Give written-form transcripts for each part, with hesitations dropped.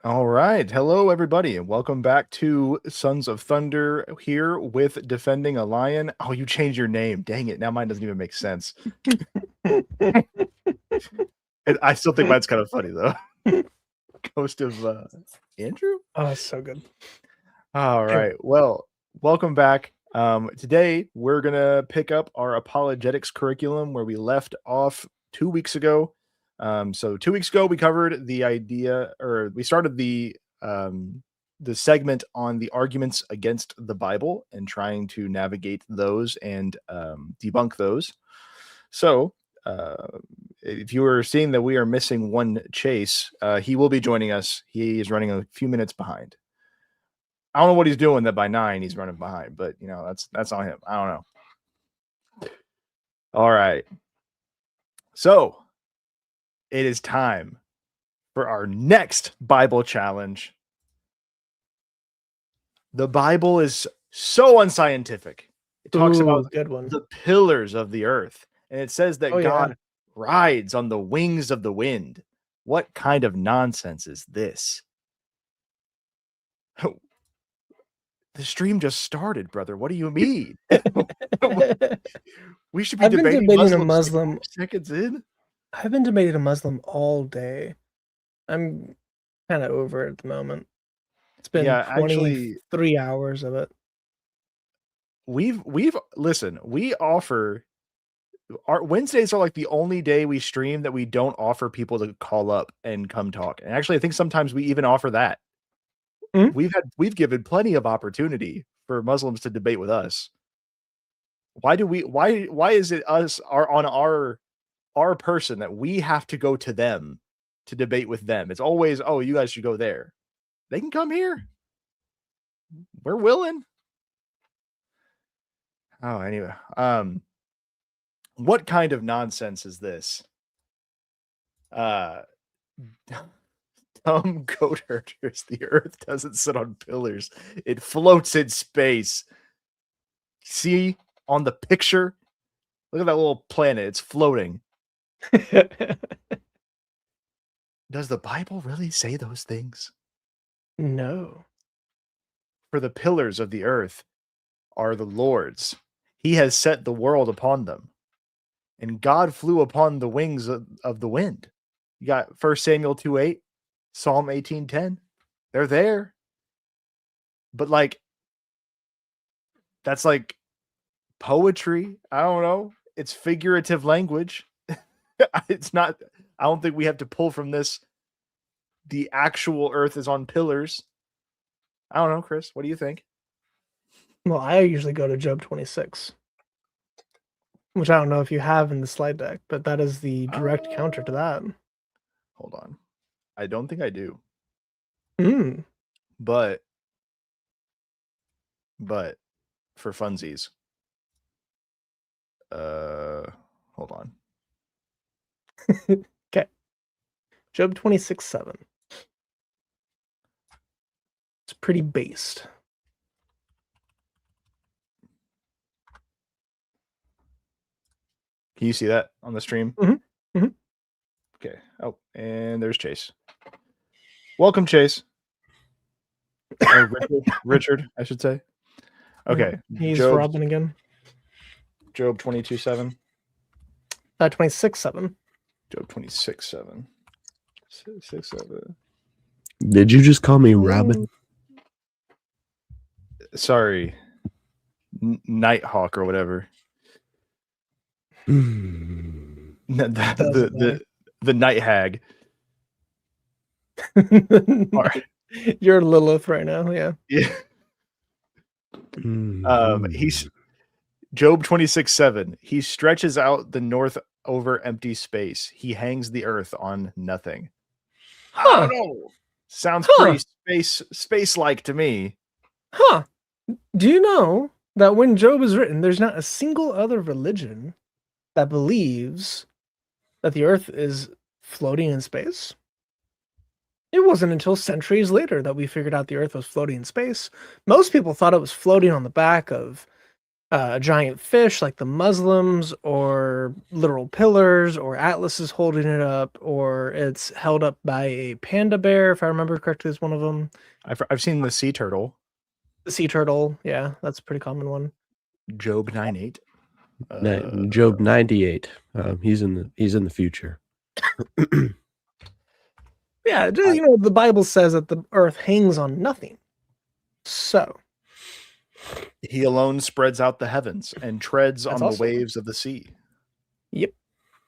All right. Hello, everybody, and welcome back to Sons of Thunder here with Defending a Lion. Oh, you changed your name. Dang it. Now mine doesn't even make sense. I still think mine's kind of funny, though. Ghost of Andrew? Oh, it's so good. All right. Well, welcome back. Today, we're going to pick up our apologetics curriculum where we left off 2 weeks ago. So 2 weeks ago, we covered the idea, or we started the segment on the arguments against the Bible and trying to navigate those and debunk those. So, if you were seeing that we are missing one Chase, he will be joining us. He is running a few minutes behind. I don't know what he's doing that by 9 he's running behind, but that's on him. I don't know. All right. So it is time for our next Bible challenge. The Bible is so unscientific. It talks about good one. the pillars of the earth, and it says that God rides on the wings of the wind. What kind of nonsense is this? The stream just started, brother. What do you mean? We should be debating a Muslim 5 seconds in. I've been debating a Muslim all day. I'm kind of over it at the moment. It's been 23 hours of it. We offer our Wednesdays are like the only day we stream that we don't offer people to call up and come talk. And actually, I think sometimes we even offer that. Mm-hmm. We've given plenty of opportunity for Muslims to debate with us. Why is it our person that we have to go to them to debate with them? It's always, oh, you guys should go there. They can come here. We're willing. Oh, anyway. What kind of nonsense is this? Dumb goat herders. The earth doesn't sit on pillars. It floats in space. See on the picture? Look at that little planet. It's floating. Does the Bible really say those things? No. For the pillars of the earth are the Lord's. He has set the world upon them. And God flew upon the wings of the wind. You got 1 Samuel 2:8, Psalm 18:10. They're there. But that's like poetry. I don't know. It's figurative language. It's not, I don't think we have to pull from this. The actual earth is on pillars. I don't know, Chris. What do you think? Well, I usually go to Job 26, which I don't know if you have in the slide deck, but that is the direct counter to that. Hold on. I don't think I do. But for funsies. Hold on. Okay. Job 26:7. It's pretty based. Can you see that on the stream? Mm-hmm. Mm-hmm. Okay. Oh, and there's Chase. Welcome, Chase. Richard, I should say. Okay. He's Robin again. Job 22:7. 26:7. Job 26:7. 6:7. Did you just call me Robin? Sorry. Nighthawk or whatever. The night hag. Right. You're Lilith right now, yeah. Yeah. He's Job 26:7. He stretches out the north over empty space. He hangs the earth on nothing. I don't know. Sounds pretty space-like to me. Huh. Do you know that when Job is written, there's not a single other religion that believes that the earth is floating in space? It wasn't until centuries later that we figured out the earth was floating in space. Most people thought it was floating on the back of a giant fish like the Muslims, or literal pillars, or Atlas is holding it up, or it's held up by a panda bear, if I remember correctly, is one of them. I've seen the sea turtle, The sea turtle, yeah, that's a pretty common one. Job 9:8. Job 98. He's in the future. Yeah, the Bible says that the earth hangs on nothing. So He alone spreads out the heavens and treads on the waves of the sea. Yep.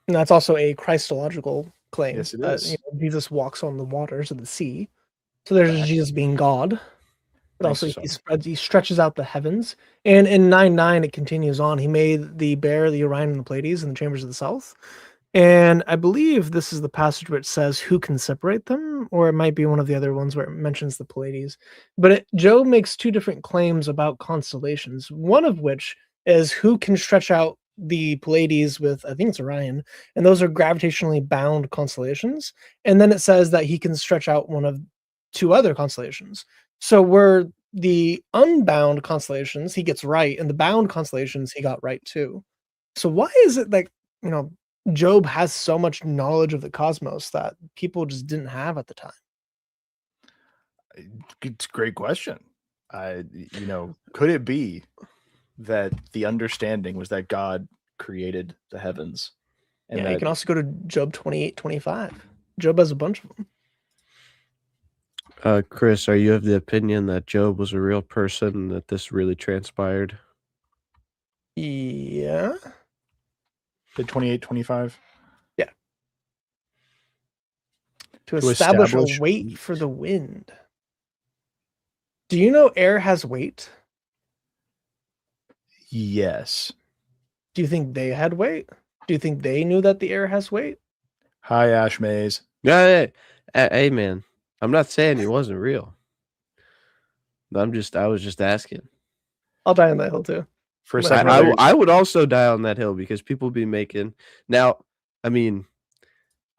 And that's also a Christological claim. Yes, it is. Jesus walks on the waters of the sea. So there's Jesus being God. But also he stretches out the heavens. And in 9:9 it continues on. He made the bear, the Orion, and the Pleiades in the chambers of the south. And I believe this is the passage where it says who can separate them, or it might be one of the other ones where it mentions the Pleiades. But Job makes two different claims about constellations, one of which is who can stretch out the Pleiades with, I think it's Orion, and those are gravitationally bound constellations. And then it says that he can stretch out one of two other constellations. So where the unbound constellations he gets right, and the bound constellations he got right too. So why is it that, Job has so much knowledge of the cosmos that people just didn't have at the time? It's a great question. Could it be that the understanding was that God created the heavens? And you can also go to Job 28:25. Job has a bunch of them. Chris, are you of the opinion that Job was a real person, that this really transpired? Yeah. The 28:25? Yeah. To establish a weight for the wind. Do you know air has weight? Yes. Do you think they had weight? Do you think they knew that the air has weight? Hi, Ash Mays. Yeah, hey, man. I'm not saying he wasn't real. I was just asking. I'll die on that hill too. For a second, I would also die on that hill because people be making now. I mean,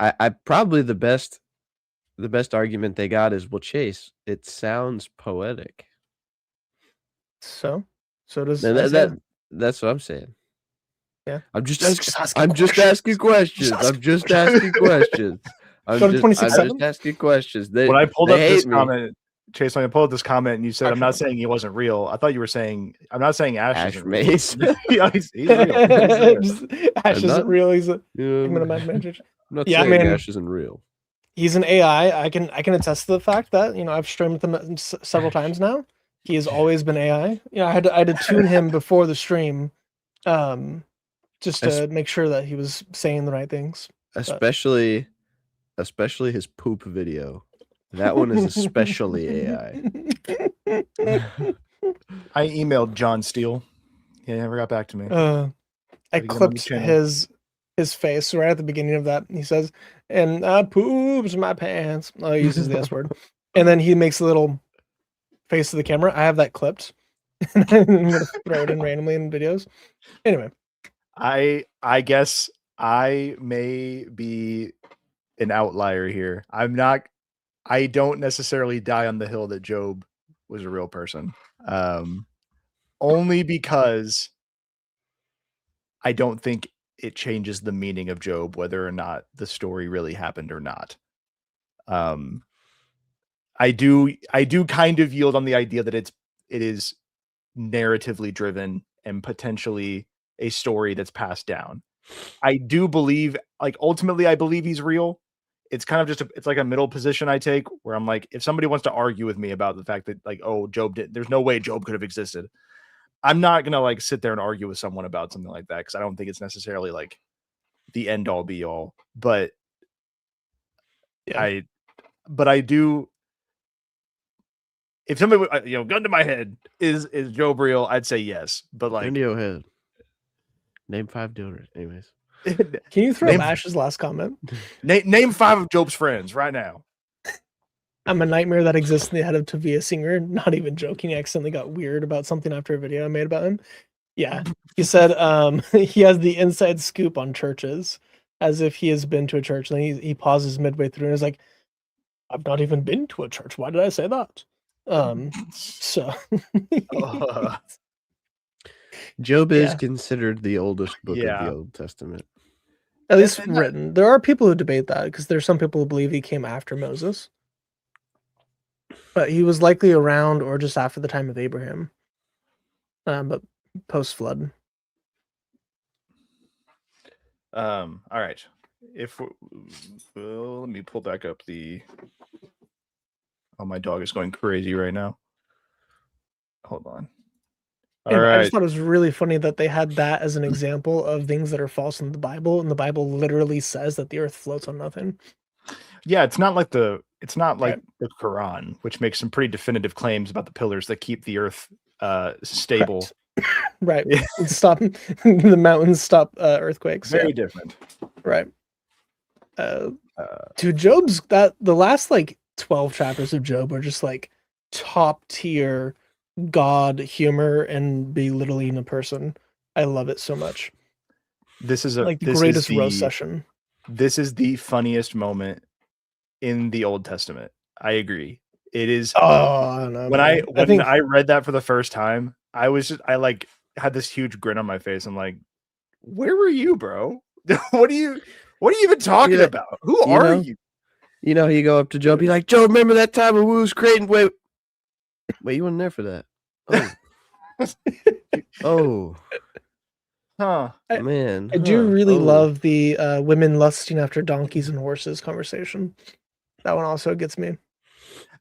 I probably the best argument they got is, well, Chase, it sounds poetic. So does that's what I'm saying. Yeah, I'm just asking questions. I'm just asking questions. I'm just asking questions. When I pulled up this comment, Chase, when I pulled up this comment and you said, I'm not saying he wasn't real, I thought you were saying, I'm not saying Ash isn't Mace. Real. Yeah, he's real. Ash isn't real. He's a human imagination. I'm not saying Ash isn't real. He's an AI. I can attest to the fact that, I've streamed with him several times now. He has always been AI. I had to tune him before the stream, just to make sure that he was saying the right things. Especially his poop video. That one is especially AI. I emailed John Steele. He never got back to me. I clipped his face right at the beginning of that. He says, and I poops my pants. Oh, he uses the S word. And then he makes a little face to the camera. I have that clipped. And I'm going to throw it in randomly in videos. Anyway. I guess I may be an outlier here. I don't necessarily die on the hill that Job was a real person. Only because I don't think it changes the meaning of Job, whether or not the story really happened or not. I do kind of yield on the idea that it is narratively driven and potentially a story that's passed down. I do believe, ultimately, I believe he's real. It's kind of it's like a middle position I take where I'm like, if somebody wants to argue with me about the fact that Job there's no way Job could have existed, I'm not going to sit there and argue with someone about something like that. Cause I don't think it's necessarily the end all be all, but I do. If somebody, gun to my head, is Job real? I'd say yes, but gun to your head. Name 5 donors. Anyways. Can you throw Ash's last comment? Name 5 of Job's friends right now. I'm a nightmare that exists in the head of Tavia Singer. Not even joking. He accidentally got weird about something after a video I made about him. Yeah. He said he has the inside scoop on churches, as if he has been to a church. And then he pauses midway through and is like, I've not even been to a church. Why did I say that? So Job is Yeah. considered the oldest book of the Yeah. Old Testament. At least and that- written. There are people who debate that because there's some people who believe he came after Moses, but he was likely around or just after the time of Abraham, but post flood. All right. Let me pull back up the. Oh, my dog is going crazy right now. Hold on. All Anyway, I right. just thought it was really funny that they had that as an example of things that are false in the Bible, and the Bible literally says that the earth floats on nothing. Yeah, it's not like the Right. Quran, which makes some pretty definitive claims about the pillars that keep the earth stable. Right. Yeah. And stop the mountains, stop earthquakes. Very Yeah. different. Right. Dude, Job's the last like 12 chapters of Job are just like top tier God humor and belittling a person. I love it so much. This is Like the greatest roast session. This is the funniest moment in the Old Testament. I agree. It is. Oh, I don't know. When man. when I read that for the first time, I like had this huge grin on my face. I'm like, where were you, bro? What are you even talking about? Who are you? You know, you go up to Job, be like, Job, remember that time when we was creating? Wait, you weren't there for that. Oh. Huh. Man. I do really love the women lusting after donkeys and horses conversation. That one also gets me.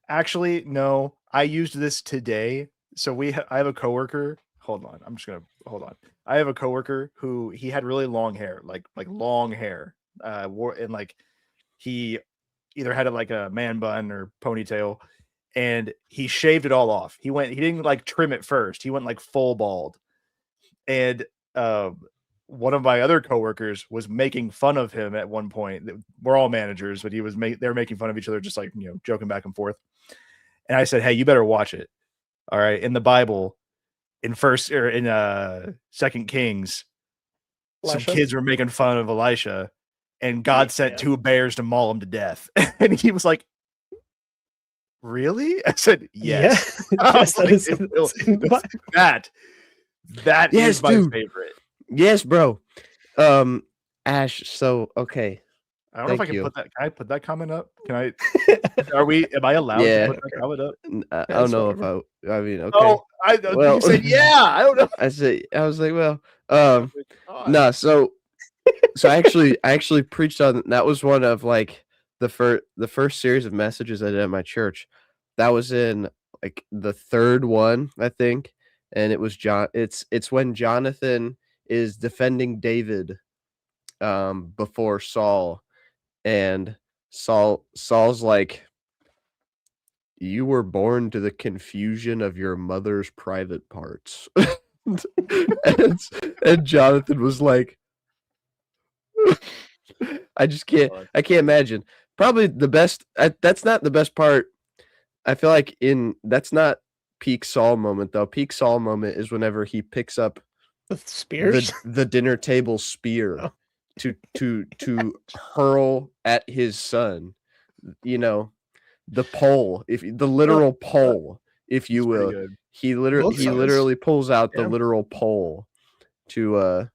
Actually, no. I used this today. So I have a coworker. Hold on. Hold on. I have a coworker who he had really long hair, like long hair. And like he either had like a man bun or ponytail, and he shaved it all off. He didn't like trim it first. He went like full bald. And one of my other coworkers was making fun of him at one point. We're all managers, but they were making fun of each other, just like, joking back and forth. And I said, hey, you better watch it. All right. In the Bible, in Second Kings, some kids were making fun of Elisha, and God sent 2 bears to maul him to death. And he was like, really? I said, yes. Yeah. Yes, that is that yes, is my favorite. Yes, bro. Ash, so okay. I don't know if I can put that. Can I put that comment up? Can I? Am I allowed to put that comment up? I don't know if I mean, okay. Oh, you said yeah. I don't know. I was like, well, no. So I actually preached on that. Was one of like the first series of messages I did at my church. That was in like the third one, I think, and it was It's when Jonathan is defending David before Saul, and Saul's like, you were born to the confusion of your mother's private parts. and Jonathan was like, I can't imagine. Probably the best, that's not the best part. I feel like that's not peak Saul moment though. Peak Saul moment is whenever he picks up the spears, the dinner table spear to hurl at his son. The pole, the literal pole, if you will. He literally pulls out the literal pole to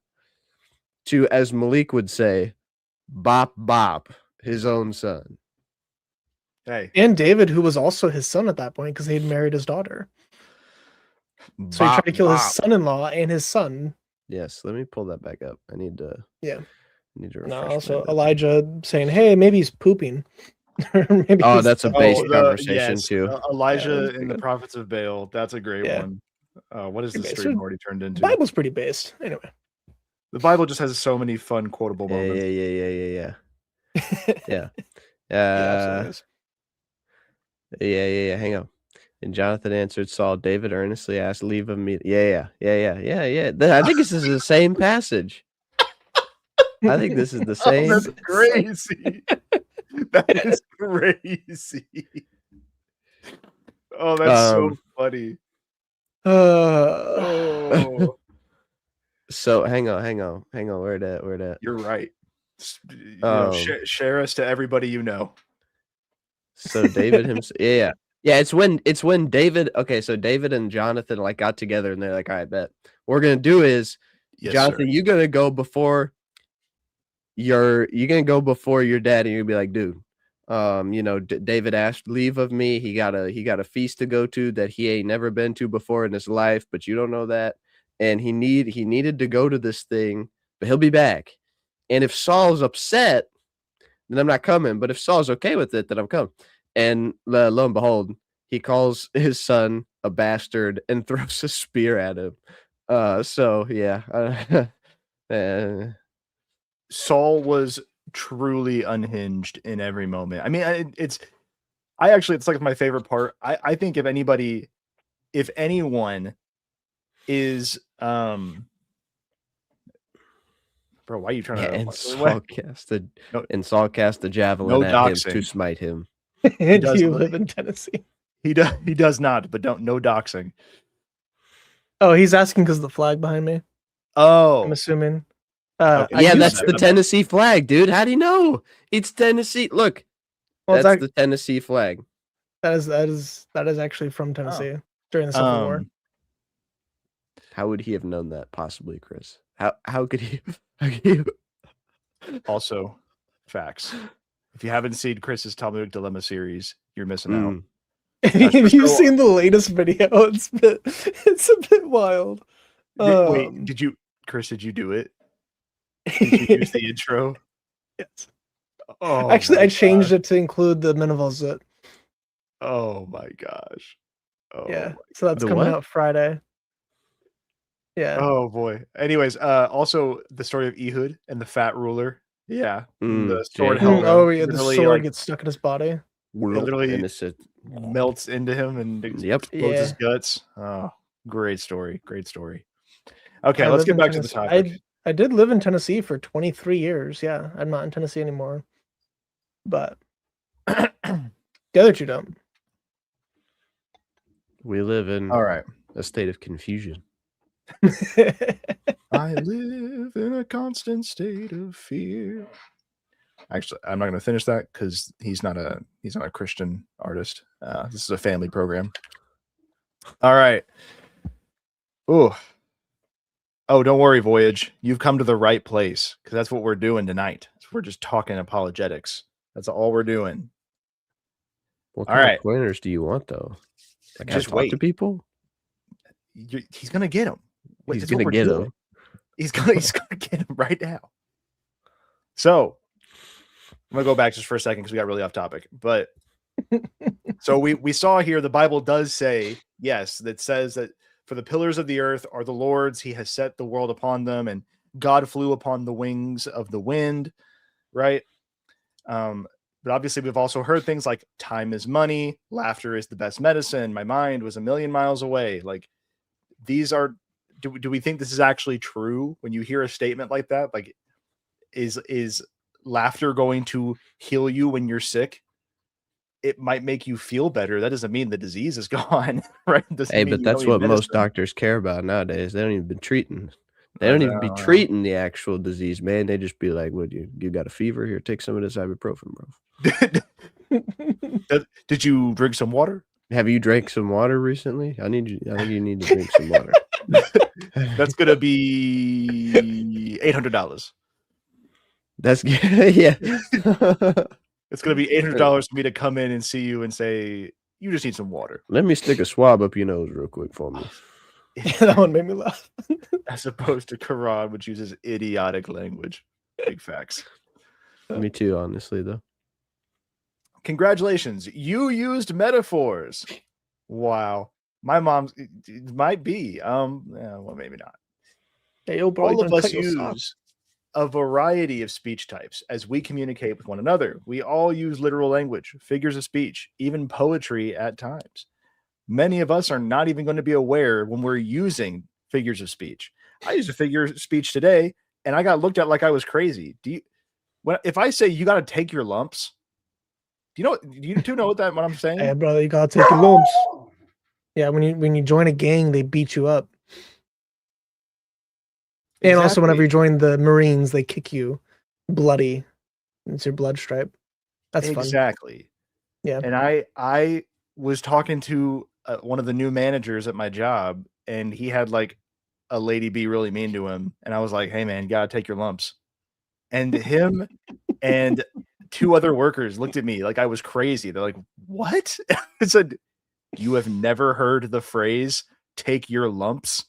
as Malik would say, bop bop his own son. Hey. And David, who was also his son at that point because he had married his daughter. So he tried to kill his son-in-law and his son. Yes, let me pull that back up. I need to. Yeah. Refresh. Also, Elijah saying, "Hey, maybe he's pooping." Maybe that's a basic conversation too. Elijah and the prophets of Baal. That's a great one. What is the stream already turned into? The Bible's pretty based. Anyway, the Bible just has so many fun quotable moments. Yeah. Yeah. Hang on. And Jonathan answered Saul, David earnestly asked leave of me. Yeah. I think this is the same passage. I think this is the same. That's crazy. That is crazy. Oh, that's so funny. So hang on. Where that? You're right. Share us to everybody you know. So David himself, yeah. Yeah, it's when David. Okay, so David and Jonathan like got together and they're like, "All right, bet what we're gonna do is, Yes, Jonathan, sir. you're gonna go before your dad, and you're gonna be like, dude, David asked leave of me. He got a feast to go to that he ain't never been to before in his life, but you don't know that, and he needed to go to this thing, but he'll be back. And if Saul's upset, then I'm not coming. But if Saul's okay with it, then I'm coming." And lo and behold, he calls his son a bastard and throws a spear at him. So yeah, uh, Saul was truly unhinged in every moment. I mean, it's like my favorite part. I think if anyone is bro, why are you trying yeah, to and what? No, Saul cast the javelin no at him to doxing. smite him. Do does you li- live in Tennessee? He does not, but no doxing. Oh, he's asking because of the flag behind me. I'm Oh, assuming. okay. I Yeah, used that's to. the Tennessee flag, dude. How do you know? It's Tennessee. Look, Well, it's that's the Tennessee flag. that is actually from Tennessee during the Civil War. How would he have known that possibly, Chris? How could he? How could he Also, facts. If you haven't seen Chris's Talmudic Dilemma series, you're missing out. Have you seen the latest video? It's a bit wild. Wait, did you do it? Did you use the intro? Yes. Oh, actually, I changed it to include the Minimal Zit. Oh my gosh. Oh, yeah. So that's The coming what? out Friday. Yeah. Oh boy. Anyways, also the story of Ehud and the fat ruler. Yeah. The sword Jay. held him. Oh yeah, the Literally, sword gets stuck in his body. it literally Innocent. melts into him and Yep. explodes his guts. Oh, great story. Great story. Okay, I let's live get in back to the Tennessee. topic. I did live in Tennessee for 23 years. Yeah, I'm not in Tennessee anymore. But the other two don't. We live in All right. a state of confusion. I live in a constant state of fear. Actually, I'm not going to finish that because he's not a Christian artist. This is a family program. All right. Oh, don't worry, Voyage. You've come to the right place because that's what we're doing tonight. We're just talking apologetics. That's all we're doing. What All kind right. of pointers do you want, though? Like, Just how to talk to wait. people? He's gonna get him. He's gonna get him. He's gonna get him right now. So I'm gonna go back just for a second because we got really off topic. But so we saw here the Bible does say, yes, that says that for the pillars of the earth are the Lord's, he has set the world upon them, and God flew upon the wings of the wind, right? But obviously we've also heard things like time is money, laughter is the best medicine, my mind was a million miles away. Like these are, do we think this is actually true when you hear a statement like that? Like is laughter going to heal you when you're sick? It might make you feel better. That doesn't mean the disease is gone, right? Hey, but that's what most doctors care about nowadays. They don't even be treating. They don't even be treating the actual disease, man. They just be like, "What, you got a fever? Here, take some of this ibuprofen, bro." Did you drink some water? Have you drank some water recently? I think you need to drink some water. That's gonna be $800. That's yeah. It's gonna be $800 for me to come in and see you and say you just need some water. Let me stick a swab up your nose real quick for me. That one made me laugh. As opposed to Quran, which uses idiotic language. Big facts. Me too, honestly, though. Congratulations, you used metaphors. Wow. My mom's it might be. Well, maybe not. Hey, all of us use a variety of speech types as we communicate with one another. We all use literal language, figures of speech, even poetry at times. Many of us are not even going to be aware when we're using figures of speech. I used a figure of speech today and I got looked at like I was crazy. If I say you got to take your lumps, do you two know what I'm saying? Hey, brother, you got to take your lumps. Yeah, when you join a gang, they beat you up. And also, whenever you join the Marines, they kick you bloody. It's your blood stripe. That's fun. Exactly. Yeah. And I was talking to one of the new managers at my job, and he had like a lady be really mean to him, and I was like, "Hey man, you gotta take your lumps." And him and two other workers looked at me like I was crazy. They're like, "What?" I said, "You have never heard the phrase take your lumps?"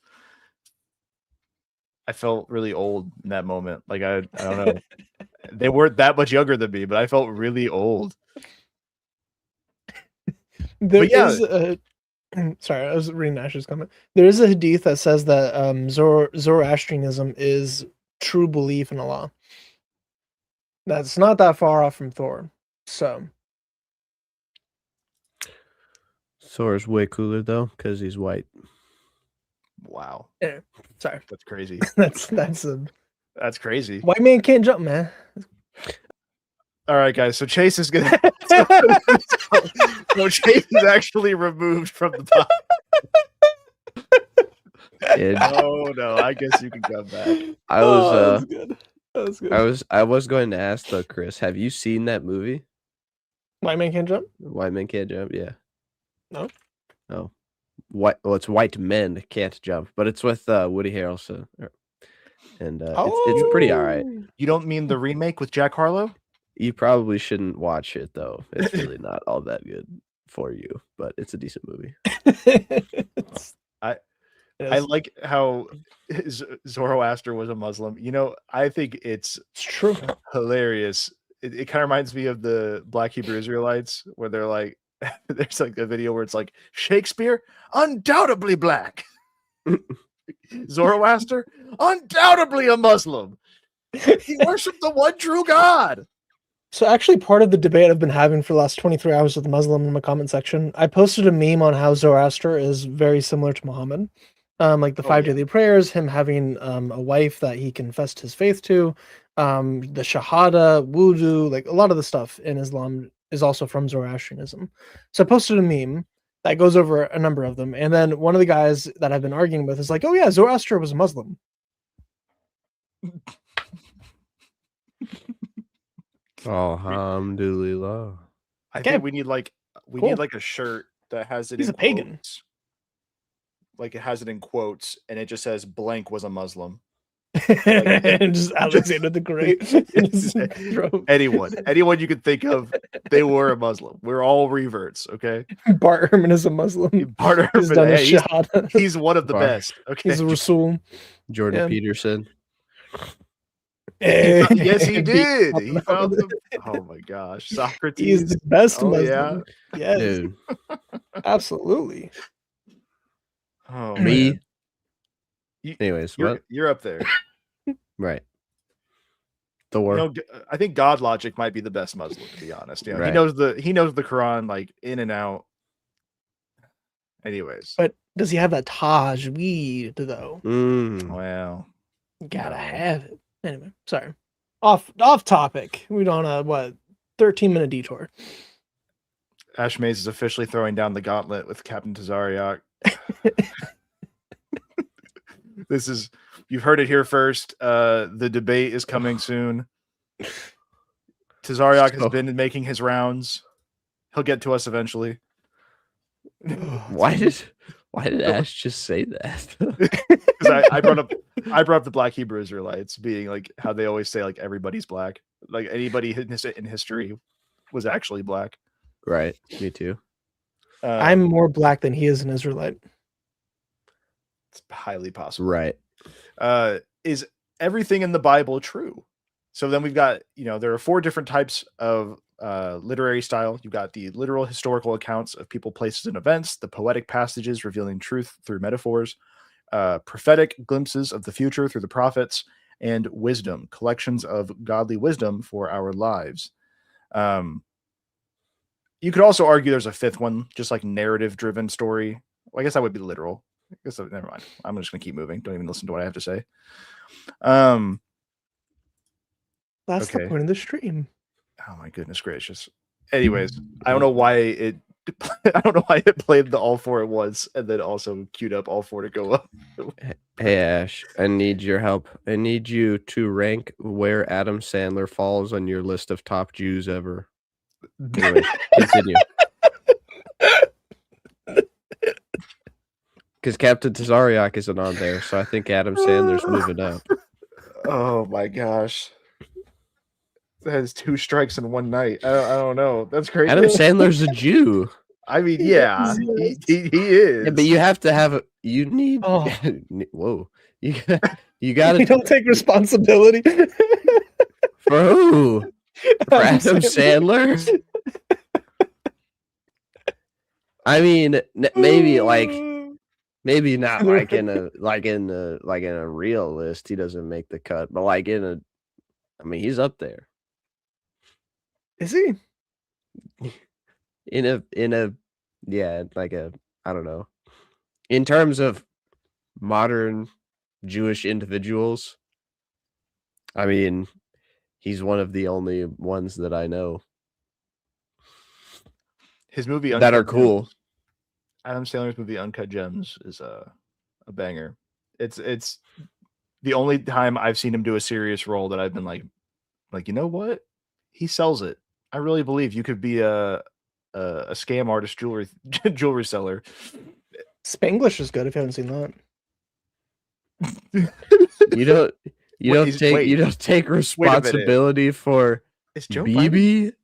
I felt really old in that moment. Like I don't know. They weren't that much younger than me, but I felt really old. There But yeah, is a sorry, I was reading Ash's comment. There is a hadith that says that Zoroastrianism is true belief in Allah. That's not that far off from Thor. So Sora's way cooler though, because he's white. wow. yeah, sorry, That's crazy. that's That's crazy. white man can't jump, man. All right, guys. So Chase is gonna. So Chase is actually removed from the pod. And Oh no! I guess you can come back. I was that was good. That was good. I was going to ask though, Chris, have you seen that movie? White man can't jump. White Men Can't Jump? Yeah. No. No. Well, it's White Men Can't Jump, but it's with Woody Harrelson, and it's pretty all right. You don't mean the remake with Jack Harlow? You probably shouldn't watch it though. It's really not all that good for you, but it's a decent movie. I like how Zoroaster was a Muslim. You know, I think it's true. Hilarious. It kind of reminds me of the Black Hebrew Israelites, where they're like, there's like a video where it's like Shakespeare, undoubtedly black. Zoroaster, undoubtedly a Muslim. He worshipped the one true God. So actually, part of the debate I've been having for the last 23 hours with Muslim in my comment section, I posted a meme on how Zoroaster is very similar to Muhammad. Like the five daily prayers, him having a wife that he confessed his faith to, the Shahada, wudu, like a lot of the stuff in Islam is also from Zoroastrianism. So I posted a meme that goes over a number of them. And then one of the guys that I've been arguing with is like, oh yeah, Zoroaster was a Muslim. Alhamdulillah. I think we need like a shirt that has it. He's in a pagan. Quotes. Like it has it in quotes, and it just says blank was a Muslim. And just Alexander the Great. anyone you could think of, they were a Muslim. We're all reverts, okay? Bart Ehrman is a Muslim. Bart He's done Ehrman, a shahada. he's one of the best. Okay, He's a Rasul. Jordan Peterson. Yes, he did. He found them. Oh my gosh, Socrates. He's the best Muslim. Yeah, yes, Dude. Absolutely. Oh, Me. man. Anyways, you're up there. Right. Thor. You know, I think God Logic might be the best Muslim, to be honest. You know, Right. he knows the Quran like in and out. Anyways, But does he have that tajweed though? Well, Gotta have it. Anyway, sorry. Off topic. We don't 13-minute detour. Ash Maze is officially throwing down the gauntlet with Captain Tazariak. You've heard it here first. The debate is coming soon. Tazariak has been making his rounds. He'll get to us eventually. Why did Ash just say that? Because I brought up the Black Hebrew Israelites being like how they always say like everybody's black. Like anybody in history was actually black. Right. Me too. I'm more black than he is an Israelite. It's highly possible. Right. Is everything in the Bible true? So then we've got, there are 4 different types of literary style. You've got the literal historical accounts of people, places, and events, the poetic passages revealing truth through metaphors, prophetic glimpses of the future through the prophets, and wisdom, collections of godly wisdom for our lives. You could also argue there's a 5th one, just like narrative-driven story. Well, I guess that would be literal. I guess never mind. I'm just going to keep moving. Don't even listen to what I have to say. That's the point of the stream. Oh my goodness gracious. Anyways, I don't know why it played the all 4 at once and then also queued up all 4 to go up. Hey Ash, I need your help. I need you to rank where Adam Sandler falls on your list of top Jews ever. Anyway, continue. because Captain Tazariak isn't on there, so I think Adam Sandler's moving up. Oh my gosh. That is 2 strikes in one night. I don't know. That's crazy. Adam Sandler's a Jew. I mean, yeah, he is. Yeah, but you have to have you need. Oh. Whoa, you got You don't take responsibility for who? For Adam Sandler? I mean, maybe maybe not like in a real list. He doesn't make the cut, but like I mean, he's up there. Is he? In a yeah, like I don't know. In terms of modern Jewish individuals, I mean, he's one of the only ones that I know. His movie that are cool. Gems. Adam Sandler's movie Uncut Gems is a banger. It's the only time I've seen him do a serious role that I've been like, you know what? He sells it. I really believe you could be a scam artist, jewelry seller. Spanglish is good if you haven't seen that. You don't take responsibility for BB.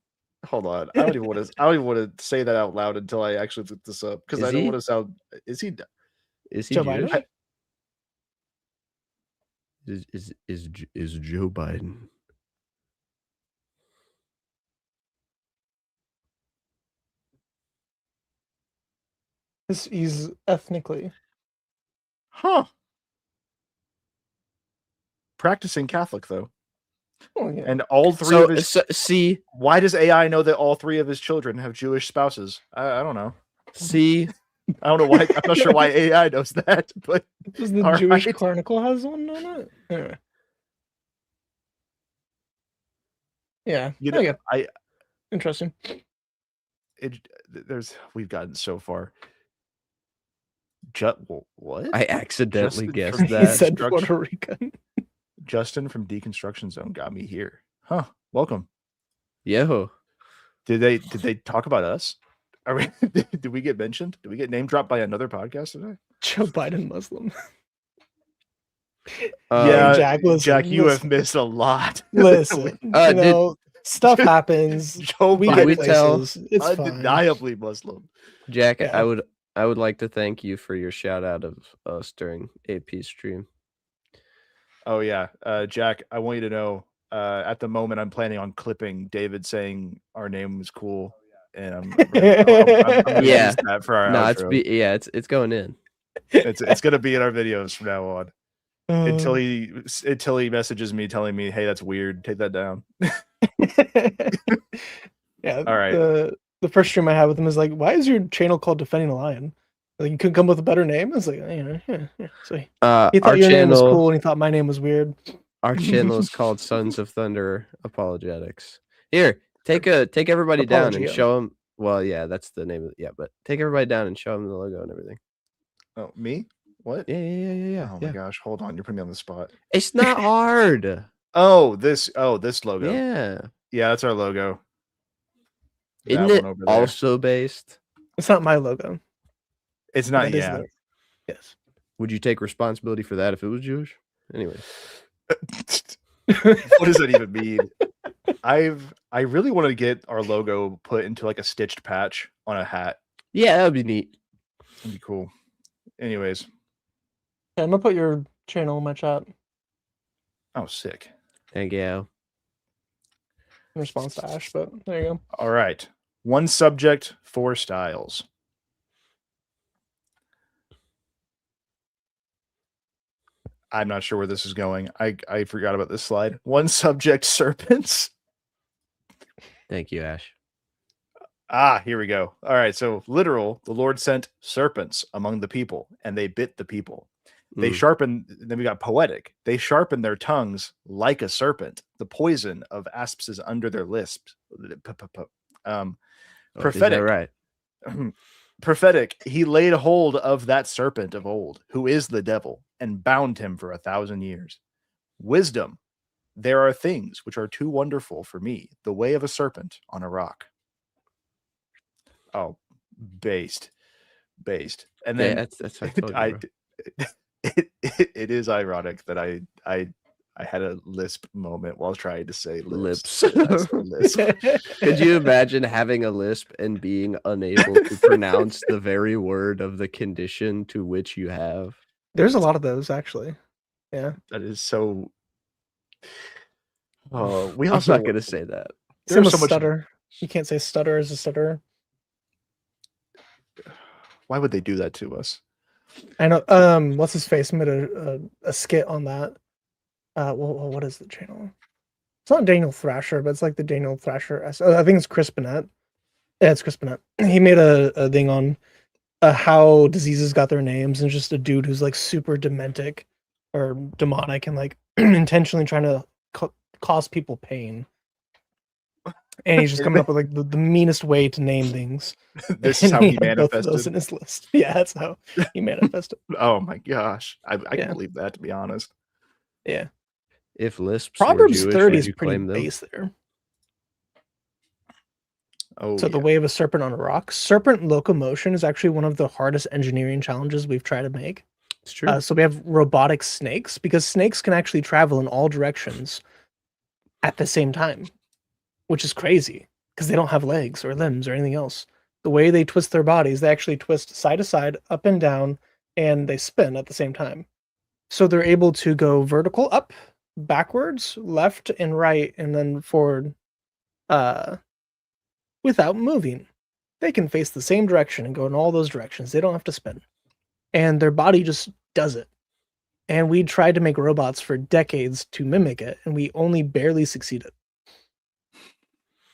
Hold on, I don't even want to say that out loud until I actually look this up because I don't want to sound. Is he Joe Biden? Is Joe Biden? He's ethnically. Huh. Practicing Catholic though. Oh, yeah. And all three of his see, why does AI know that all 3 of his children have Jewish spouses? I don't know. See, I don't know why. I'm not sure why AI knows that, but does the Jewish Chronicle has one on it? Anyway. Yeah, interesting. We've gotten so far. What? I accidentally guessed He that. said Puerto Rican. Justin from Deconstruction Zone got me here. Huh. Welcome. Yo. Did they talk about us? Did we get mentioned? Did we get name dropped by another podcast today? Joe Biden Muslim. Yeah, Jack, you have missed a lot. Listen, stuff happens. We get places. It's undeniably fine. Muslim. Jack, yeah. I would like to thank you for your shout out of us during AP stream. Oh yeah, Jack, I want you to know. At the moment, I'm planning on clipping David saying our name was cool, and I'm gonna use that for our outro. It's going in. It's gonna be in our videos from now on. Until he messages me telling me, "Hey, that's weird. Take that down." Yeah. All right. The first stream I had with him is like, "Why is your channel called Defending the Lion? Like, you couldn't come up with a better name?" I was like, yeah. So he thought your name was cool, and he thought my name was weird. Our channel is called Sons of Thunder Apologetics. Here, take everybody down and show them. Well, yeah, that's the name of it. Yeah, but take everybody down and show them the logo and everything. Oh, me? What? Yeah. Oh my gosh, hold on, you're putting me on the spot. It's not hard. This logo. Yeah, that's our logo. Isn't it also based? It's not my logo. It's not. Yeah. Yes. Would you take responsibility for that if it was Jewish? Anyway. What does that even mean? I really wanted to get our logo put into like a stitched patch on a hat. Yeah, that'd be neat. That'd be cool. Anyways. Yeah, I'm gonna put your channel in my chat. Oh, sick. Thank you. In response to Ash, but there you go. All right. 1 subject, 4 styles. I'm not sure where this is going. I forgot about this slide. 1 subject, serpents. Thank you, Ash. Here we go. All right. So literal, the Lord sent serpents among the people, and they bit the people. They sharpen. Then we got poetic. They sharpen their tongues like a serpent. The poison of asps is under their lips. Prophetic. Right. Prophetic. He laid hold of that serpent of old, who is the devil, and bound him for 1,000 years. Wisdom. There are things which are too wonderful for me. The way of a serpent on a rock. Oh, based. based. And then that's what I told you, bro. it is ironic that I had a lisp moment while trying to say lips. Lips. Lisp. Could you imagine having a lisp and being unable to pronounce the very word of the condition to which you have? There's a lot of those actually. Yeah. That is so. Oh, we I'm also not gonna say that. Same there's with so much. stutter. You can't say stutter as a stutterer. Why would they do that to us? I know. What's his face made a skit on that. Well, what is the channel? It's not Daniel Thrasher, but it's like the Daniel Thrasher. I think it's Chris Bennett. Yeah, it's Chris Bennett. He made a thing on how diseases got their names, and just a dude who's like super dementic or demonic and like intentionally trying to cause people pain. And he's just coming up with like the meanest way to name things. This is how he had both of those manifested. in his list. Yeah, that's how he manifested. Oh my gosh, I Yeah. can believe that, to be honest. Yeah. If lisps Proverbs were Jewish, 30 would is you pretty claim them? base there. Oh, So the way of a serpent on a rock. Serpent locomotion is actually one of the hardest engineering challenges we've tried to make. It's true. So we have robotic snakes, because snakes can actually travel in all directions at the same time, which is crazy because they don't have legs or limbs or anything else. The way they twist their bodies, they actually twist side to side, up and down, and they spin at the same time. So they're able to go vertical up, backwards, left and right, and then forward without moving. They can face the same direction and go in all those directions. They don't have to spin. And their body just does it. And we tried to make robots for decades to mimic it, and we only barely succeeded.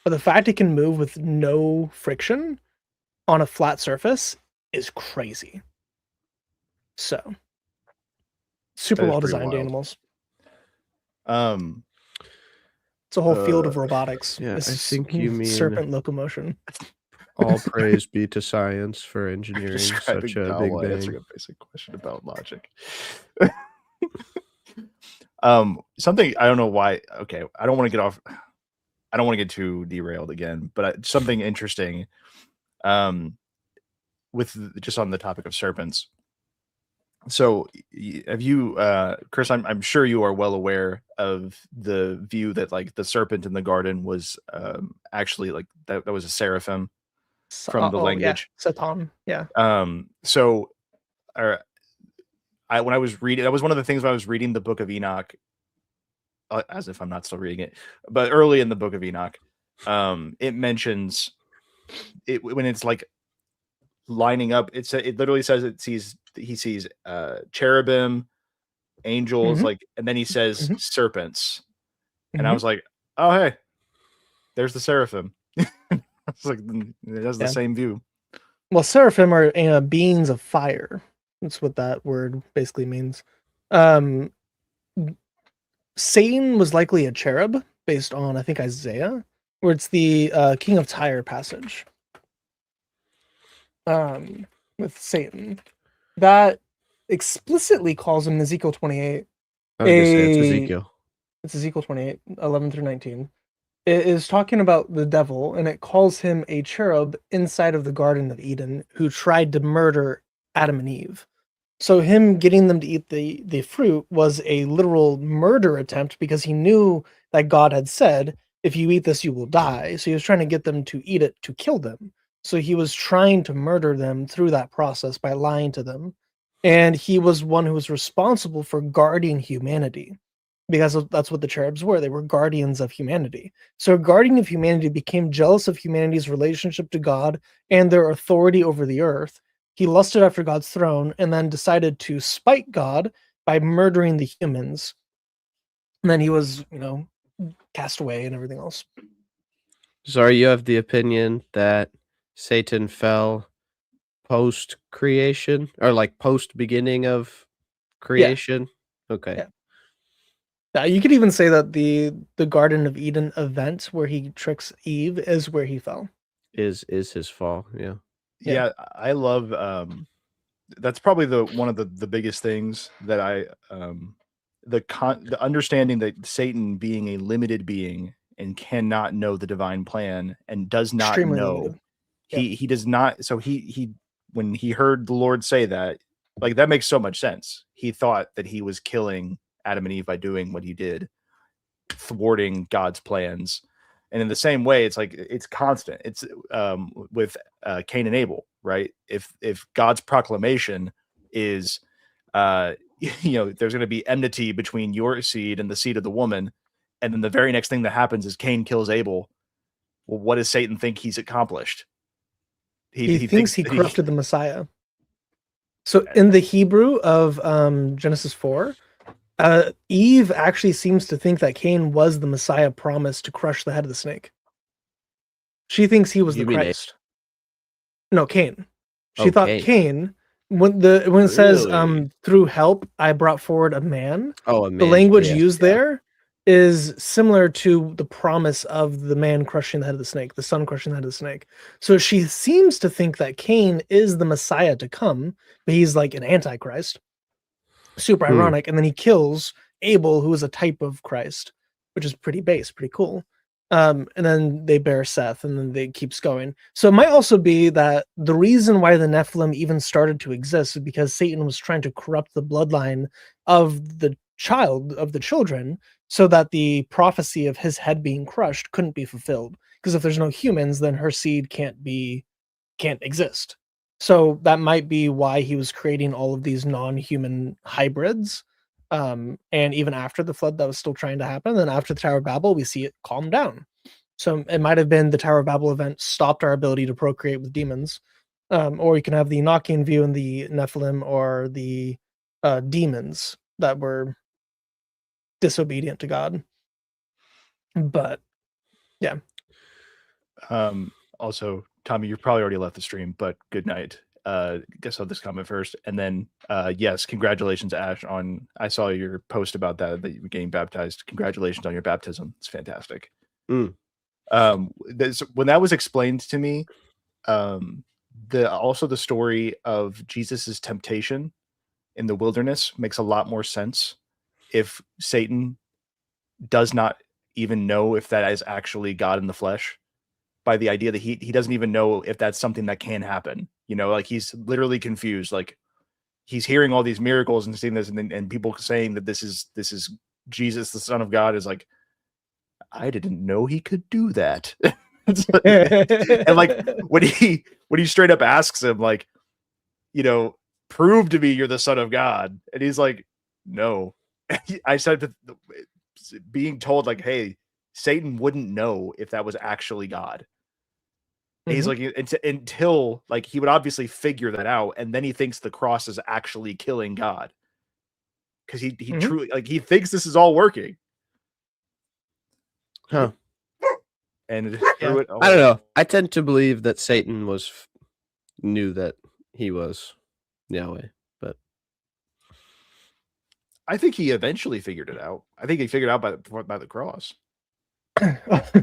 But the fact it can move with no friction on a flat surface is crazy. So, super well designed animals. It's a whole field of robotics. Yeah, I think you mean serpent locomotion. All praise be to science for engineering such a big bang. Answering a basic question about logic. Something I don't know why. Okay, I don't want to get off. I don't want to get too derailed again, but something interesting. With just on the topic of serpents. So, have you, Chris? I'm sure you are well aware of the view that like the serpent in the garden was actually like that was a seraphim from the language. Yeah. Satan. Yeah. So, when I was reading, that was one of the things when I was reading the Book of Enoch. As if I'm not still reading it, but early in the Book of Enoch, it mentions it when it's like lining up. It literally says he sees cherubim, angels, like, and then he says serpents, and I was like, oh hey, there's the seraphim. It's like it has the same view. Well, seraphim are beings of fire. That's what that word basically means. Satan was likely a cherub, based on, I think, Isaiah, where it's the King of Tyre passage. With Satan. That explicitly calls him in Ezekiel 28. I was gonna say it's Ezekiel. It's Ezekiel 28, 11 through 19. It is talking about the devil, and it calls him a cherub inside of the Garden of Eden who tried to murder Adam and Eve. So him getting them to eat the fruit was a literal murder attempt, because he knew that God had said, if you eat this, you will die. So he was trying to get them to eat it to kill them. So he was trying to murder them through that process by lying to them. And he was one who was responsible for guarding humanity, because that's what the cherubs were. They were guardians of humanity. So a guardian of humanity became jealous of humanity's relationship to God and their authority over the earth. He lusted after God's throne and then decided to spite God by murdering the humans. And then he was, cast away and everything else. Sorry, you have the opinion that Satan fell post creation, or like post beginning of creation? Yeah. Okay. Yeah. You could even say that the Garden of Eden event where he tricks Eve is where he fell. Is his fall, yeah. Yeah, I love that's probably one of the biggest things that I the understanding that Satan, being a limited being and cannot know the divine plan and does not Extremely know limited. he does not, so he when he heard the Lord say that, like that makes so much sense. He thought that he was killing Adam and Eve by doing what he did, thwarting God's plans. And in the same way, it's like it's constant. It's with Cain and Abel, right? If God's proclamation is, there's going to be enmity between your seed and the seed of the woman, and then the very next thing that happens is Cain kills Abel. Well, what does Satan think he's accomplished? He thinks he corrupted the Messiah. So in the Hebrew of Genesis 4, Eve actually seems to think that Cain was the Messiah promised to crush the head of the snake. She thinks he was the Christ. No, Cain. She thought Cain. When it says through help I brought forward a man. Oh, a man. The language used there is similar to the promise of the man crushing the head of the snake, the son crushing the head of the snake. So she seems to think that Cain is the Messiah to come, but he's like an antichrist. Super ironic. And then he kills Abel, who is a type of Christ, which is pretty base, pretty cool. And then they bear Seth, and then they keeps going. So it might also be that the reason why the Nephilim even started to exist is because Satan was trying to corrupt the bloodline of the children, so that the prophecy of his head being crushed couldn't be fulfilled. Because if there's no humans, then her seed can't exist. So that might be why he was creating all of these non-human hybrids. And even after the flood, that was still trying to happen. And after the Tower of Babel, we see it calm down. So it might have been the Tower of Babel event stopped our ability to procreate with demons. Or you can have the Enochian view in the Nephilim, or the demons that were disobedient to God. But yeah. Also, Tommy, you probably already left the stream, but good night. Guess I'll just comment first, and then yes, congratulations, Ash. I saw your post about that you were getting baptized. Congratulations on your baptism. It's fantastic. When that was explained to me, the story of Jesus's temptation in the wilderness makes a lot more sense. If Satan does not even know if that is actually God in the flesh, by the idea that he doesn't even know if that's something that can happen. Like he's literally confused. Like he's hearing all these miracles and seeing this, and people saying that this is Jesus, the Son of God, is like, I didn't know he could do that. And like when he straight up asks him, like, prove to me you're the Son of God, and he's like, no. I said that being told like, hey, Satan wouldn't know if that was actually God. Mm-hmm. He's like, until like he would obviously figure that out, and then he thinks the cross is actually killing God, because he truly, like, he thinks this is all working. Huh. And I don't know. I tend to believe that Satan knew that he was Yahweh, but I think he eventually figured it out. I think he figured out by the cross.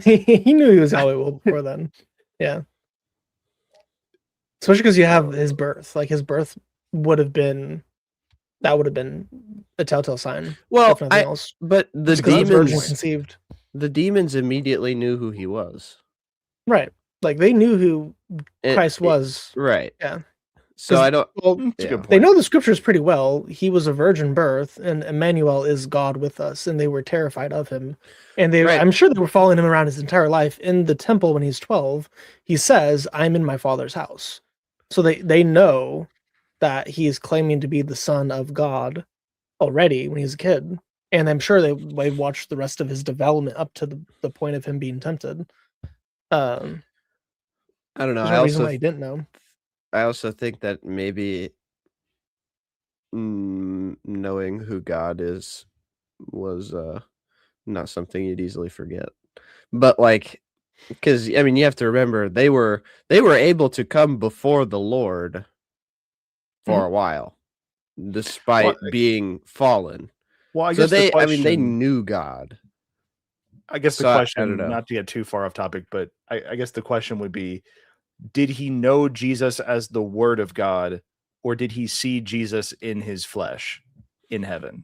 He knew he was Yahweh before then. Yeah. Especially because you have his birth. Like his birth would have been a telltale sign. Well, if nothing else. But the demons conceived. The demons immediately knew who he was. Right. Like they knew who Christ was. Right. Yeah. So I don't. Well, they know the scriptures pretty well. He was a virgin birth, and Emmanuel is God with us, and they were terrified of him. And I'm sure they were following him around his entire life. In the temple when he's 12, he says, "I'm in my Father's house." So they know that he is claiming to be the Son of God already when he's a kid, and I'm sure they watched the rest of his development up to the point of him being tempted. I don't know. There's no reason why he didn't know. I also think that maybe knowing who God is was not something you'd easily forget. But like, because I mean, you have to remember they were able to come before the Lord for a while, despite being fallen. Well, I guess they knew God. I guess the question, not to get too far off topic, but I guess the question would be, did he know Jesus as the Word of God, or did he see Jesus in his flesh in heaven?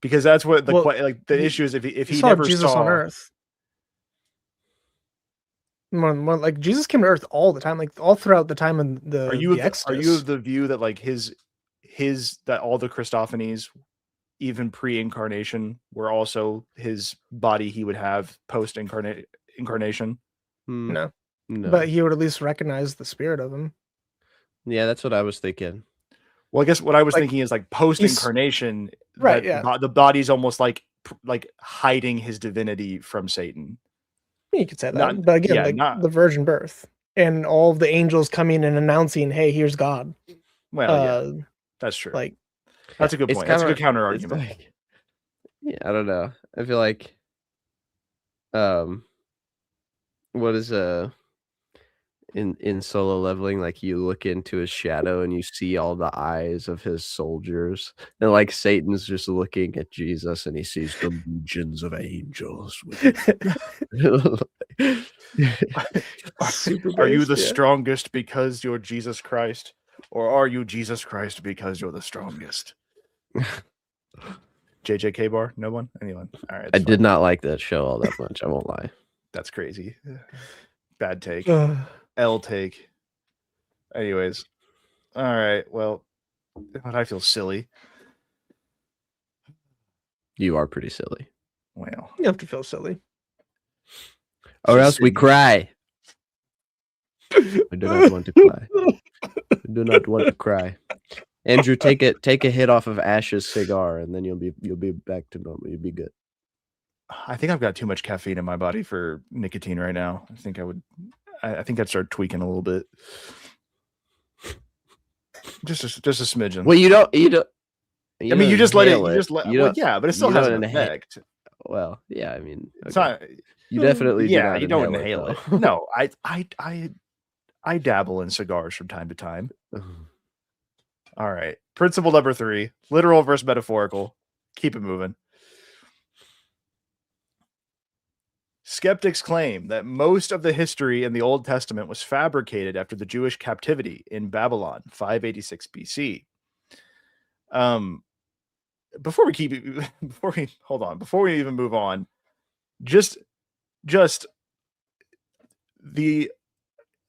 Because that's what the issue is. If he never Jesus saw on earth, More like Jesus came to Earth all the time, like all throughout the time of the Are you of Exodus. the view that like his that all the Christophanies, even pre-incarnation, were also his body he would have post incarnation? No, No. but he would at least recognize the spirit of him. Yeah, that's what I was thinking. Well, I guess what I was Like, thinking is like post incarnation, right? that Yeah, the body's almost like hiding his divinity from Satan. you could say that. Not, But again, yeah, like not the virgin birth and all of the angels coming and announcing, "Hey, here's God." well, yeah, that's true. Like that's a good It's point. That's a kinda good counter it's argument. like yeah, I don't know. I feel like, what is, in Solo Leveling, like, you look into his shadow and you see all the eyes of his soldiers, and, like, Satan's just looking at Jesus, and he sees the legions of angels with him. super Are you based, the yeah. strongest because you're Jesus Christ, or are you Jesus Christ because you're the strongest? JJK bar? No one? Anyone? All right. I did not like that show all that much, I won't lie. That's crazy. Bad take. L take. Anyways. All right. Well, I feel silly. You are pretty silly. Well, You have to feel silly. Or else we cry. I do not want to cry. I do not want to cry. Andrew, take a hit off of Ash's cigar, and then you'll be back to normal. You'll be good. I think I've got too much caffeine in my body for nicotine right now. I think I'd start tweaking a little bit. Just a smidgen. Well, you don't. I mean, you just let it. Well, yeah, but it still has an effect. Well, yeah. I mean, it's not. You definitely do not you don't inhale it. Though. No, I dabble in cigars from time to time. All right. Principle number 3: literal versus metaphorical. Keep it moving. Skeptics claim that most of the history in the Old Testament was fabricated after the Jewish captivity in Babylon, 586 BC. Before we even move on, just the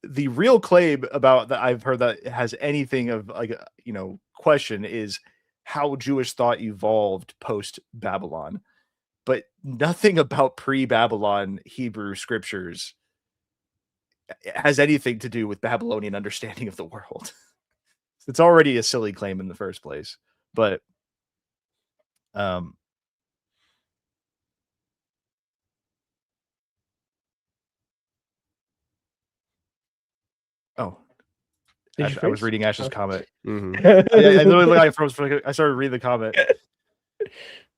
real claim about that I've heard that has anything of like question is how Jewish thought evolved post Babylon, but nothing about pre-Babylon Hebrew scriptures has anything to do with Babylonian understanding of the world. It's already a silly claim in the first place, but oh, I was reading Ash's comment. Mm-hmm. I literally I started reading the comment.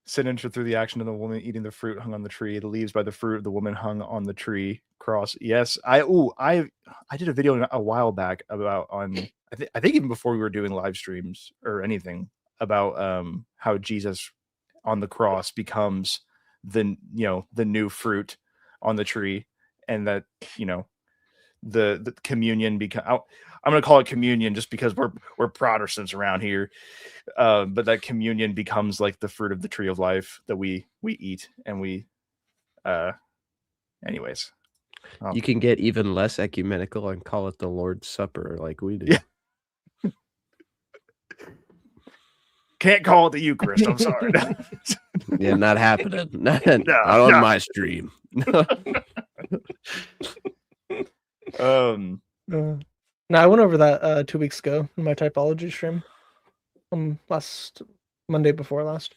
Sin entered through the action of the woman eating the fruit hung on the tree. The leaves by the fruit, the woman hung on the tree. Cross. Yes, I did a video a while back about I think even before we were doing live streams or anything about how Jesus on the cross becomes the new fruit on the tree, and that the communion I'm going to call it communion just because we're Protestants around here. But that communion becomes like the fruit of the tree of life that we eat, and we anyways. You can get even less ecumenical and call it the Lord's Supper like we do. Yeah. Can't call it the Eucharist. I'm sorry. Yeah, not happening. Not on my stream. No, I went over that 2 weeks ago in my typology stream. Last Monday before last.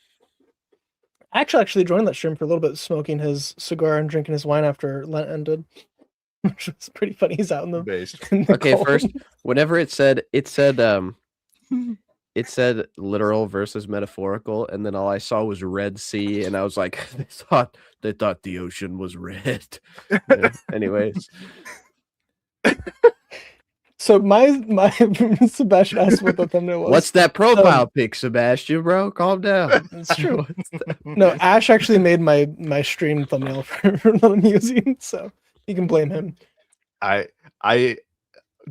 I actually joined that stream for a little bit, smoking his cigar and drinking his wine after Lent ended. Which was pretty funny. He's out in the base. Okay, cold. First, whenever it said literal versus metaphorical, and then all I saw was Red Sea, and I was like, they thought the ocean was red. Anyways. So my Sebastian asked what the thumbnail was. What's that profile pic, Sebastian, bro? Calm down. It's true. No, Ash actually made my stream thumbnail for what I'm using, so you can blame him. I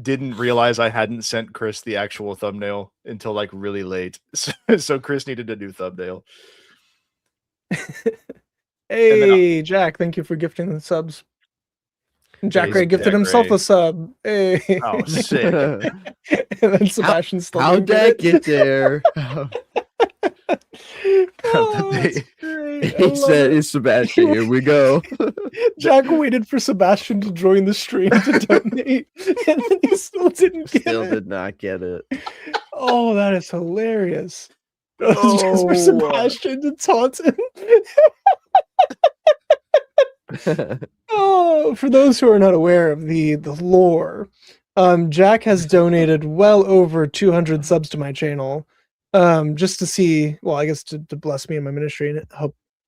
didn't realize I hadn't sent Chris the actual thumbnail until like really late, so Chris needed a new thumbnail. Hey, Jack! Thank you for gifting the subs. Jack Ray gifted Jack himself Ray. a sub. Hey. Oh, sick. And then Sebastian still How'd didn't that get there? Oh, They- that's great. I He love said, it. "It's Sebastian. Here we go." Jack waited for Sebastian to join the stream to donate, and then he still didn't get Still it. did not get it. Oh, that is hilarious. That was just for Sebastian to taunt him. Oh, for those who are not aware of the lore, Jack has donated well over 200 subs to my channel, just to see, well, I guess to bless me in my ministry and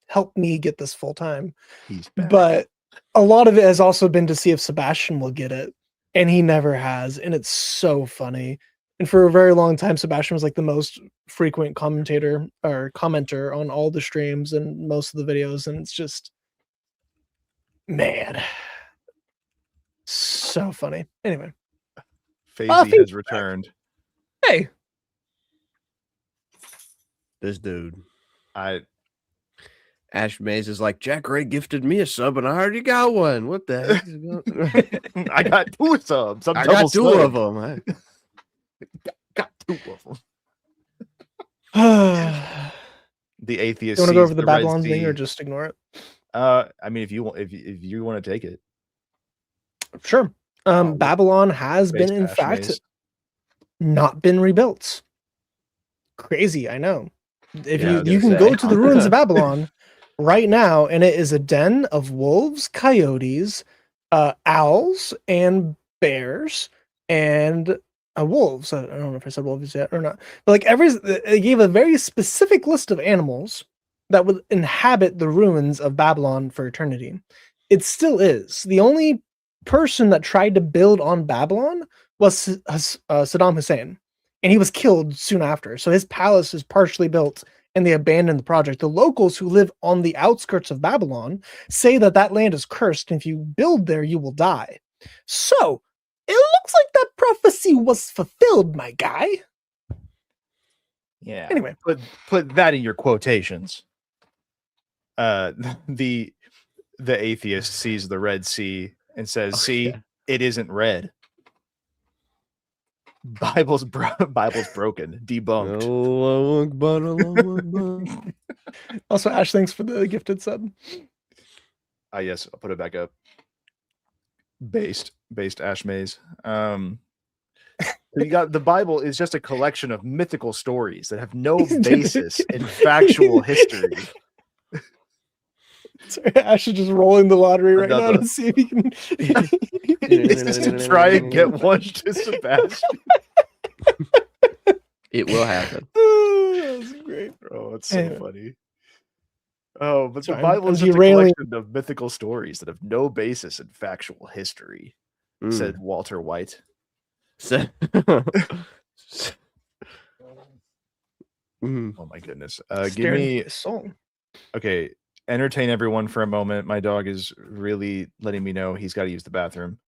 help me get this full time. He's back. But a lot of it has also been to see if Sebastian will get it, and he never has, and it's so funny. And for a very long time, Sebastian was like the most frequent commentator or commenter on all the streams and most of the videos, and it's just, man, so funny. Anyway, FaZe has returned. hey, This dude, I Ash Mays, is like, Jack Ray gifted me a sub, and I already got one. What the heck? Is going- I got 2 subs. I'm I double got 2 slick. of them. Got 2 of them. you The atheist. want to go sees over the Red Babylon thing or Sea. just ignore it? I mean, if you want to take it, Sure. Oh, Babylon has been, based in Ash fact, Maze. not been rebuilt. Crazy, I know. If Yeah, I was you gonna can go say. to the ruins of Babylon right now, and it is a den of wolves, coyotes, owls, and bears, and wolves. I don't know if I said wolves yet or not, but like they gave a very specific list of animals that would inhabit the ruins of Babylon for eternity. It still is. The only person that tried to build on Babylon was Saddam Hussein, and he was killed soon after. So his palace is partially built, and they abandoned the project. The locals who live on the outskirts of Babylon say that that land is cursed, and if you build there, you will die. So it looks like that prophecy was fulfilled, my guy. Yeah. Anyway, put that in your quotations. The atheist sees the Red Sea and says, "See, yeah. it isn't red." Bible's broken, debunked. also Ash, thanks for the gifted sub. Yes, I'll put it back up. Based Ash Maze. You got the Bible is just a collection of mythical stories that have no basis in factual history. Sorry, Ash is just rolling the lottery right now Another. to see if he can. It's just to try and get one to Sebastian. It will happen. That's great. Oh, it's so Anyway. funny. Oh, but Sorry, the Bible I'm is just a derailing. collection of mythical stories that have no basis in factual history, said Walter White. So- Oh my goodness. Give Staring me into his soul. okay. Entertain everyone for a moment. My dog is really letting me know he's got to use the bathroom.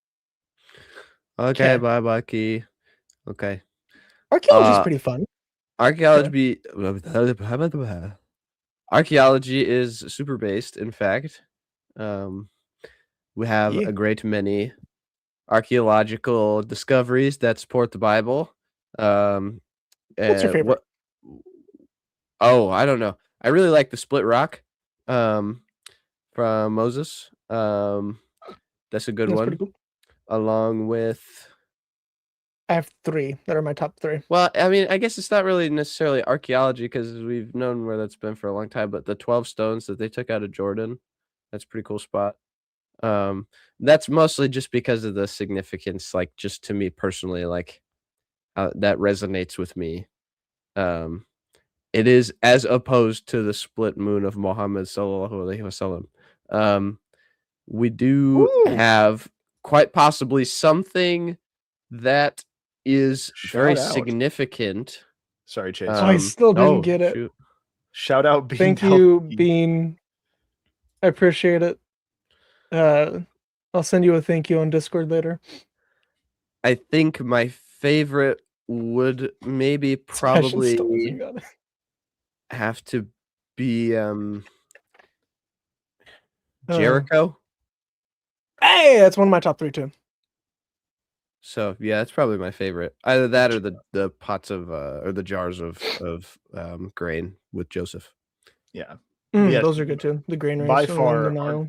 Okay, Okay. bye, Key. Okay. Archaeology is pretty fun. Archaeology is super based, in fact. We have Yeah. a great many archaeological discoveries that support the Bible. What's your favorite? Oh, I don't know. I really like the split rock from Moses. That's a good That's one. pretty cool. Along with, I have 3 that are my top 3. well, I mean, I guess it's not really necessarily archaeology because we've known where that's been for a long time, but the 12 stones that they took out of Jordan, that's a pretty cool spot. That's mostly just because of the significance, like just to me personally, like that resonates with me. It is as opposed to the split moon of Muhammad sallallahu alaihi wasallam. We do have quite possibly something that is very Shout out. significant. Sorry, Chase. I still didn't get it. Shoot. Shout out Bean. Thank you, Bean. I appreciate it. I'll send you a thank you on Discord later. I think my favorite would maybe Sebastian still hasn't probably got it. have to be Jericho. Hey, that's one of my top 3 too. So yeah, that's probably my favorite. Either that or the pots of or the jars of grain with Joseph. Yeah. Mm, Yes, those are good too. The granaries by along the far, Nile.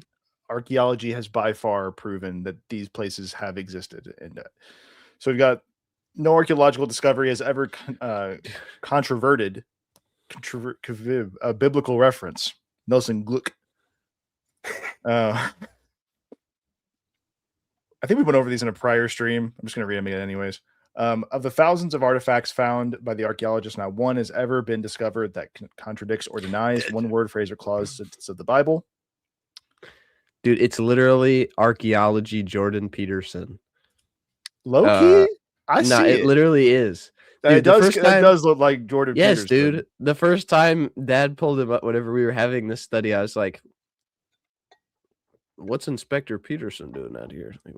archaeology has by far proven that these places have existed. And so we've got no archaeological discovery has ever controverted a biblical reference. Nelson Gluck. I think we went over these in a prior stream. I'm just going to read them again anyways. Of the thousands of artifacts found by the archaeologists, not one has ever been discovered that contradicts or denies one word, phrase, or clause of the Bible. Dude, it's literally archaeology Jordan Peterson. Low key? I see it literally is. Dude, it does look like Jordan Yes, Peterson. dude. The first time Dad pulled him up whenever we were having this study, I was like, what's Inspector Peterson doing out here? Like,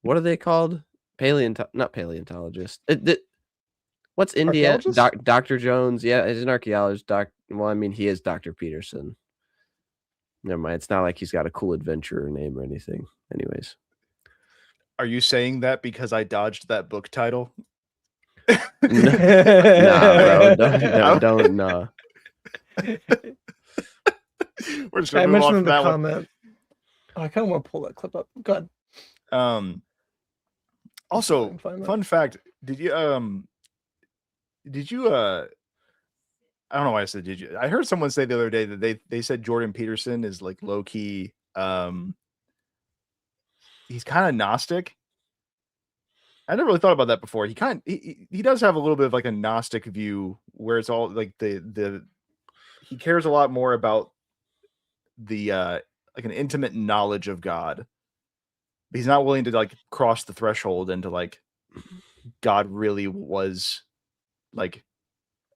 what are they called? Not paleontologist. What's India? Dr. Jones. Yeah, he's an archaeologist. Well, I mean, he is Dr. Peterson. Never mind. It's not like he's got a cool adventurer name or anything. Anyways. Are you saying that because I dodged that book title? Nah, bro. Don't. Nah. We're just gonna move on from that comment. Oh, I kind of want to pull that clip up. Go ahead. Also, fun fact: did you I don't know why I said did you. I heard someone say the other day that they said Jordan Peterson is like low key. He's kind of Gnostic. I never really thought about that before. He does have a little bit of like a Gnostic view where it's all like he cares a lot more about the like an intimate knowledge of God. He's not willing to like cross the threshold into like God really was like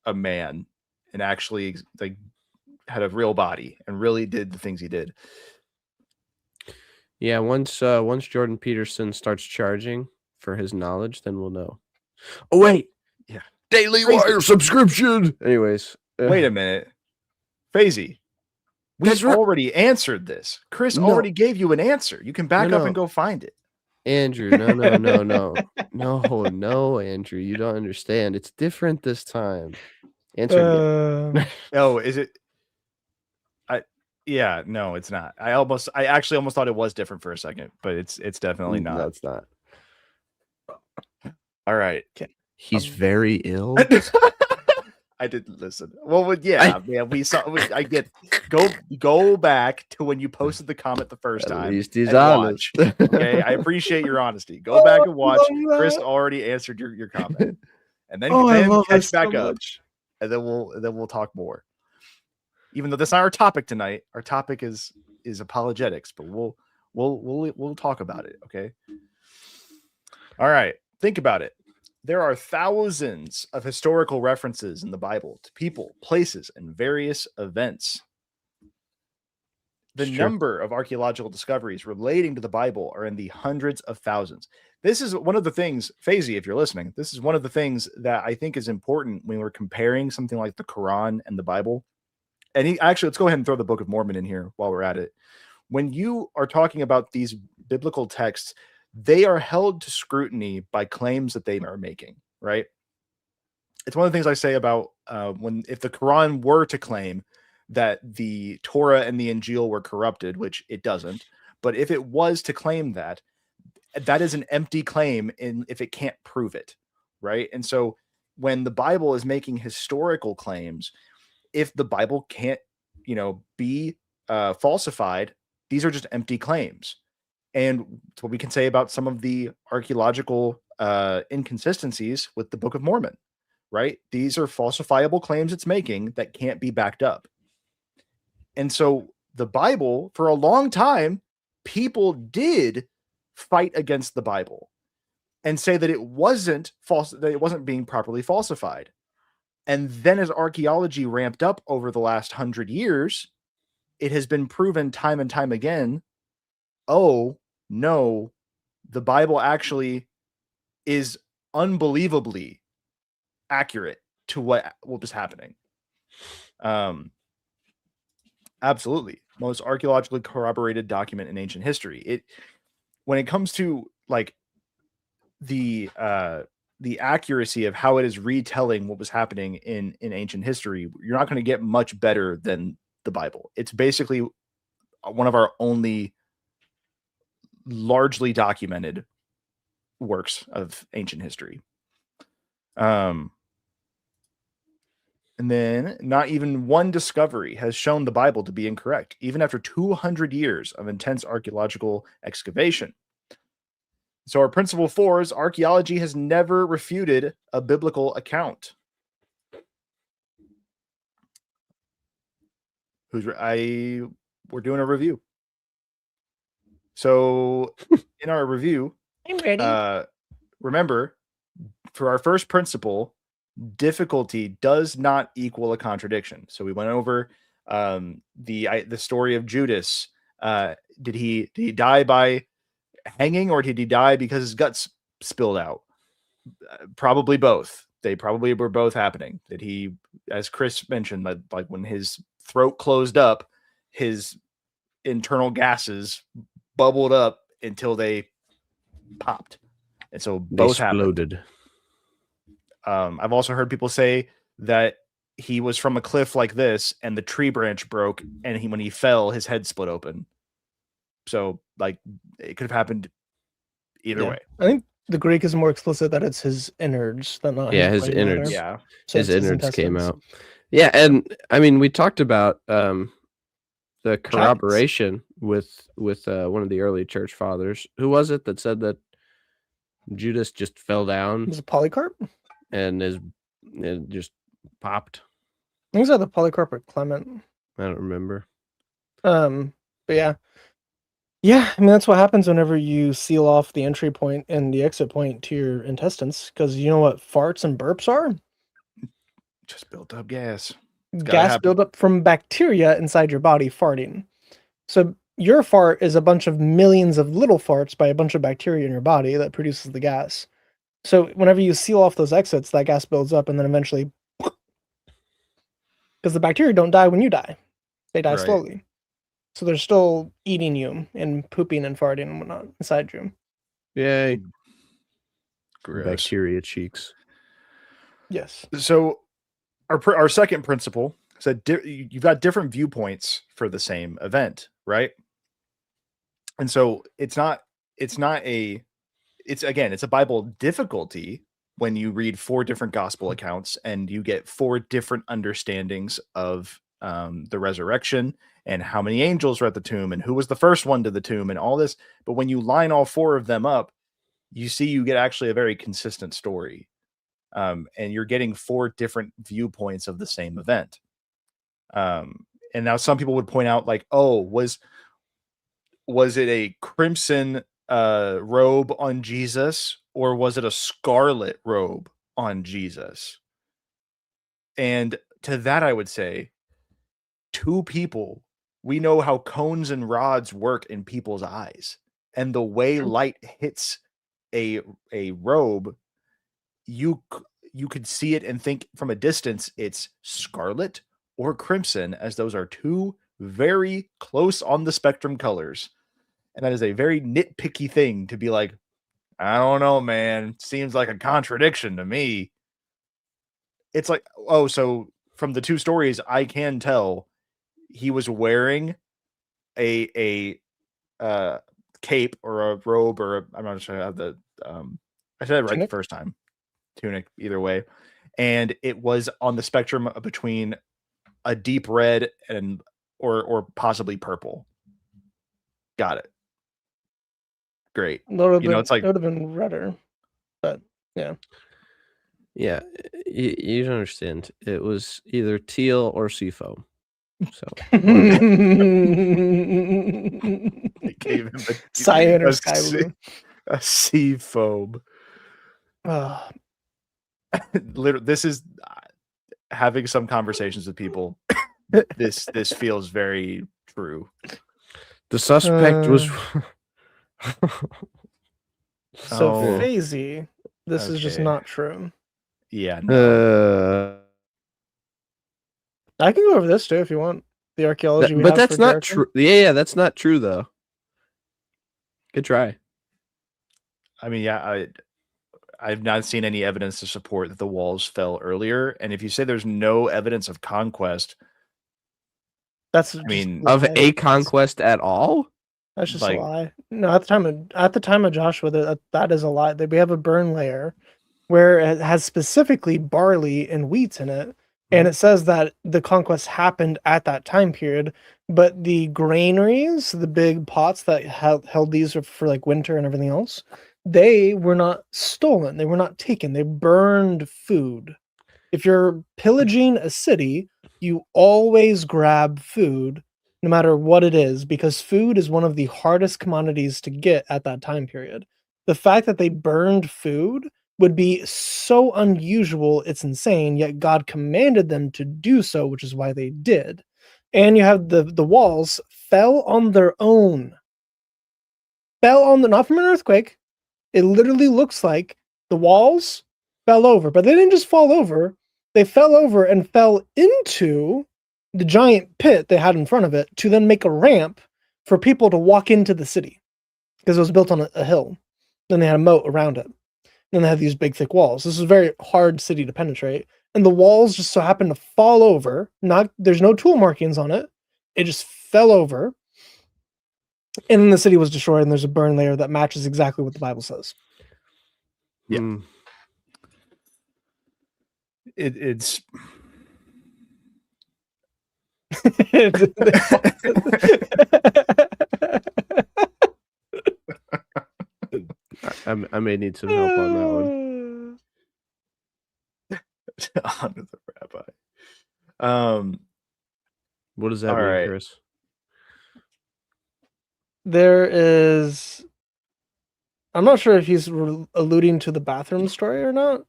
a man and actually like had a real body and really did the things he did. Yeah, once Jordan Peterson starts charging for his knowledge, then we'll know. Oh wait, yeah, Daily Wire subscription. Anyways, wait a minute, Fazy. We've already answered this. Chris already gave you an answer. You can back up and go find it. Andrew, no, Andrew, you don't understand. It's different this time. Answer again. Oh, is it? Yeah, no, it's not. I actually almost thought it was different for a second, but it's definitely not. No, it's not. All right. He's very ill. I didn't listen. Well, yeah, man. I get go back to when you posted the comment the first time. At least he's honest. Okay, I appreciate your honesty. Go back and watch. Chris already answered your comment, and then catch back up, and then we'll talk more. Even though that's not our topic tonight, our topic is apologetics, but we'll talk about it. Okay. All right. Think about it. There are thousands of historical references in the Bible to people, places, and various events. The number of archaeological discoveries relating to the Bible are in the hundreds of thousands. This is one of the things, Fazy, if you're listening, this is one of the things that I think is important when we're comparing something like the Quran and the Bible. And actually, let's go ahead and throw the Book of Mormon in here while we're at it. When you are talking about these biblical texts, they are held to scrutiny by claims that they are making, right? It's one of the things I say about if the Quran were to claim that the Torah and the Injil were corrupted, which it doesn't, but if it was to claim that, that is an empty claim if it can't prove it, right? And so when the Bible is making historical claims, if the Bible can't, be falsified, these are just empty claims. And it's what we can say about some of the archaeological inconsistencies with the Book of Mormon, right? These are falsifiable claims it's making that can't be backed up. And so the Bible, for a long time, people did fight against the Bible and say that it wasn't false, that it wasn't being properly falsified. And then as archaeology ramped up over the last 100 years, it has been proven time and time again, oh, no, the Bible actually is unbelievably accurate to what was happening. Absolutely. Most archaeologically corroborated document in ancient history. When it comes to like the accuracy of how it is retelling what was happening in ancient history, you're not going to get much better than the Bible. It's basically one of our only largely documented works of ancient history. And then not even one discovery has shown the Bible to be incorrect, even after 200 years of intense archaeological excavation. So our principle 4 is archaeology has never refuted a biblical account. We're doing a review. So in our review, I'm ready. Remember, for our first principle, difficulty does not equal a contradiction. So we went over the story of Judas. Did he die by hanging, or did he die because his guts spilled out? Probably both. They probably were both happening. Did he, as Chris mentioned, like when his throat closed up, his internal gases bubbled up until they popped, and so both exploded. Happened. I've also heard people say that he was from a cliff like this, and the tree branch broke, and when he fell, his head split open. So, like, it could have happened either way. I think the Greek is more explicit that it's his innards, that not his innards. Yeah, so his innards came out. Yeah, and I mean, we talked about the corroboration with one of the early church fathers. Who was it that said that Judas just fell down? Was it Polycarp? And it just popped. I think it was the Polycarp or Clement. I don't remember. But yeah. Yeah, I mean, that's what happens whenever you seal off the entry point and the exit point to your intestines, because you know what farts and burps are? Just built up gas. Gas buildup from bacteria inside your body farting. So your fart is a bunch of millions of little farts by a bunch of bacteria in your body that produces the gas. So whenever you seal off those exits, that gas builds up and then eventually, because the bacteria don't die when you die. They die slowly. So they're still eating you and pooping and farting and whatnot inside you. Yay. Gross. Bacteria cheeks. Yes. So our second principle is that you've got different viewpoints for the same event, right? And so it's a Bible difficulty when you read 4 different gospel accounts and you get 4 different understandings of the resurrection and how many angels were at the tomb and who was the first one to the tomb and all this. But when you line all 4 of them up, you get actually a very consistent story. And you're getting 4 different viewpoints of the same event. And now some people would point out, like, oh, was it a crimson robe on Jesus, or was it a scarlet robe on Jesus? And to that, I would say, 2 people, we know how cones and rods work in people's eyes, and the way light hits a robe, you could see it and think from a distance it's scarlet or crimson, as those are 2 very close on the spectrum colors. And that is a very nitpicky thing to be like, I don't know, man. Seems like a contradiction to me. It's like, oh, so from the 2 stories, I can tell he was wearing a cape or a robe, or I'm not sure how I said it right the first time. Tunic, either way. And it was on the spectrum between a deep red and or possibly purple. Got it. Great. It's like it would have been redder, but yeah. Yeah, you don't understand. It was either teal or seafoam. So they gave him cyan or sky blue. A seafoam. Literally, this is having some conversations with people. This feels very true. The suspect was so Fazy. This is just not true. Yeah. No. I can go over this too if you want. the archaeology we But have that's for not Jericho. true. Yeah, that's not true though. Good try. I mean, yeah, I've not seen any evidence to support that the walls fell earlier. And if you say there's no evidence of conquest, That's I just mean, a Of lie. a conquest at all? That's just like- a lie. No, at the time of Joshua, that is a lie. We have a burn layer where it has specifically barley and wheat in it, and it says that the conquest happened at that time period. But the granaries, the big pots that held these for like winter and everything else, they were not stolen. They were not taken. They burned food. If you're pillaging a city, you always grab food, no matter what it is, because food is one of the hardest commodities to get at that time period. The fact that they burned food would be so unusual, it's insane, yet God commanded them to do so, which is why they did. And you have the walls fell on their own. Not from an earthquake. It literally looks like the walls fell over, but they didn't just fall over. They fell over and fell into the giant pit they had in front of it to then make a ramp for people to walk into the city because it was built on a hill. Then they had a moat around it. Then they had these big, thick walls. This is a very hard city to penetrate. And the walls just so happened to fall over. There's no tool markings on it. It just fell over. And then the city was destroyed, and there's a burn layer that matches exactly what the Bible says. Yeah. Mm. it's I may need some help on that one. Honor the rabbi. What does that all mean, right. Chris? There is. I'm not sure if he's alluding to the bathroom story or not.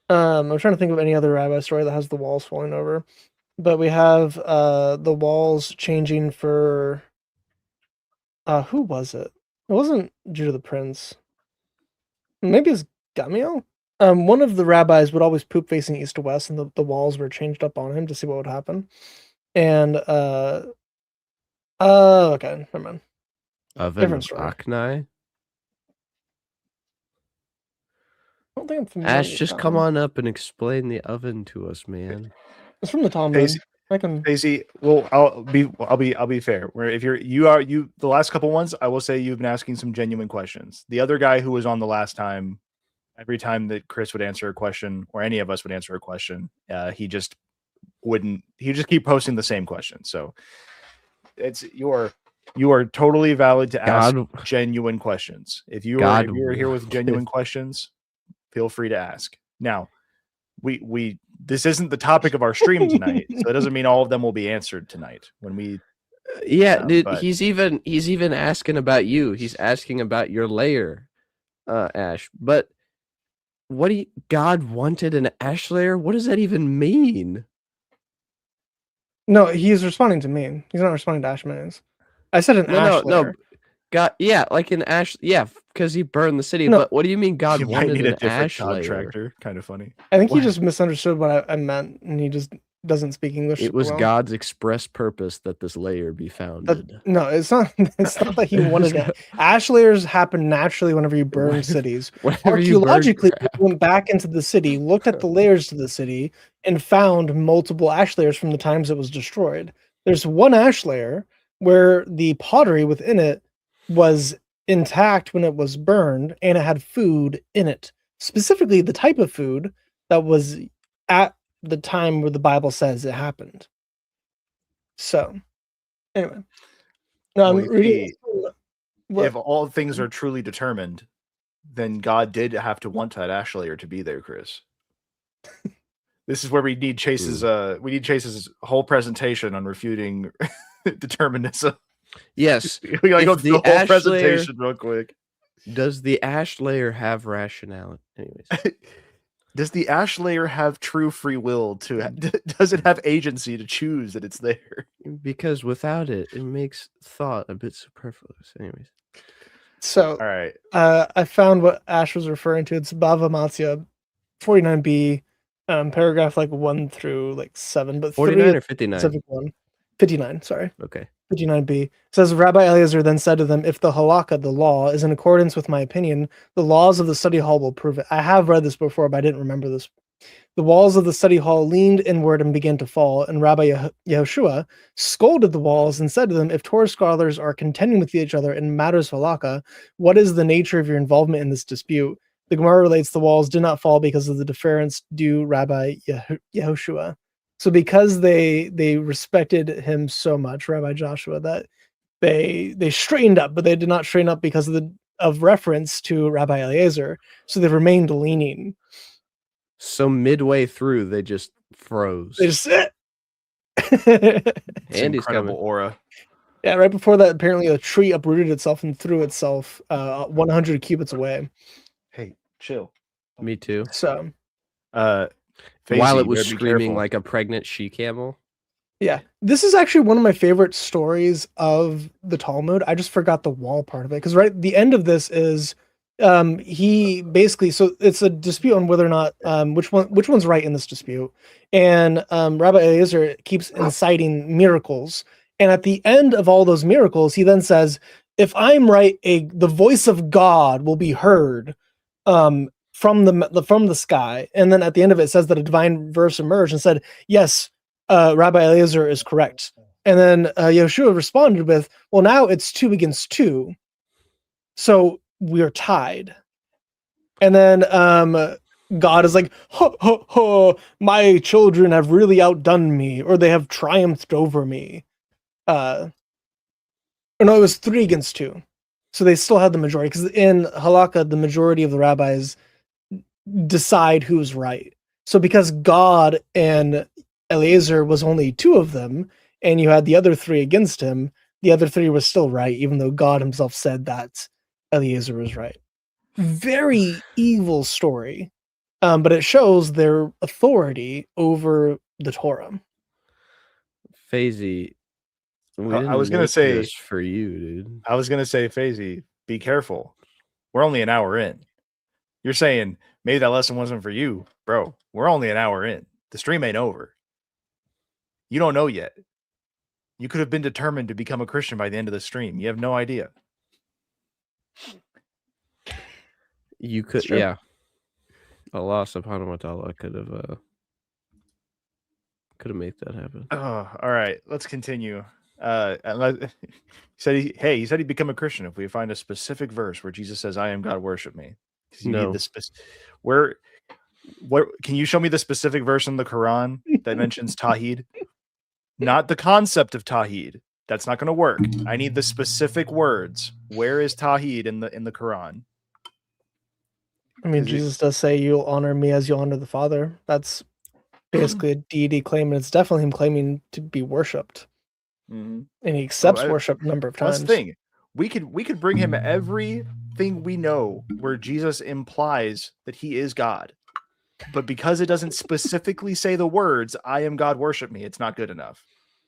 I'm trying to think of any other rabbi story that has the walls falling over. But we have the walls changing for. Who was it? It wasn't Judah the Prince. Maybe it's Gamaliel. One of the rabbis would always poop facing east to west, and the walls were changed up on him to see what would happen. And okay, never mind. Oven Different of story. Aknai? I don't think I'm familiar. Ash, with just that come one. on up and explain the oven to us, man. It's from the Talmud. Pacey- I can. Daisy, well, I'll be fair. Where if you the last couple ones, I will say you've been asking some genuine questions. The other guy who was on the last time, every time that Chris would answer a question or any of us would answer a question, he just keep posting the same question. So it's you are totally valid to ask genuine questions. If you're here with genuine questions, feel free to ask. Now, we this isn't the topic of our stream tonight, so it doesn't mean all of them will be answered tonight when we dude, but he's even asking about you. He's asking about your layer, Ash. But what do you God wanted an ash layer? What does that even mean? No, he's responding to me. He's not responding to Ash Mayonnaise. I said an ash layer. No. God, yeah, like an ash, yeah, because he burned the city. No. But what do you mean God you might wanted need a an different ash layer? contractor. Kind of funny. I think he What? just misunderstood what I meant, and he just doesn't speak English. It was well. God's express purpose that this layer be founded. No, it's not. It's not that he wanted it. Ash layers happen naturally whenever you burn cities. Archaeologically, we went back into the city, looked at the layers to the city, and found multiple ash layers from the times it was destroyed. There's one ash layer where the pottery within it was intact when it was burned, and it had food in it. Specifically, the type of food that was at the time where the Bible says it happened. So, anyway. No, I'm reading. If all things are truly determined, then God did have to want that ash layer to be there, Chris. This is where we need Chase's whole presentation on refuting determinism. Yes. We gotta go through the whole presentation real quick. Does the ash layer have rationality? Anyways. Does the ash layer have true free will does it have agency to choose that it's there? Because without it, it makes thought a bit superfluous. Anyways. So, all right. I found what Ash was referring to. It's Bava Matzia 49b, paragraph 1 through 7, but 49 or 59? Specific one. 59, sorry. Okay. 59b says, Rabbi Eliezer then said to them, if the halakha, the law, is in accordance with my opinion, the laws of the study hall will prove it. I have read this before, but I didn't remember this. The walls of the study hall leaned inward and began to fall, and Rabbi Yehoshua scolded the walls and said to them, if Torah scholars are contending with each other in matters of halakha, what is the nature of your involvement in this dispute? The Gemara relates the walls did not fall because of the deference due Rabbi Yehoshua. So because they respected him so much, Rabbi Joshua, that they straightened up, but they did not straighten up because of reference to Rabbi Eliezer. So they remained leaning. So midway through, they just froze. They just Andy's incredible coming. aura. Yeah, right before that, apparently a tree uprooted itself and threw itself 100 cubits away. Hey, chill. Me too. So, While Facey, it was better be screaming careful. like a pregnant she-camel. yeah, this is actually one of my favorite stories of the Talmud. I just forgot the wall part of it because right the end of this is he basically, so it's a dispute on whether or not which one's right in this dispute, and Rabbi Eliezer keeps inciting miracles, and at the end of all those miracles, he then says, "If I'm right, the voice of God will be heard from the sky," and then at the end of it, says that a divine verse emerged and said, "Yes, Rabbi Eliezer is correct." And then Yeshua responded with, "Well, now it's 2 against 2, so we're tied." And then God is like, ho, ho, ho, my children have really outdone me, or they have triumphed over me. Or no, it was 3 against 2. So they still had the majority, because in halakha, the majority of the rabbis decide who's right. So because God and Eliezer was only 2 of them, and you had the other 3 against him, the other 3 was still right, even though God himself said that Eliezer was right. Very evil story, but it shows their authority over the Torah. Fazy, I was gonna say this for you, dude. I was gonna say, Fazy, be careful. We're only an hour in. You're saying maybe that lesson wasn't for you, bro. We're only an hour in. The stream ain't over. You don't know yet. You could have been determined to become a Christian by the end of the stream. You have no idea. You could, yeah. Allah subhanahu wa ta'ala could have made that happen. Oh, all right. Let's continue. He said he'd become a Christian if we find a specific verse where Jesus says, "I am God, worship me." You need the where can you show me the specific verse in the Quran that mentions Tawheed? Not the concept of Tawheed. That's not going to work. I need the specific words. Where is Tawheed in the Quran? I mean, Jesus does say, "You'll honor me as you honor the Father." That's basically a deity claim, and it's definitely him claiming to be worshipped. Mm-hmm. And he accepts worship a number of times. That's the thing. We could bring him everything we know where Jesus implies that he is God. But because it doesn't specifically say the words, "I am God, worship me," it's not good enough.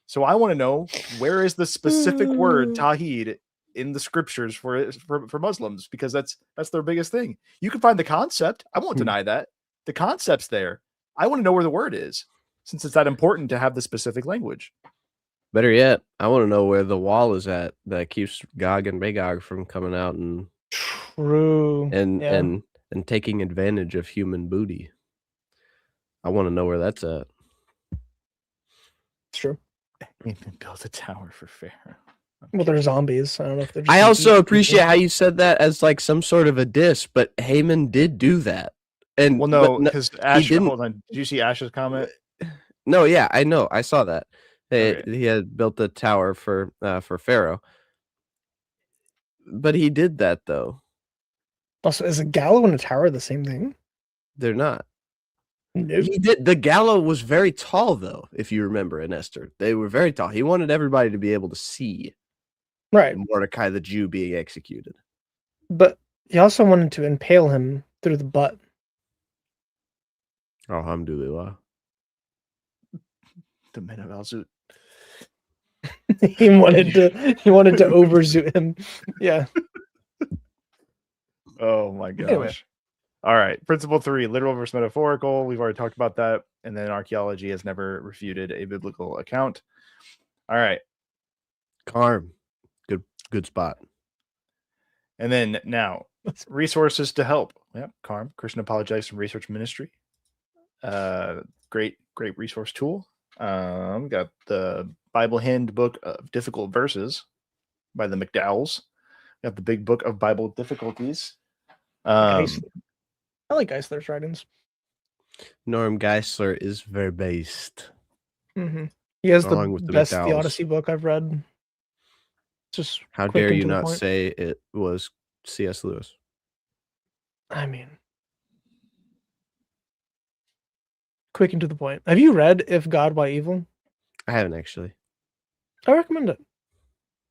So I want to know, where is the specific word Tawheed in the scriptures for Muslims, because that's their biggest thing. You can find the concept. I won't deny that. The concept's there. I want to know where the word is, since it's that important to have the specific language. Better yet, I want to know where the wall is at that keeps Gog and Magog from coming out and and taking advantage of human booty. I want to know where that's at. It's true. Even build a tower for Pharaoh. Well, they're zombies. I don't know if they're just I also appreciate how you said that as like some sort of a diss, but Haman did do that. And well, no, because Ash. Hold on. Did you see Ash's comment? No, yeah, I know. I saw that. Okay. He had built a tower for Pharaoh. But he did that though. Also, is a gallows and a tower the same thing? They're not. Nope. He did. The gallows was very tall though, if you remember in Esther. They were very tall. He wanted everybody to be able to see. Right. Mordecai the Jew being executed. But he also wanted to impale him through the butt. Alhamdulillah. The men of Al-Zut. he wanted to overzoot him. Yeah. Oh my gosh. Anyway. All right. Principle 3, literal versus metaphorical. We've already talked about that. And then archaeology has never refuted a biblical account. All right. Carm. Good spot. And then now, resources to help. Yep, Carm, Christian Apologetics and Research Ministry. Great resource tool. Got the Bible Handbook of Difficult Verses by the McDowells. Got the Big Book of Bible Difficulties. I like Geisler's writings. Norm Geisler is very based. Mm-hmm. He has the Along with the best McDowells. theodicy book I've read. Just how quick dare and you to the not point. say it was C.S. Lewis? I mean, quick and to the point. Have you read If God, Why Evil? I haven't actually. I recommend it.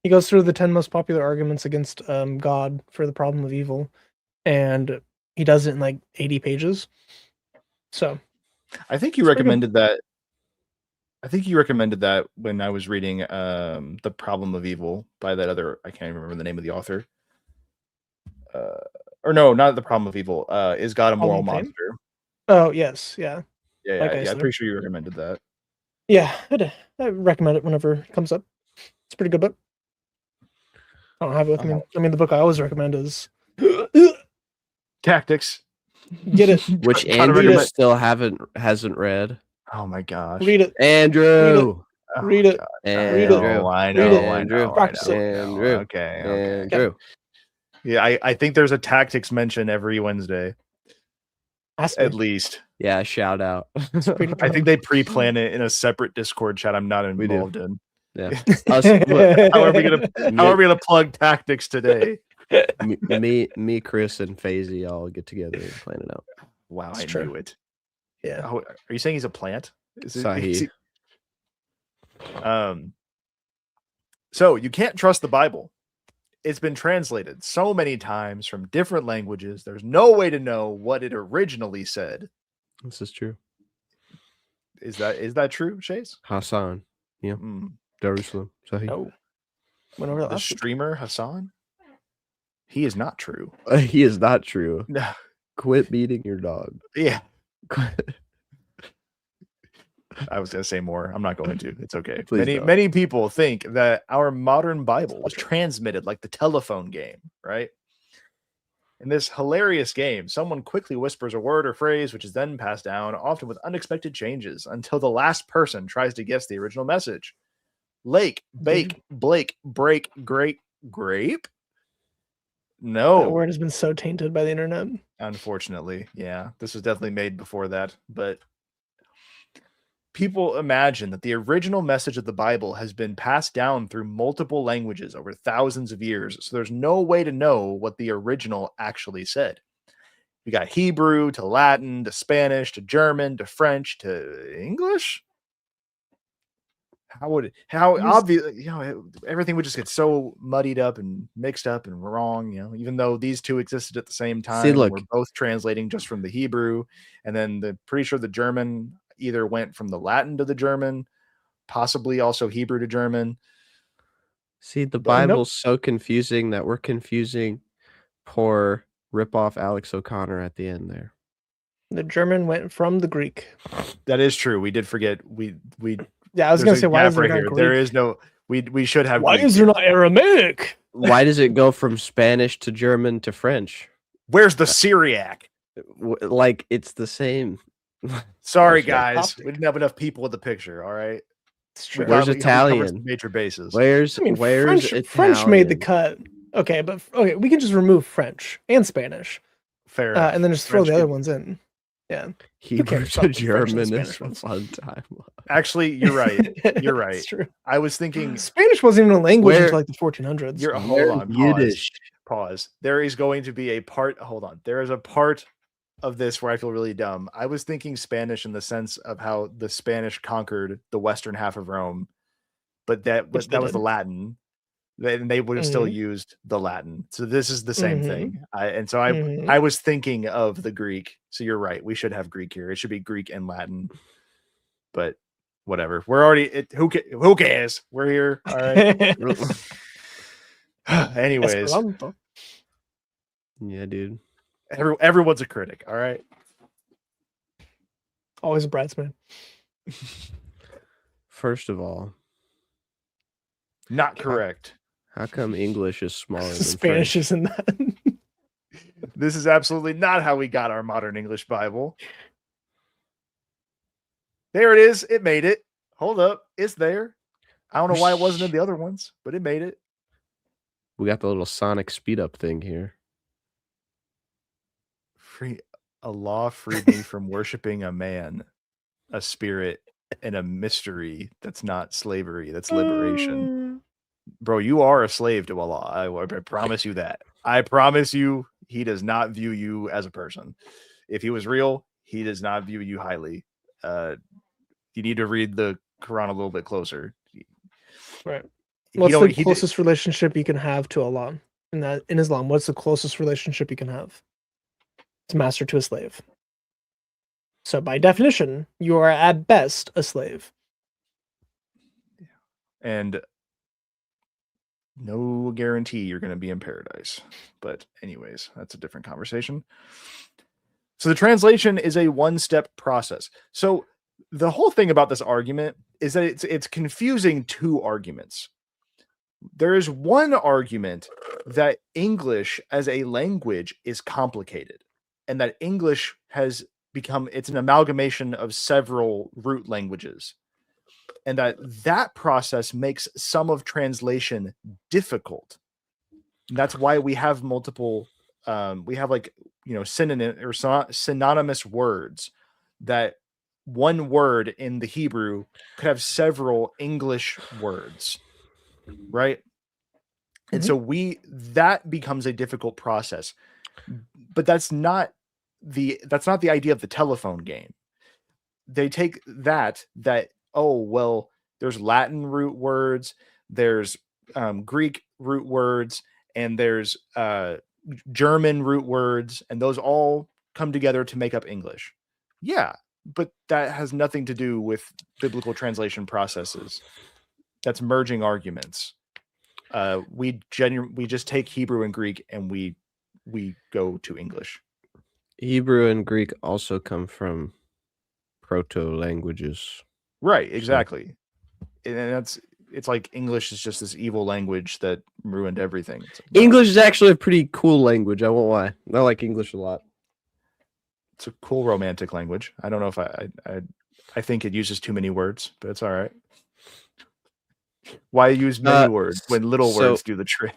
He goes through the 10 most popular arguments against God for the problem of evil, and he does it in like 80 pages. So, I think you recommended that. I think you recommended that when I was reading The Problem of Evil by that other, I can't even remember the name of the author. Or no, not The Problem of Evil. Is God a Moral Monster? Oh, yes. Yeah. Yeah, I'm pretty sure you recommended that. Yeah, I recommend it whenever it comes up. It's a pretty good book. I don't have it with me. I mean, the book I always recommend is Tactics. Get it. Which Andrew still hasn't read. Oh my gosh. Read it. Andrew. Read it. Andrew. I know. Andrew. Okay. Andrew. Yeah, I think there's a tactics mention every Wednesday. At least. Yeah, shout out. I think they pre-plan it in a separate Discord chat I'm not involved in. Yeah. How are we gonna plug tactics today? me, Chris, and Faisy all get together and plan it out. Wow, I knew it. Yeah. Oh, are you saying he's a plant? Sahi. So you can't trust the Bible. It's been translated so many times from different languages. There's no way to know what it originally said. This is true. Is that true, Chase? Hassan. Yeah. Jerusalem. Sahi. No. The streamer Hassan? He is not true. He is not true. No. Quit beating your dog. Yeah. I was going to say more. I'm not going to. It's okay. Many people think that our modern Bible was transmitted like the telephone game, right? In this hilarious game, someone quickly whispers a word or phrase, which is then passed down, often with unexpected changes, until the last person tries to guess the original message. Lake, bake, Blake, break, great, grape? No. That word has been so tainted by the internet. Unfortunately, yeah. This was definitely made before that, but people imagine that the original message of the Bible has been passed down through multiple languages over thousands of years, so there's no way to know what the original actually said. We got Hebrew to Latin to Spanish to German to French to English. How obvious, everything would just get so muddied up and mixed up and wrong, even though these two existed at the same time. See, look, we're both translating just from the Hebrew, and then pretty sure the German either went from the Latin to the German, possibly also Hebrew to German. See, the Bible's so confusing that we're confusing poor rip-off Alex O'Connor at the end there. The German went from the Greek. That is true. We did forget. Yeah, I was going to say, why is there not Greek? There is no. We should have. Why is there not Aramaic? Why does it go from Spanish to German to French? Where's the Syriac? Like, it's the same. Sorry, guys. We didn't have enough people with the picture. All right. It's true. Where's Italian? Major bases. Where's Italian? French made the cut. Okay, but we can just remove French and Spanish. Fair enough. And then just throw the other ones in. Yeah. Hebrew to German is a fun time. Actually, you're right. You're right. It's true. I was thinking Spanish wasn't even a language until like the 1400s. Hold on. Yiddish. Pause. There is going to be a part. Hold on. There is a part of this where I feel really dumb. I was thinking Spanish in the sense of how the Spanish conquered the western half of Rome, but that was the Latin. And they would have still used the Latin. So this is the same thing. I was thinking of the Greek. So you're right. We should have Greek here. It should be Greek and Latin. But whatever. We're already who cares? We're here. All right. Anyways. Esperanto. Yeah, dude. Everyone's a critic, all right? Always a bridesmaid. First of all, Not correct. How come English is smaller than Spanish French? isn't that. This is absolutely not how we got our modern English Bible. There it is. It made it. Hold up. It's there. I don't know why it wasn't in the other ones, but it made it. We got the little sonic speed up thing here. Allah freed me from worshiping a man, a spirit, and a mystery. That's not slavery. That's liberation. Bro, you are a slave to Allah. I promise you that. I promise you, he does not view you as a person. If he was real, he does not view you highly. You need to read the Quran a little bit closer. Right. What's the closest relationship you can have to Allah in Islam? What's the closest relationship you can have? It's master to a slave. So by definition, you are at best a slave. And no guarantee you're going to be in paradise. But anyways, that's a different conversation. So the translation is a one-step process. So the whole thing about this argument is that it's confusing two arguments. There is one argument that English as a language is complicated, and that English has become, it's an amalgamation of several root languages, and that process makes some of translation difficult. And that's why we have multiple, we have synonym or synonymous words, that one word in the Hebrew could have several English words, right? And so that becomes a difficult process. But that's not the idea of the telephone game. They take that oh, well, there's Latin root words, there's Greek root words, and there's German root words, and those all come together to make up English. Yeah, but that has nothing to do with biblical translation processes. That's merging arguments. We just take Hebrew and Greek and we go to English. Hebrew and Greek also come from proto-languages. Right, exactly. So, and it's like English is just this evil language that ruined everything. English is actually a pretty cool language, I won't lie. I like English a lot. It's a cool romantic language. I don't know if I think it uses too many words, but it's all right. Why use many words when little words do the trick?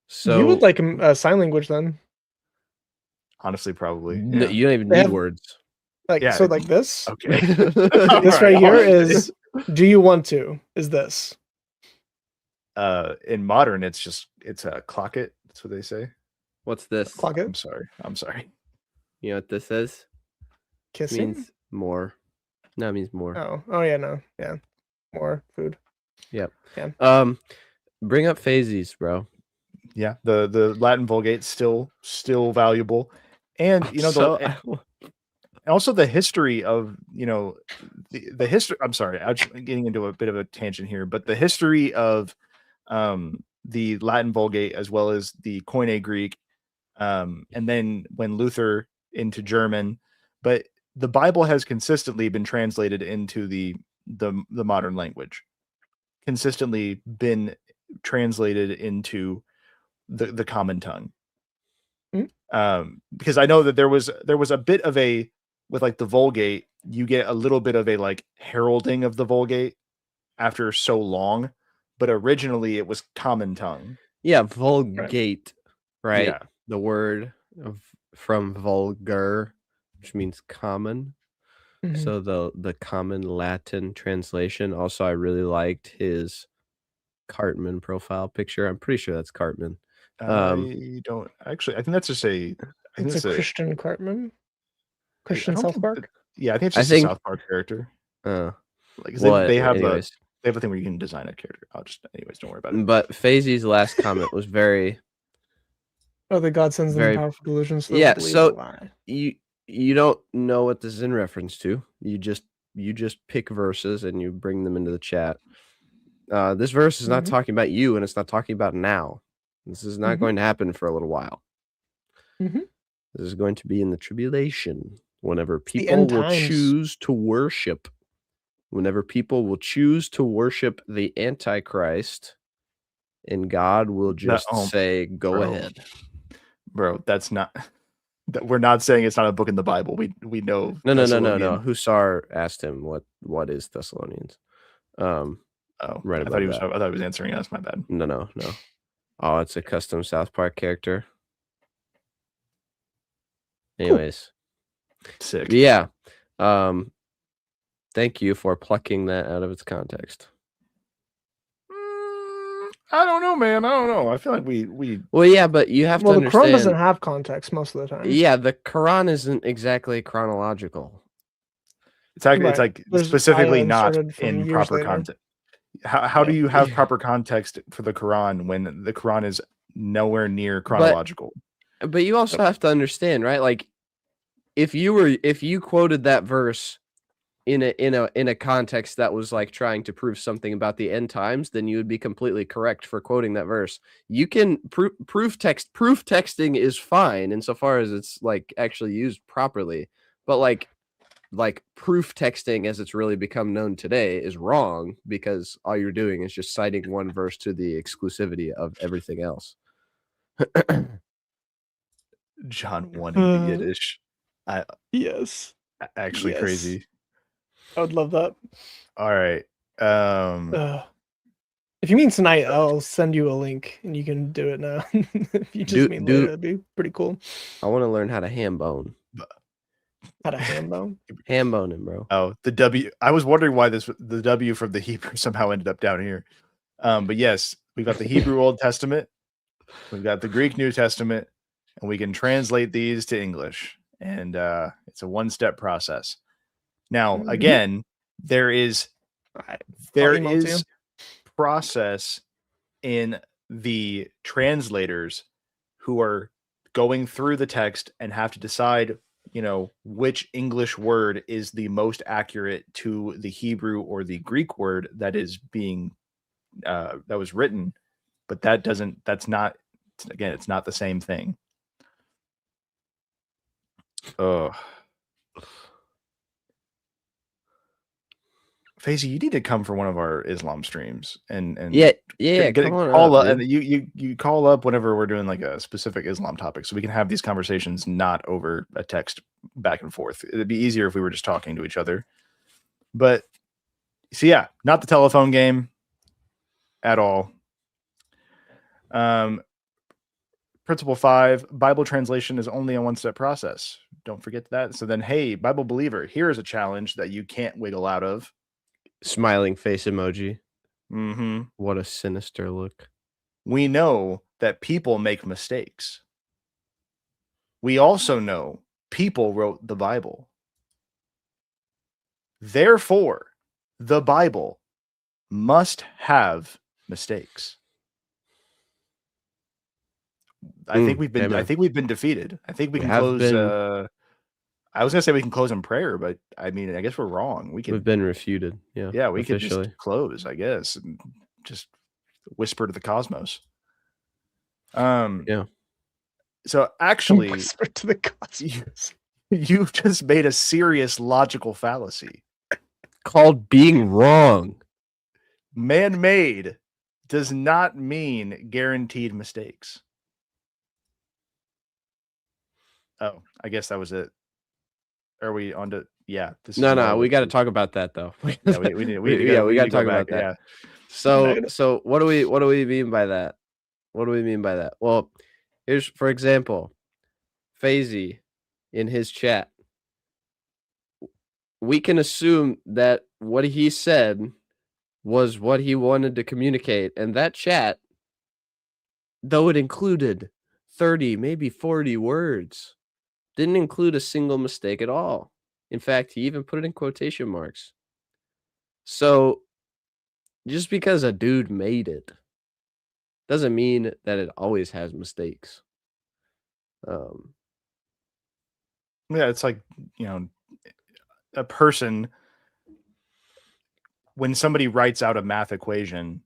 So you would like a sign language then? Honestly, probably. No, yeah. you don't even need words. Like so, like this. Okay. This right here is. Do you want to? Is this? In modern, it's a clock it. That's what they say. What's this? Clock it. I'm sorry. You know what this is? Kissing means more. No, it means more. Oh yeah, no, yeah, more food. Yep. Yeah. Bring up phases, bro. Yeah, the Latin Vulgate's still valuable, and also the history of the history. I'm sorry, I'm getting into a bit of a tangent here, but the history of the Latin Vulgate as well as the Koine Greek, and then when Luther into German, but the Bible has consistently been translated into the modern language, consistently been translated into the common tongue. Because I know that there was a bit of a, with like the Vulgate, you get a little bit of a like heralding of the Vulgate after so long, but originally it was common tongue. Yeah, Vulgate, right? Yeah. The word from vulgar, which means common. Mm-hmm. So the common Latin translation. Also, I really liked his Cartman profile picture. I'm pretty sure that's Cartman. I don't actually. I think that's just a. It's a Christian Cartman. Christian South Park. Yeah, I think it's just a South Park character. They have a thing where you can design a character. Anyways, don't worry about it. But Fazy's last comment was very. Oh, that God sends them powerful delusions. So yeah, so you don't know what this is in reference to. You just pick verses and you bring them into the chat. This verse is not talking about you, and it's not talking about now. This is not going to happen for a little while. This is going to be in the tribulation, whenever people will choose to worship. Whenever people will choose to worship the Antichrist, and God will just say, "Go bro. ahead." Bro, that's not. We're not saying it's not a book in the Bible. We know. No. Hussar asked him what is Thessalonians. Oh, right I above thought he was. that. I thought he was answering us. My bad. No. Oh, it's a custom South Park character. Anyways, Sick. Yeah. Thank you for plucking that out of its context. I don't know, man. I don't know. I feel like we. Well, yeah, but you have to understand. The Quran doesn't have context most of the time. Yeah, the Quran isn't exactly chronological. It's like specifically not in proper context. How do you have proper context for the Quran when the Quran is nowhere near chronological? But you also have to understand, right? Like, if you quoted that verse in a context that was like trying to prove something about the end times, then you would be completely correct for quoting that verse. You can proof texting is fine insofar as it's like actually used properly, but like proof texting as it's really become known today is wrong, because all you're doing is just citing one verse to the exclusivity of everything else. John 1 in Yiddish. Yes. Actually crazy. I would love that. All right. If you mean tonight, I'll send you a link and you can do it now. If you just mean later, that'd be pretty cool. I want to learn how to ham bone. How to ham bone? Ham boning, bro. Oh, the W. I was wondering why the W from the Hebrew somehow ended up down here. But yes, we've got the Hebrew Old Testament, we've got the Greek New Testament, and we can translate these to English. And it's a one-step process. Now, again, there is process in the translators who are going through the text and have to decide, which English word is the most accurate to the Hebrew or the Greek word that is being that was written. But it's not the same thing. Oh, Faisy, you need to come for one of our Islam streams and come on call up, and you call up whenever we're doing like a specific Islam topic, so we can have these conversations not over a text back and forth. It'd be easier if we were just talking to each other. But so yeah, not the telephone game at all. Principle 5, Bible translation is only a one-step process. Don't forget that. So then, hey, Bible believer, here's a challenge that you can't wiggle out of. Smiling face emoji. Mm-hmm. What a sinister look. We know that people make mistakes. We also know people wrote the Bible. Therefore, the Bible must have mistakes. I think we've been defeated. I think we can close. I was gonna say we can close in prayer, but I mean, I guess we're wrong. We've been refuted. Yeah, we could just close, I guess, and just whisper to the cosmos. Yeah. So actually, whisper to the cosmos. You've just made a serious logical fallacy called being wrong. Man-made does not mean guaranteed mistakes. Oh, I guess that was it. Are we on to? Yeah. No. We got to talk about that though. We got to talk about that. Yeah. So what do we mean by that? What do we mean by that? Well, here's, for example, Faisy in his chat. We can assume that what he said was what he wanted to communicate, and that chat, though it included 30, maybe 40 words, didn't include a single mistake at all. In fact, he even put it in quotation marks. So just because a dude made it doesn't mean that it always has mistakes. Yeah, it's like, a person, when somebody writes out a math equation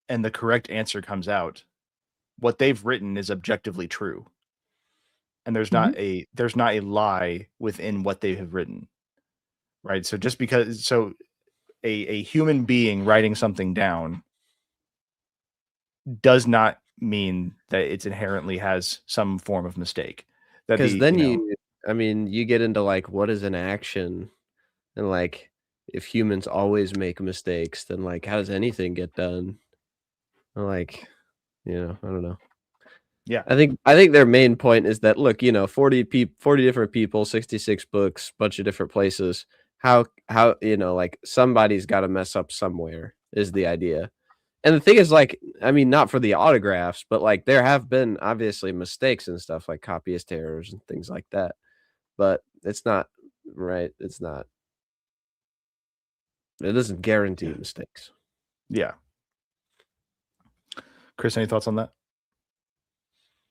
and the correct answer comes out, what they've written is objectively true. And there's not a lie within what they have written. Right? So just because a human being writing something down does not mean that it's inherently has some form of mistake. Because then you get into like what is an action, and like if humans always make mistakes, then like how does anything get done? Like, I don't know. Yeah. I think their main point is that look, 40 different people, 66 books, bunch of different places. How like somebody's got to mess up somewhere is the idea. And the thing is, like, I mean, not for the autographs, but like there have been obviously mistakes and stuff like copyist errors and things like that. But it's not right. It's not. It doesn't guarantee mistakes. Yeah. Chris, any thoughts on that?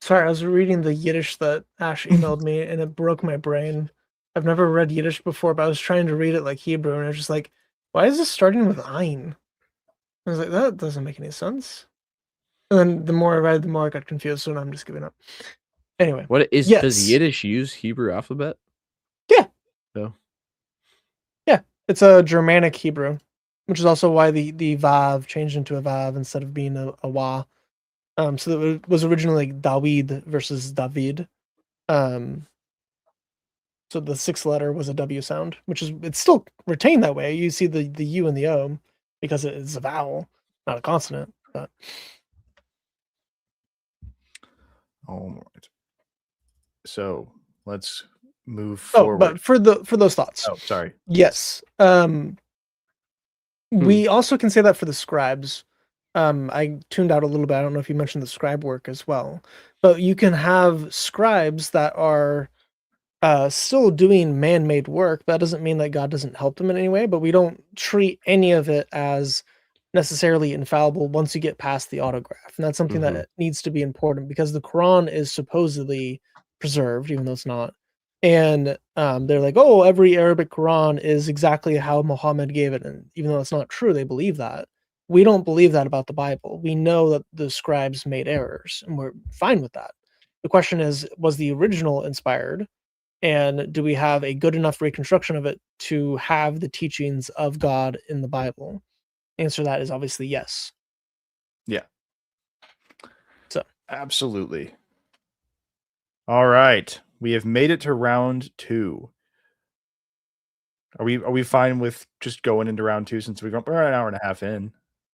Sorry, I was reading the Yiddish that Ash emailed me, and it broke my brain. I've never read Yiddish before, but I was trying to read it like Hebrew, and I was just like, why is this starting with Ein? I was like, that doesn't make any sense. And then the more I read, the more I got confused, so now I'm just giving up. Anyway. Does Yiddish use Hebrew alphabet? Yeah. No. Yeah. It's a Germanic Hebrew, which is also why the Vav changed into a Vav instead of being a Wa. So it was originally like Dawid versus David. So the sixth letter was a W sound, it's still retained that way. You see the U and the O because it's a vowel, not a consonant. But all right. So let's move forward. But for those thoughts. Oh, sorry. Yes. We also can say that for the scribes. I tuned out a little bit. I don't know if you mentioned the scribe work as well, but you can have scribes that are still doing man-made work. That doesn't mean that God doesn't help them in any way, but we don't treat any of it as necessarily infallible once you get past the autograph. And that's something that needs to be important because the Quran is supposedly preserved, even though it's not. And they're like, oh, every Arabic Quran is exactly how Muhammad gave it. And even though it's not true, they believe that. We don't believe that about the Bible. We know that the scribes made errors, and we're fine with that. The question is, was the original inspired? And do we have a good enough reconstruction of it to have the teachings of God in the Bible? The answer to that is obviously yes. Yeah. So absolutely. All right. We have made it to round 2. Are we fine with just going into round 2 since we're an hour and a half in?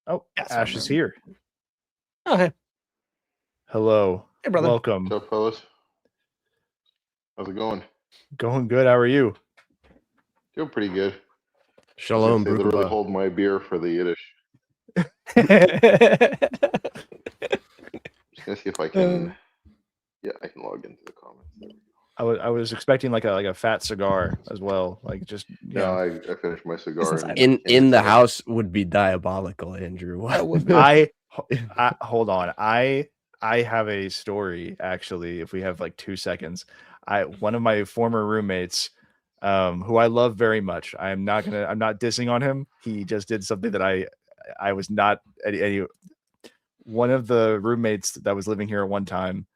Oh, yes, Ash is here. Oh, hey. Hello. Hey, brother. Welcome. What's up, fellas? How's it going? Going good. How are you? Doing pretty good. Shalom, They literally hold my beer for the Yiddish. Just gonna see if I can. Yeah, I can log into the comments. There we go. I was expecting like a fat cigar as well, like just I finished my cigar. In the house would be diabolical, Andrew. I hold on. I have a story actually. If we have like 2 seconds, one of my former roommates, who I love very much. I'm not dissing on him. He just did something that I was not any. One of the roommates that was living here at one time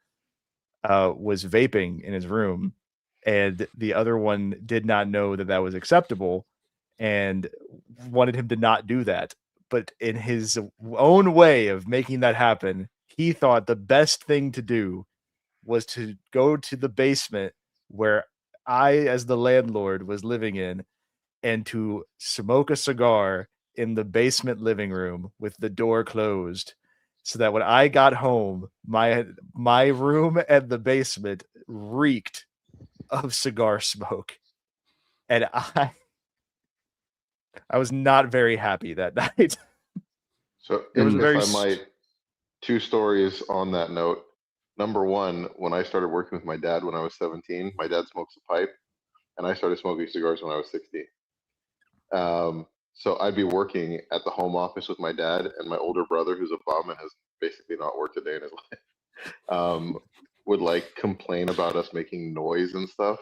was vaping in his room, and the other one did not know that was acceptable and wanted him to not do that. But in his own way of making that happen, he thought the best thing to do was to go to the basement where I, as the landlord, was living in, and to smoke a cigar in the basement living room with the door closed, so that when I got home, my room and the basement reeked of cigar smoke. And I was not very happy that night. So if I might, 2 stories on that note. Number 1, when I started working with my dad when I was 17, my dad smokes a pipe, and I started smoking cigars when I was 16. So I'd be working at the home office with my dad, and my older brother, who's a bum and has basically not worked a day in his life, would like complain about us making noise and stuff.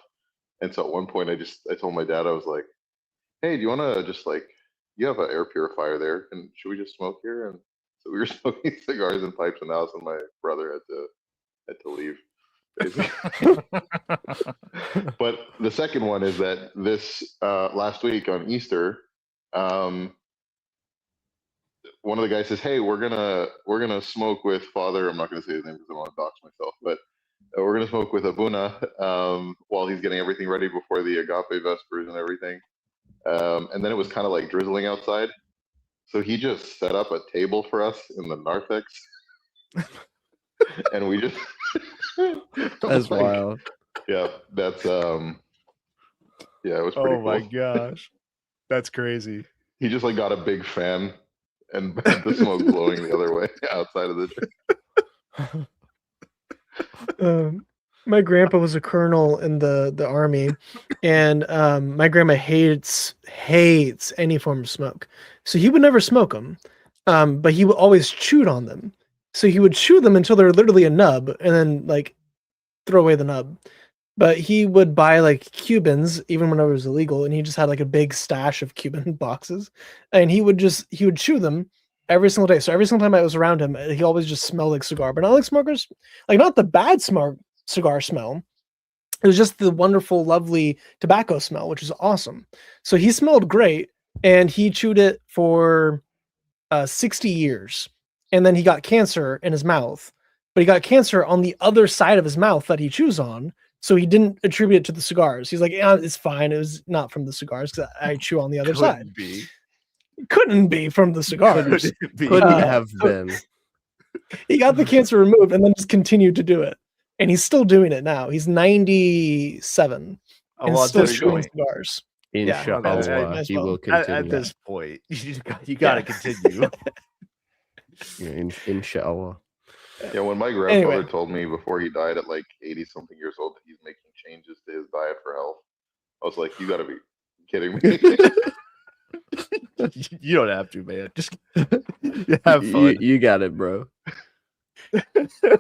And so at one point I told my dad, I was like, hey, do you want to just like, you have an air purifier there, and should we just smoke here? And so we were smoking cigars and pipes in the house, and my brother had to leave, basically. But the second one is that this last week on Easter, one of the guys says, "Hey, we're gonna smoke with Father." I'm not gonna say his name because I don't want to dox myself, but we're gonna smoke with Abuna while he's getting everything ready before the Agape Vespers and everything. And then it was kind of like drizzling outside, so he just set up a table for us in the narthex, and we just That's like, wild. yeah, that's yeah, it was pretty Oh my cool. gosh, that's crazy. He just like got a big fan and had the smoke blowing the other way outside of the church. My grandpa was a colonel in the army, and my grandma hates any form of smoke, so he would never smoke them, but he would always chewed on them. So he would chew them until they're literally a nub, and then like throw away the nub. But he would buy like Cubans even when it was illegal, and he just had like a big stash of Cuban boxes, and he would chew them every single day. So every single time I was around him, he always just smelled like cigar, but not like smokers, like not the bad cigar smell. It was just the wonderful, lovely tobacco smell, which is awesome. So he smelled great, and he chewed it for 60 years, and then he got cancer in his mouth, but he got cancer on the other side of his mouth that he chews on. So he didn't attribute it to the cigars. He's like, yeah, it's fine. It was not from the cigars because I chew on the other side. Couldn't be from the cigars. Couldn't have been. He got the cancer removed and then just continued to do it. And he's still doing it now. He's 97 and still chewing cigars. Inshallah, he will continue. At this point, you got to continue. Inshallah. Yeah, when my grandfather told me before he died at like 80-something years old that he's making changes to his diet for health, I was like, you got to be kidding me. You don't have to, man. Just have fun. You got it, bro.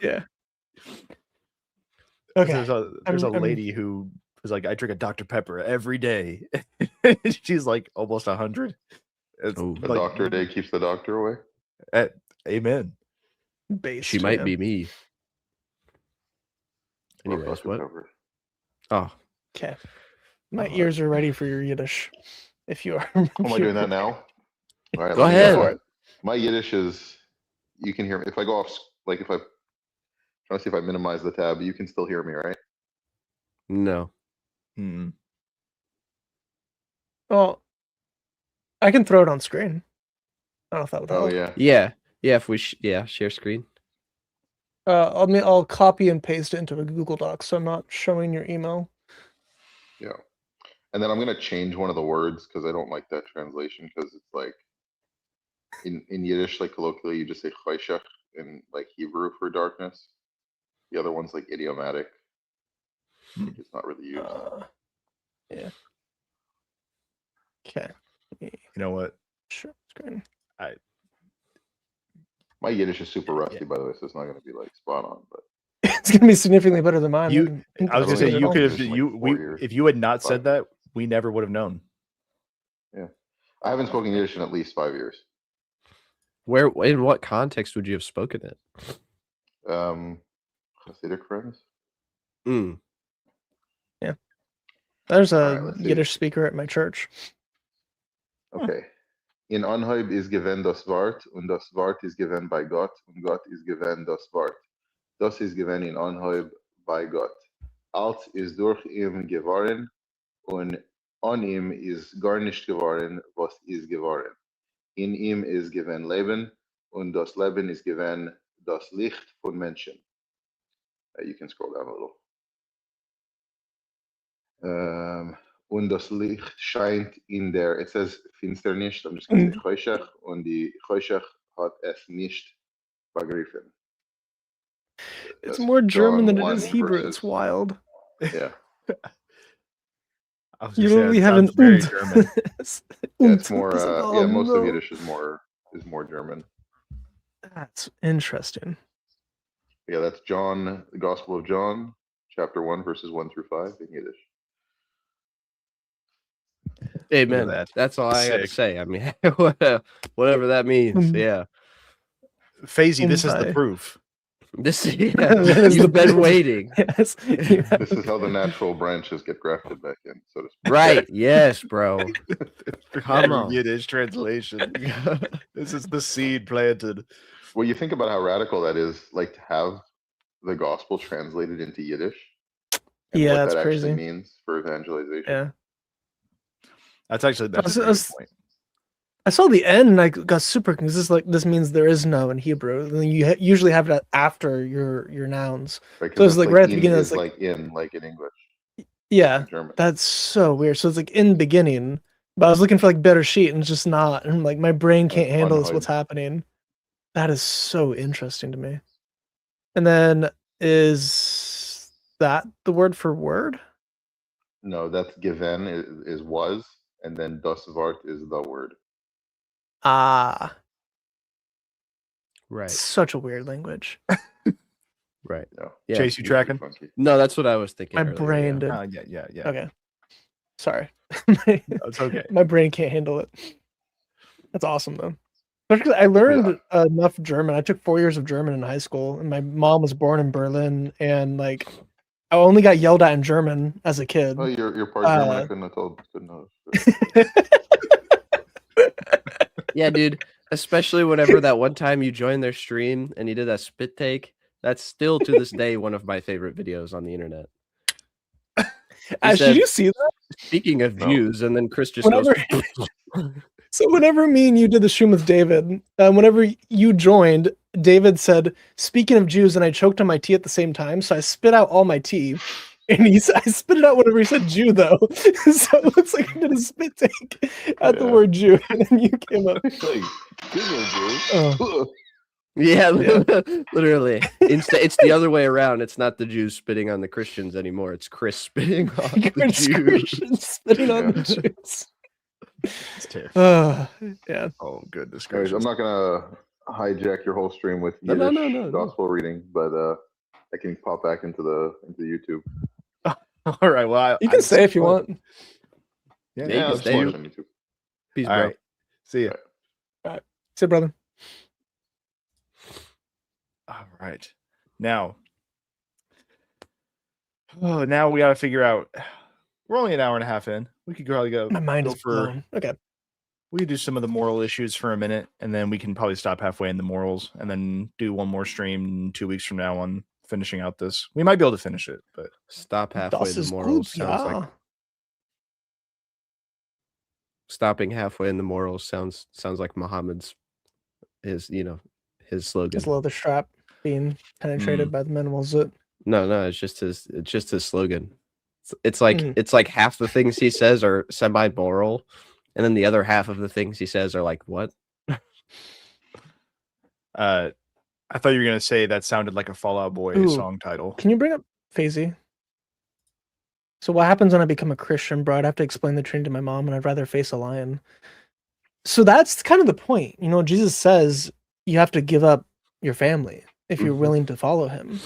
Yeah. Okay. There's a lady who was like, I drink a Dr. Pepper every day. She's like almost 100. A doctor a day keeps the doctor away. Amen. She might be me. Anyways, what? Oh. Okay. My ears are ready for your Yiddish. If you are. Am I doing that now? All right, go ahead. My Yiddish is, you can hear me. If I go off, like if I try to see if I minimize the tab, you can still hear me, right? No. Mm-hmm. Well, I can throw it on screen. I don't know if that would help. Oh, yeah. Yeah, if we share screen. I'll copy and paste it into a Google Doc, so I'm not showing your email. Yeah. And then I'm going to change one of the words because I don't like that translation because it's like in Yiddish, like colloquially, you just say choshech in like Hebrew for darkness. The other one's like idiomatic. It's not really used. Yeah. Okay. You know what? Sure. Screen. My Yiddish is super rusty, by the way, so it's not going to be like spot on, but it's going to be significantly better than mine. I was going to say you could have if you had not said that, we never would have known. Yeah, I haven't spoken Yiddish in at least 5 years. Where, in what context would you have spoken it? Hasidic friends. Yeah, there's a Yiddish speaker at my church. Okay. In Anhub is given das Wort, und das Wort is given by Gott, und Gott is given das Wort. Das is given in Anhub by Gott. Alt is durch ihm geworden, und an ihm is gar nicht geworden, was is geworden. In ihm is given Leben, und das Leben is given das Licht von Menschen. You can scroll down a little. Und das Licht scheint in der, it says Finsternis, I'm just going to say Choshech, und die Choshech hat es nicht begriffen. It's more German than it is Hebrew. It's wild. Yeah. You literally have an very German. Yeah, it's more. Most of Yiddish is more German. That's interesting. Yeah, that's John, the Gospel of John, chapter 1, verses 1 through 5 in Yiddish. Amen. That's all I got to say. I mean, whatever that means. Yeah. Faisy, this is the proof. This That is you've been waiting. Yes. This is how the natural branches get grafted back in, so to speak. Right. Yes, bro. Come on. Yiddish translation. This is the seed planted. Well, you think about how radical that is, like to have the gospel translated into Yiddish, and Yeah, what it's that crazy. actually means for evangelization. Yeah. That's a great point. I saw the end and I got super confused. This means there is no in Hebrew. And then you usually have it after your nouns. Right, So it's like right at the in beginning. is It's like like in English, yeah, in German. that's so weird. So it's like in beginning, but I was looking for like better sheet and it's just not. And like my brain can't handle this. What's happening? That is so interesting to me. And then is that the word for word? No, that's given is was, and then das Wort is the word. Ah, Right. such a weird language. Right. No. Yeah. Chase, you tracking? No, that's what I was thinking. My earlier, brain yeah. did. Yeah. Okay. Sorry. It's okay. My brain can't handle it. That's awesome though. Especially, I learned enough German. I took 4 years of German in high school, and my mom was born in Berlin, and like I only got yelled at in German as a kid. Oh, you're part German. I couldn't have told. Couldn't have. Yeah, dude. Especially whenever that one time you joined their stream and you did that spit take. That's still to this day one of my favorite videos on the internet. Did you see that? Speaking of Jews, and then Chris just Whenever, goes. So whenever me and you did the stream with David, whenever you joined, David said, "Speaking of Jews," and I choked on my tea at the same time, so I spit out all my tea. And I spit it out whenever he said Jew, though. So it looks like I did a spit take at the word Jew, and then you came up. Yeah, literally. It's the other way around. It's not the Jews spitting on the Christians anymore. It's Chris spitting on the Jews. Christians spitting on the Jews. It's terrible. Yeah. Oh, good Anyways, I'm not gonna hijack your whole stream with No. gospel reading, but I can pop back into the YouTube. All right. Well, you can say if you want. Yeah, you can stay on YouTube. Peace, all bro. right. See ya. All right. See you, brother. All right. Now we got to figure out. We're only an hour and a half in. We could probably go. My mind is blown. Okay. We could do some of the moral issues for a minute, and then we can probably stop halfway in the morals, and then do one more stream 2 weeks from now on finishing out this. We might be able to finish it, but stop halfway in the morals sounds like stopping halfway in the morals sounds like Muhammad's his slogan. His leather strap being penetrated by the minimal zit. No, it's just his slogan. It's like half the things he says are semi-moral, and then the other half of the things he says are like, what? I thought you were gonna say that sounded like a Fall Out Boy song title. Can you bring up Fazy? So what happens when I become a Christian, bro? I'd have to explain the Trinity to my mom, and I'd rather face a lion. So that's kind of the point. You know, Jesus says you have to give up your family if you're willing to follow him.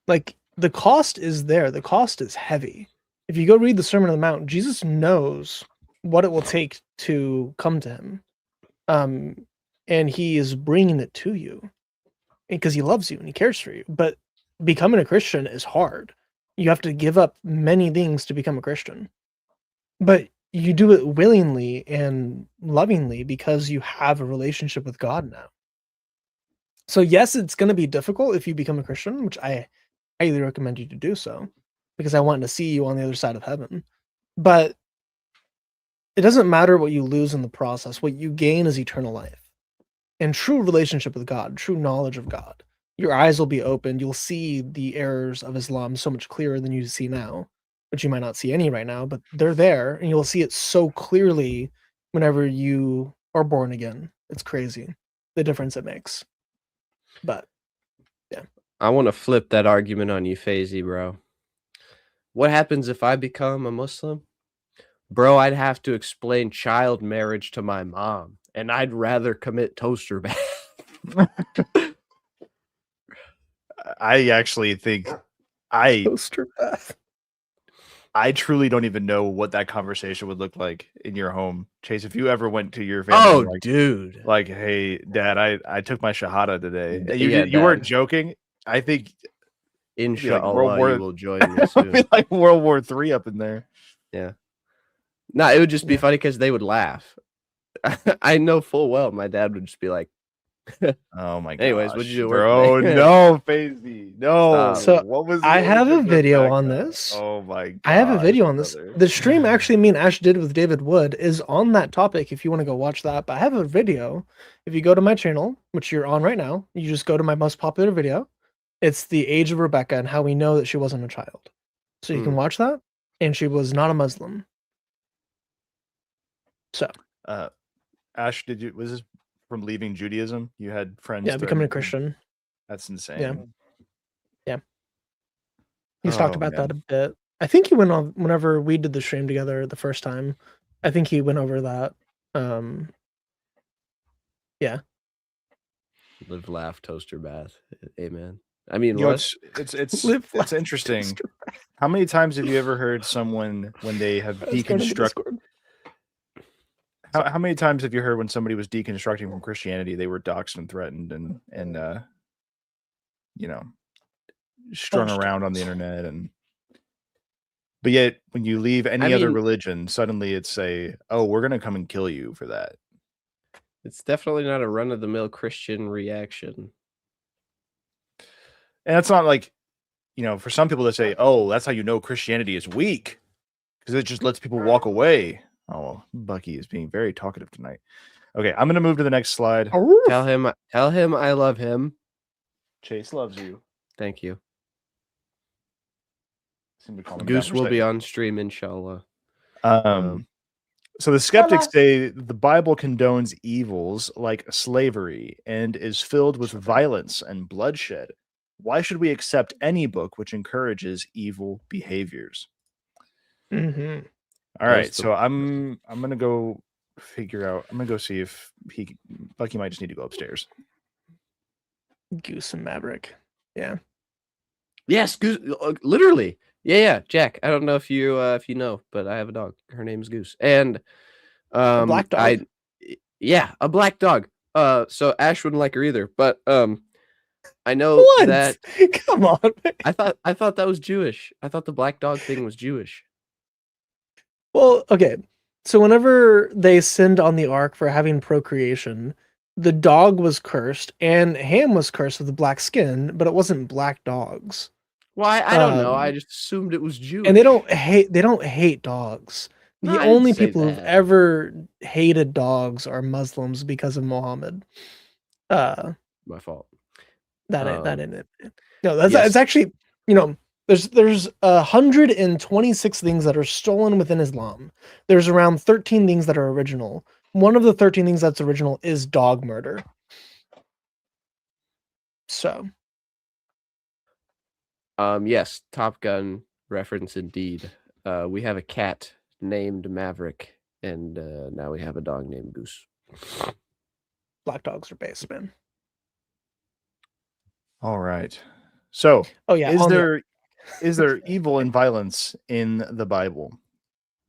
Like, the cost is there. The cost is heavy. If you go read the Sermon on the Mount, Jesus knows what it will take to come to him. And he is bringing it to you because he loves you and he cares for you. But becoming a Christian is hard. You have to give up many things to become a Christian. But you do it willingly and lovingly because you have a relationship with God now. So yes, it's going to be difficult if you become a Christian, which I highly recommend you to do so, because I want to see you on the other side of heaven. But it doesn't matter what you lose in the process. What you gain is eternal life and true relationship with God, true knowledge of God. Your eyes will be opened. You'll see the errors of Islam so much clearer than you see now, which you might not see any right now, but they're there, and you'll see it so clearly whenever you are born again. It's crazy, the difference it makes. But yeah, I want to flip that argument on you, Fazy, bro. What happens if I become a Muslim? Bro, I'd have to explain child marriage to my mom, and I'd rather commit toaster bath. I actually think toaster bath. I truly don't even know what that conversation would look like in your home, Chase. If you ever went to your family, dude, like, hey, Dad, I took my shahada today. Yeah, you weren't joking. I think Inshallah, War. you will join me It'd soon. be like World War III up in there. Yeah. No, it would just be Yeah. funny because they would laugh. I know full well my dad would just be like, Oh my god. anyways, what'd you do at work bro? today? No, Faisy. No. Stop. So, what was I have a the video back on up? this. Oh my god. I have a video on this. The stream actually me and Ash did with David Wood is on that topic if you want to go watch that. But I have a video. If you go to my channel, which you're on right now, you just go to my most popular video. It's the age of Rebecca and how we know that she wasn't a child. So you can watch that. And she was not a Muslim. So Ash, was this from leaving Judaism? You had friends becoming a Christian. That's insane. Yeah. He's talked about that a bit. I think he went on whenever we did the stream together the first time. I think he went over that. Yeah. Live, laugh, toaster, bath. Amen. I mean, it's interesting. How many times have you ever heard someone when they have deconstructed? How many times have you heard when somebody was deconstructing from Christianity, they were doxxed and threatened and strung around on the internet but yet when you leave any other religion, suddenly it's we're gonna come and kill you for that. It's definitely not a run-of-the-mill Christian reaction. And it's not like, for some people to say, oh, that's how you know Christianity is weak, because it just lets people walk away. Oh, Bucky is being very talkative tonight. Okay, I'm gonna move to the next slide. Tell him I love him. Chase loves you. Thank you. Goose will be on stream, inshallah. So the skeptics say the Bible condones evils like slavery and is filled with violence and bloodshed. Why should we accept any book which encourages evil behaviors? Mm-hmm. All right, so I'm gonna go figure out. I'm gonna go see if Bucky might just need to go upstairs. Goose and Maverick. Yeah. Yes, Goose. Literally. Yeah. Jack. I don't know if you know, but I have a dog. Her name's Goose, and a black dog. A black dog. So Ash wouldn't like her either, but I know that. Come on. Man. I thought that was Jewish. I thought the black dog thing was Jewish. Well, okay. So whenever they sinned on the ark for having procreation, the dog was cursed and Ham was cursed with black skin, but it wasn't black dogs. Why? I don't know. I just assumed it was Jewish. And they don't hate dogs. The only people who've ever hated dogs are Muslims because of Muhammad. My fault. That ain't it. No, it's actually, there's 126 things that are stolen within Islam. There's around 13 things that are original. One of the 13 things that's original is dog murder. So. Yes, Top Gun reference indeed. We have a cat named Maverick, and now we have a dog named Goose. Black dogs are base, man. All right. So, is there evil and violence in the Bible?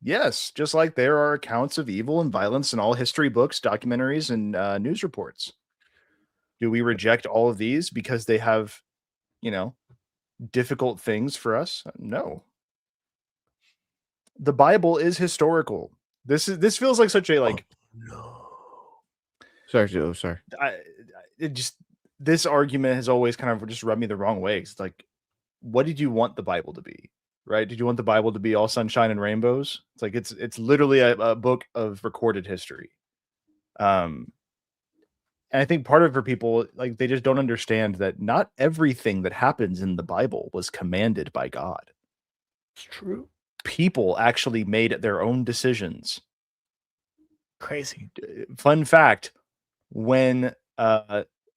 Yes, just like there are accounts of evil and violence in all history books, documentaries, and news reports. Do we reject all of these because they have, difficult things for us? No. The Bible is historical. This feels like such a no. Sorry. This argument has always kind of just rubbed me the wrong way. It's like, what did you want the Bible to be? Right? Did you want the Bible to be all sunshine and rainbows? It's like it's literally a book of recorded history. And I think part of it for people, they just don't understand that not everything that happens in the Bible was commanded by God. It's true. People actually made their own decisions. Crazy. Fun fact, when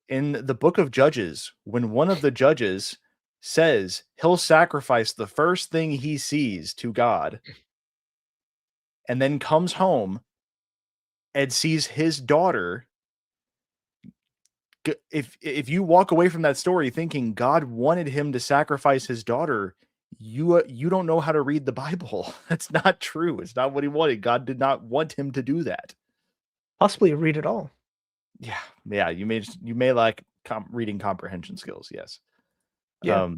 in the book of Judges, when one of the judges says he'll sacrifice the first thing he sees to God and then comes home and sees his daughter, if you walk away from that story thinking God wanted him to sacrifice his daughter, you don't know how to read the Bible. That's not true. It's not what he wanted. God did not want him to do that. Possibly read it all. Yeah. You may lack reading comprehension skills. Yes. Yeah.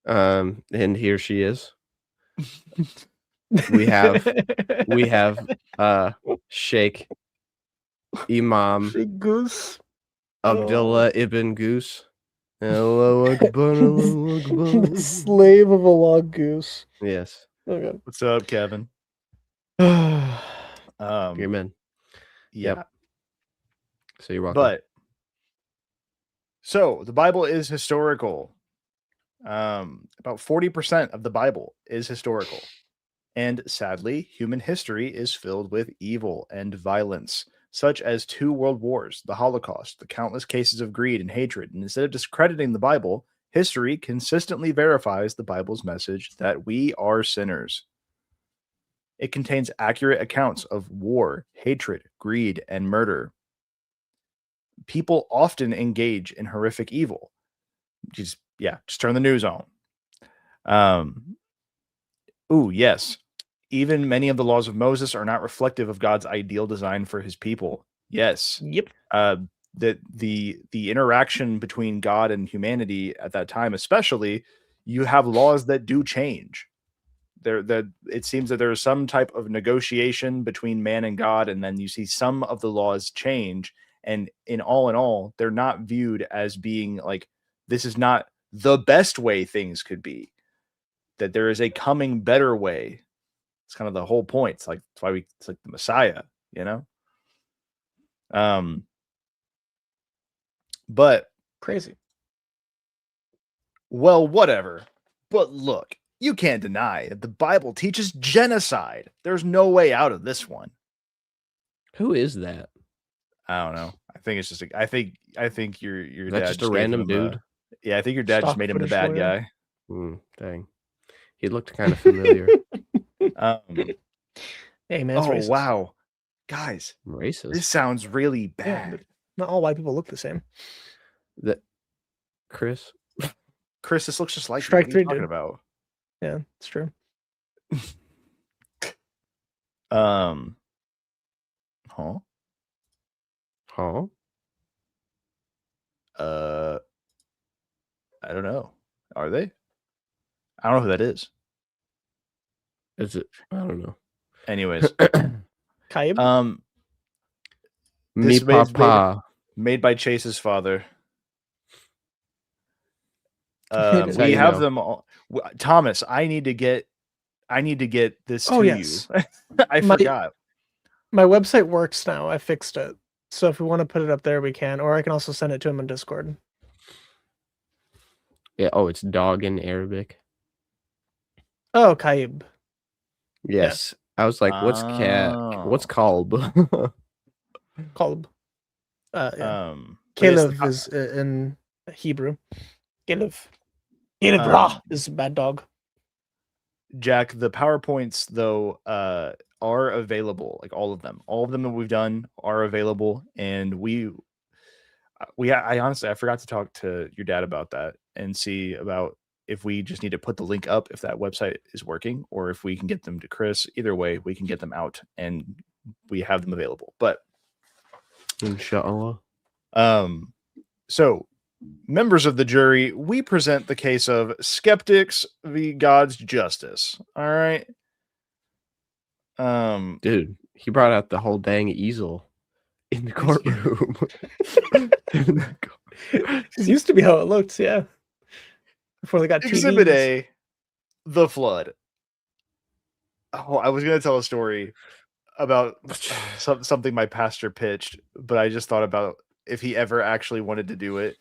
And here she is. We have Sheikh Imam Big Goose. Abdullah ibn Goose. Hello, Akbar, Allahu Akbar. The slave of a log goose. Yes. Okay. What's up, Kevin? Amen. Yeah. Yep. So you're welcome. But so the Bible is historical. About 40% of the Bible is historical. And sadly, human history is filled with evil and violence, such as 2 world wars, the Holocaust, the countless cases of greed and hatred. And instead of discrediting the Bible, history consistently verifies the Bible's message that we are sinners. It contains accurate accounts of war, hatred, greed, and murder. People often engage in horrific evil. Just turn the news on. Yes. Even many of the laws of Moses are not reflective of God's ideal design for his people. Yes. Yep. That the interaction between God and humanity at that time, especially, you have laws that do change. It seems that there is some type of negotiation between man and God, and then you see some of the laws change. And in all, they're not viewed as being like, this is not the best way things could be. That there is a coming better way. It's kind of the whole point. It's like it's like the Messiah, you know? But crazy. Well, whatever. But look, you can't deny that the Bible teaches genocide. There's no way out of this one. Who is that? I don't know. I think it's just I think your dad just a random dude. I think your dad just made him the bad guy. Dang. He looked kind of familiar. Hey man, racist. Wow. Guys, racist. This sounds really bad. Yeah, not all white people look the same. Chris, this looks just like Strike you. What are 3, you talking dude. about? Yeah, it's true. Huh? I don't know. Are they? I don't know who that is. Is it? I don't know. Anyways, Kaib. Me papa. Made by Chase's father. We have them all. Thomas, I need to get this to yes. you. I forgot. My website works now. I fixed it. So if we want to put it up there, we can. Or I can also send it to him on Discord. Yeah. Oh, it's dog in Arabic. Oh, Kaib. Yes. I was like, what's cat? What's Kalb? Kalb. Yeah. Caleb is in Hebrew. Caleb is a bad dog. Jack, the PowerPoints though are available, like all of them that we've done are available, and I honestly forgot to talk to your dad about that and see about if we just need to put the link up if that website is working, or if we can get them to Chris. Either way, we can get them out and we have them available. But inshallah. So members of the jury, we present the case of skeptics v. God's justice. All right. Dude, he brought out the whole dang easel in the courtroom. This used to be how it looked, yeah. Before they got Exhibit TVs. A, the flood. Oh, I was going to tell a story about something my pastor pitched, but I just thought about if he ever actually wanted to do it,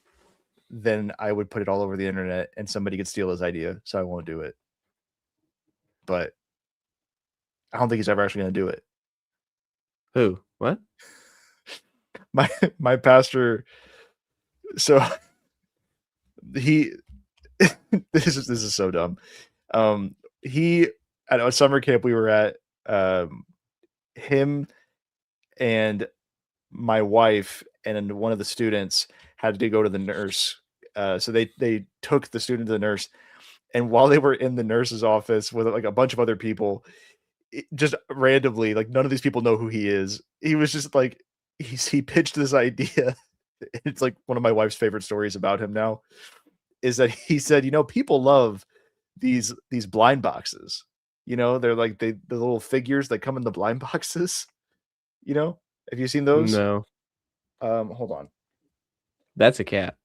then I would put it all over the internet and somebody could steal his idea, so I won't do it. But I don't think he's ever actually going to do it. Who? What? My pastor. So he. This is so dumb. He at a summer camp we were at. Him and my wife and one of the students had to go to the nurse. So they took the student to the nurse, and while they were in the nurse's office with like a bunch of other people, just randomly, like none of these people know who he is. He was just like, he pitched this idea. It's like one of my wife's favorite stories about him now. is that he said, people love these blind boxes. They're like the little figures that come in the blind boxes. Have you seen those? No, Hold on. that's a cat,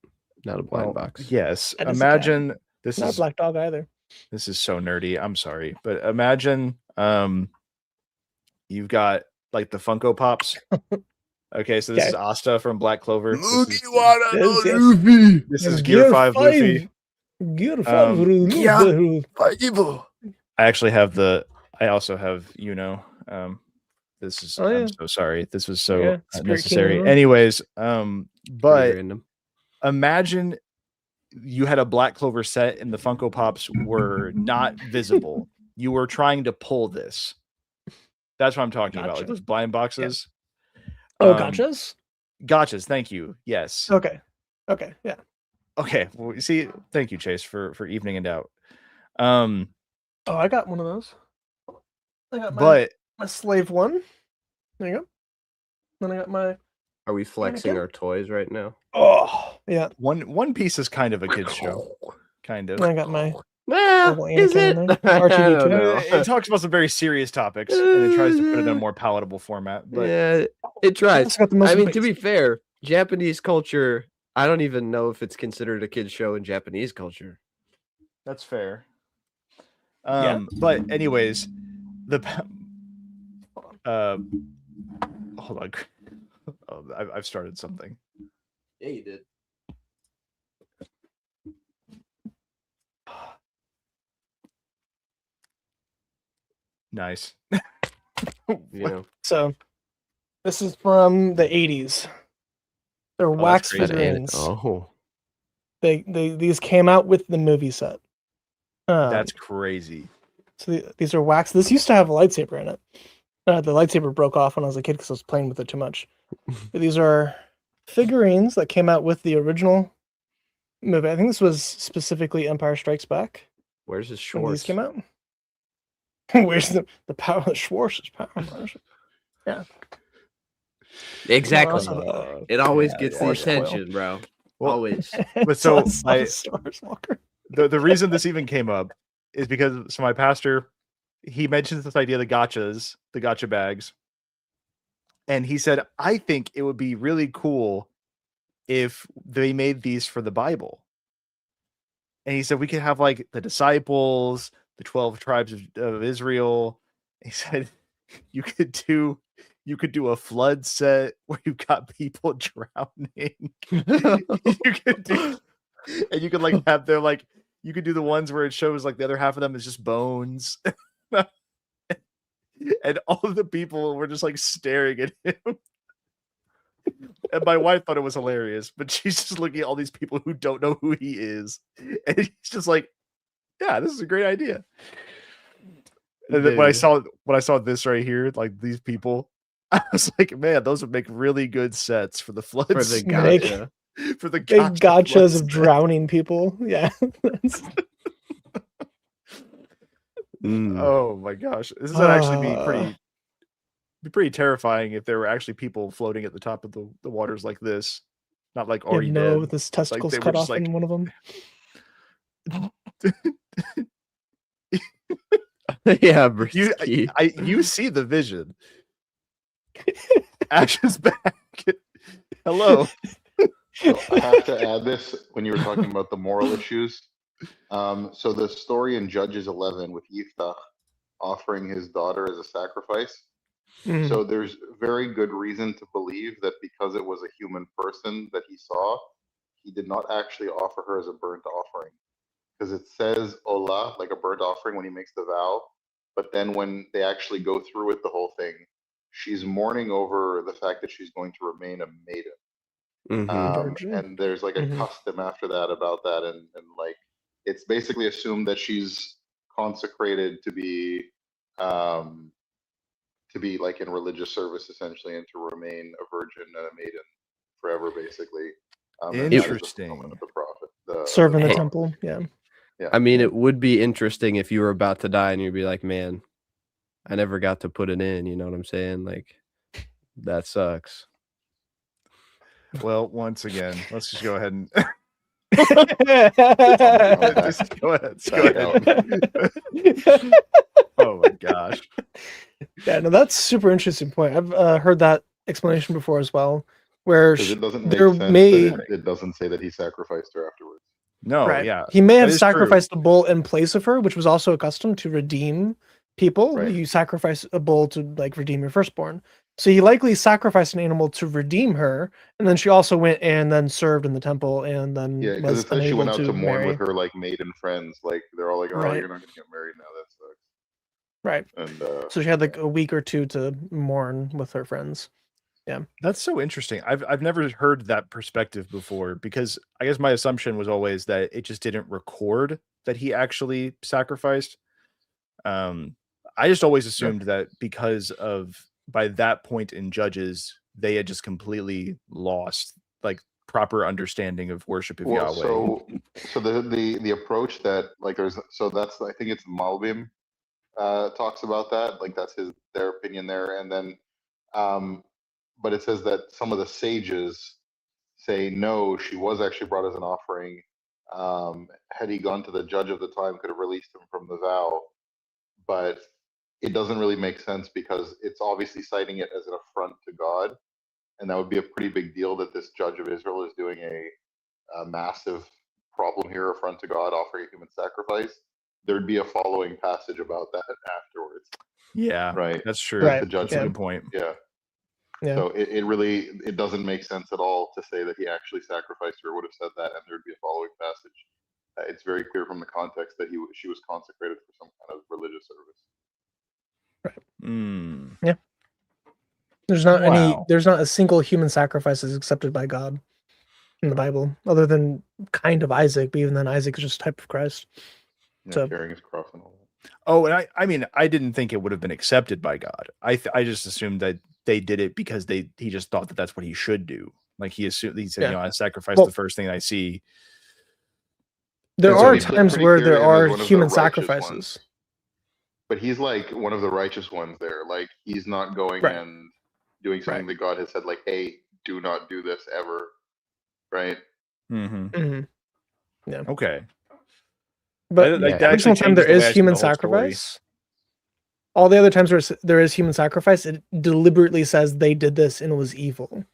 not a blind Well, box. yes. That is a cat. Imagine this Not a is black dog either. this is so nerdy. I'm sorry, but imagine you've got like the Funko Pops. Okay, so this is Asta from Black Clover. This is Gear 5 Luffy. Gear 5 I actually have I also have this is I'm so sorry. This was so unnecessary. Anyways, but imagine you had a Black Clover set and the Funko Pops were not visible. You were trying to pull this. That's what I'm talking about. Like those blind boxes. Oh, gotchas? Gotchas, thank you. Yes. Okay. Yeah. Okay. Well, see, thank you, Chase, for evening it out. Oh, I got one of those. I got my slave one. There you go. Then I got my. Are we flexing our toys right now? Oh, yeah. One Piece is kind of a kid's show. Kind of. I got my. Is it? It talks about some very serious topics and it tries to put it in a more palatable format. But yeah, it tries. I mean, to be fair, Japanese culture, I don't even know if it's considered a kid's show in Japanese culture. That's fair. But anyways, hold on. Oh, I've started something. Yeah, you did. Nice. So, this is from the 80s. They're wax figurines. Oh. These came out with the movie set. That's crazy. So these are wax. This used to have a lightsaber in it. The lightsaber broke off when I was a kid because I was playing with it too much. But these are figurines that came out with the original movie. I think this was specifically Empire Strikes Back. Where's his when Schwartz? these came out? Where's the power of Schwartz's power? Yeah. Exactly. It always gets the attention, bro. Always. But so the reason this even came up is because my pastor, he mentions this idea of the gotcha bags. And he said, I think it would be really cool if they made these for the Bible. And he said, we could have like the disciples, the 12 tribes of Israel. He said, you could do a flood set where you've got people drowning. You could like have their like, you could do the ones where it shows like the other half of them is just bones. And all of the people were just like staring at him. And my wife thought it was hilarious, but she's just looking at all these people who don't know who he is. And he's just like, yeah, this is a great idea. And then when I saw this right here, like these people, I was like, man, those would make really good sets for the floods. For the gotcha. For the gotchas of drowning people. Yeah. Oh my gosh. This would actually be pretty terrifying if there were actually people floating at the top of the waters like this. Not like already dead. With his testicles cut off in one of them. Yeah, you see the vision. Action's back. Hello. So I have to add this when you were talking about the moral issues. So the story in Judges 11 with Yiftach offering his daughter as a sacrifice. Mm. So there's very good reason to believe that because it was a human person that he saw, he did not actually offer her as a burnt offering. Because it says Olah, like a burnt offering when he makes the vow. But then when they actually go through with the whole thing, she's mourning over the fact that she's going to remain a maiden. And there's like a custom after that about that. And like, it's basically assumed that she's consecrated to be like in religious service essentially, and to remain a virgin and a maiden forever, basically. Interesting. The prophet, serve in the temple. Yeah. I mean, it would be interesting if you were about to die and you'd be like, man, I never got to put it in. You know what I'm saying? Like, that sucks. Well, once again, let's just go ahead and Just go ahead. Oh my gosh. Yeah, no, that's super interesting point. I've heard that explanation before as well, where Because it doesn't make there sense may that it doesn't say that he sacrificed her afterwards. No, right. yeah. He may that have is true. sacrificed a bull in place of her, which was also accustomed to redeem people. Right. You sacrifice a bull to like redeem your firstborn. So he likely sacrificed an animal to redeem her, and then she also went and then served in the temple, and then Yeah, because was it says she unable went out to to mourn marry. with her like maiden friends. Like they're all like, "Oh, Right. you're not gonna get married now. That sucks." Right. And So she had like a week or two to mourn with her friends. That's so interesting. I've never heard that perspective before, because I guess my assumption was always that it just didn't record that he actually sacrificed. I just always assumed that because of by that point in Judges, they had just completely lost like proper understanding of worship of well, Yahweh. so the approach that like there's that's I think it's Malbim talks about that. Like that's their opinion there, and then but it says that some of the sages say no, she was actually brought as an offering. Had he gone to the judge of the time, could have released him from the vow, but it doesn't really make sense because it's obviously citing it as an affront to God, and that would be a pretty big deal that this judge of Israel is doing a massive problem here, affront to God, offering a human sacrifice. There'd be a following passage about that afterwards. Yeah, Right. that's true. Right. The judge. That's a good point. Yeah. Yeah. So it really it doesn't make sense at all to say that he actually sacrificed her. Would have said that, and there'd be a following passage. It's very clear from the context that she was consecrated for some kind of religious service. Mm. Yeah. There's not Wow. there's not a single human sacrifice is accepted by God in the Bible, other than kind of Isaac, but even then Isaac is just a type of Christ. Yeah, So- carrying his cross and all that. Oh, and I mean, I didn't think it would have been accepted by God. I just assumed that they did it because he just thought that that's what he should do. Like he said, Yeah. I sacrifice Well- the first thing I see. There So are he put times pretty where clearly there him as are one of the human righteous sacrifices. ones. But he's like one of the righteous ones there. Like he's not going Right. and doing something that God has said, like, "Hey, do not do this ever." Right? Mm-hmm. Mm-hmm. Yeah. Okay. But Yeah. that every actually single time changes there the way is I see human the whole story. sacrifice, all the other times where there is human sacrifice, it deliberately says they did this and it was evil.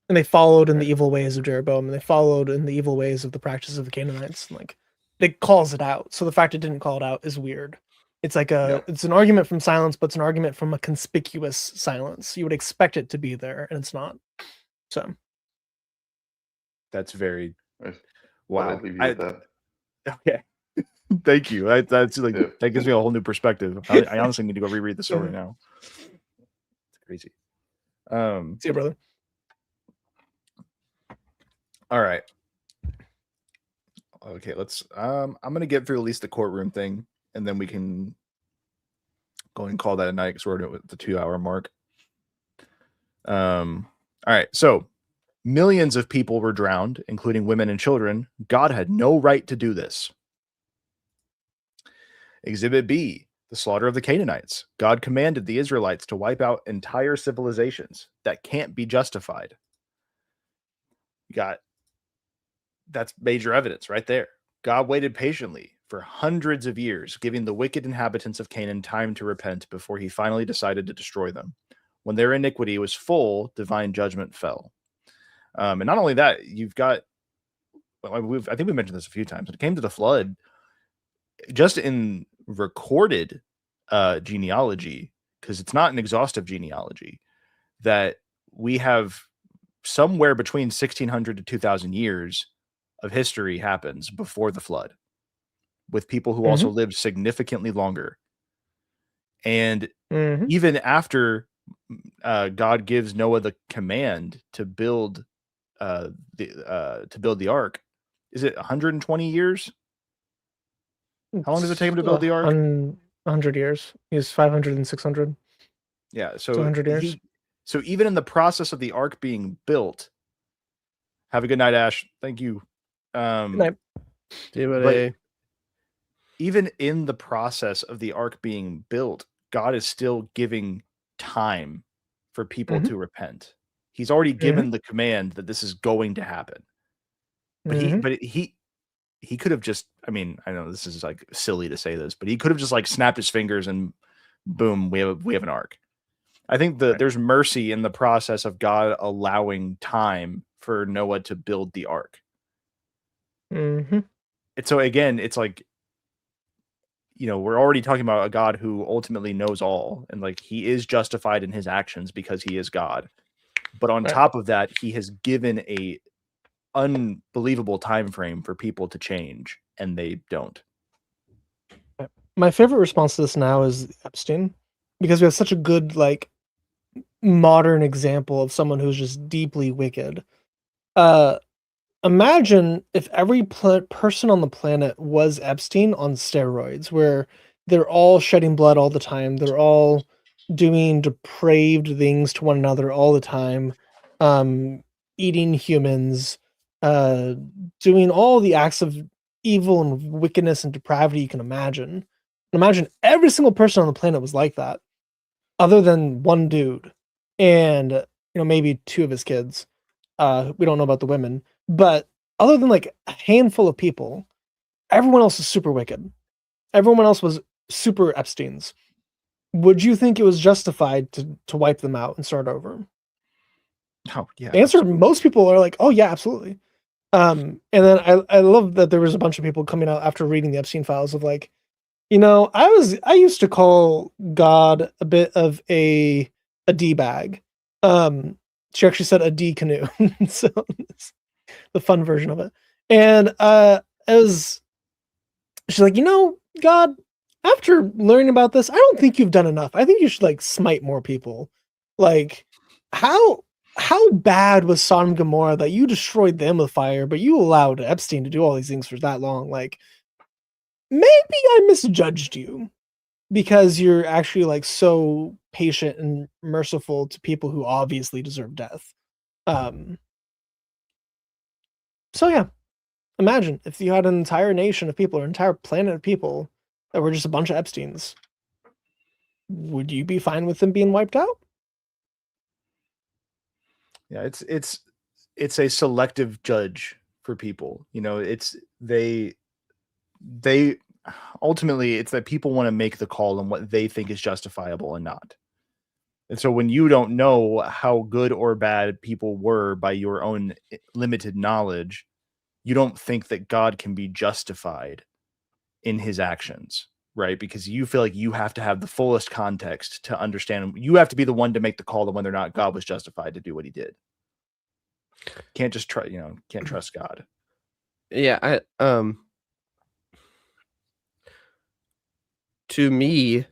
And they followed in the evil ways of Jeroboam, and they followed in the evil ways of the practice of the Canaanites. And like it calls it out. So the fact it didn't call it out is weird. It's like it's an argument from silence, but it's an argument from a conspicuous silence. You would expect it to be there, and it's not. So That's very Thought wow. I'd leave you with that. Okay. Thank you. That's like Yeah. that gives me a whole new perspective. I honestly need to go reread the story now. It's crazy. see you, brother. All right. Okay, let's I'm gonna get through at least the courtroom thing, and then we can go and call that a night because we're at the 2-hour mark. All right, so millions of people were drowned, including women and children. God had no right to do this. Exhibit B, the slaughter of the Canaanites. God commanded the Israelites to wipe out entire civilizations. That can't be justified. That's major evidence right there. God waited patiently for hundreds of years, giving the wicked inhabitants of Canaan time to repent before he finally decided to destroy them. When their iniquity was full, divine judgment fell. And not only that, you've got, I think we mentioned this a few times, when it came to the flood, just in recorded genealogy, because it's not an exhaustive genealogy, that we have somewhere between 1600 to 2000 years of history happens before the flood, with people who also lived significantly longer. And even after God gives Noah the command to build the ark, is it 120 years? How long does it take him to build the ark? 100 years. He's 500 and 600. Yeah, so 100 years. So even in the process of the ark being built, have a good night, Ash. Thank you. Good night. But even in the process of the ark being built, God is still giving time for people to repent. He's already given the command that this is going to happen. But he could have just, I mean, I know this is like silly to say this, but he could have just like snapped his fingers and boom, we have an ark. I think there's mercy in the process of God allowing time for Noah to build the ark. Mm-hmm. And so again, it's like, we're already talking about a God who ultimately knows all, and like he is justified in his actions because he is God. But on top of that, he has given a unbelievable time frame for people to change, and they don't. My favorite response to this now is Epstein, because we have such a good like modern example of someone who's just deeply wicked. Imagine if every person on the planet was Epstein on steroids, where they're all shedding blood all the time, they're all doing depraved things to one another all the time, eating humans, uh, doing all the acts of evil and wickedness and depravity you can imagine. Imagine every single person on the planet was like that, other than one dude, and maybe two of his kids. We don't know about the women, but other than like a handful of people, everyone else is super wicked. Everyone else was super Epsteins. Would you think it was justified to wipe them out and start over? Oh yeah. The answer, most people are like, oh yeah, absolutely. And then I love that there was a bunch of people coming out after reading the Epstein files of like, I used to call God a bit of a D bag. She actually said a D canoe, so it's the fun version of it. And she's like, God, after learning about this, I don't think you've done enough. I think you should like smite more people. Like, how bad was Sodom and Gomorrah that you destroyed them with fire, but you allowed Epstein to do all these things for that long? Like, maybe I misjudged you because you're actually like so patient and merciful to people who obviously deserve death. So yeah, imagine if you had an entire nation of people or an entire planet of people that were just a bunch of Epsteins. Would you be fine with them being wiped out? Yeah, it's a selective judge for people. They ultimately it's that people want to make the call on what they think is justifiable and not. And so when you don't know how good or bad people were by your own limited knowledge, you don't think that God can be justified in his actions, right? Because you feel like you have to have the fullest context to understand. You have to be the one to make the call on whether or not God was justified to do what he did. Can't just can't trust God. Yeah, to me,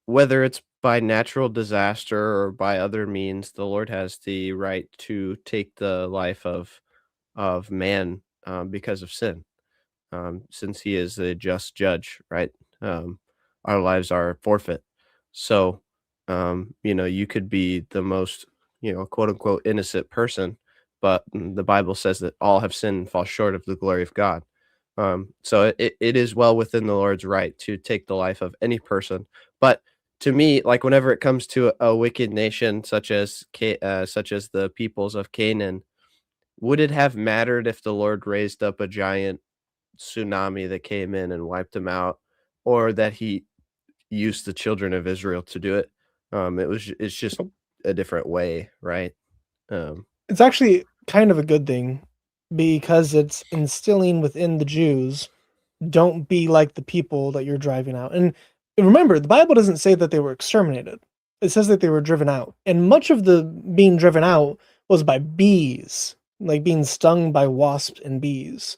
whether it's by natural disaster or by other means, the Lord has the right to take the life of man because of sin, since He is a just judge, right? Our lives are forfeit. So, you could be the most, quote unquote, innocent person, but the Bible says that all have sinned and fall short of the glory of God. So it is well within the Lord's right to take the life of any person. But to me, like whenever it comes to a wicked nation such as the peoples of Canaan, would it have mattered if the Lord raised up a giant tsunami that came in and wiped them out, or that He used the children of Israel to do it? It's just a different way, right? It's actually kind of a good thing because it's instilling within the Jews, don't be like the people that you're driving out. And remember, the Bible doesn't say that they were exterminated. It says that they were driven out. And much of the being driven out was by bees, like being stung by wasps and bees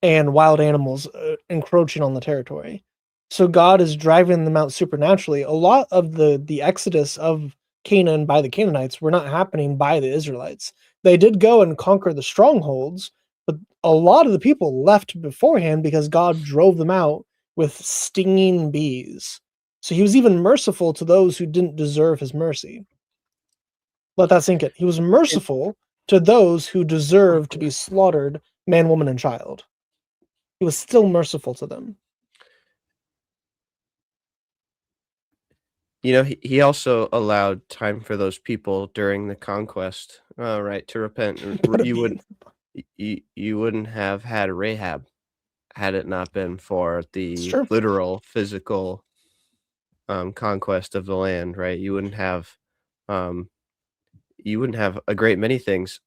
and wild animals encroaching on the territory. So God is driving them out supernaturally. A lot of the exodus of Canaan by the Canaanites were not happening by the Israelites. They did go and conquer the strongholds, but a lot of the people left beforehand because God drove them out with stinging bees. So he was even merciful to those who didn't deserve his mercy. Let that sink in. He was merciful to those who deserved to be slaughtered, man, woman, and child. He was still merciful to them. He also allowed time for those people during the conquest, right, to repent. you wouldn't have had Rahab had it not been for It's the true. literal physical conquest of the land, right? Um, you wouldn't have a great many things.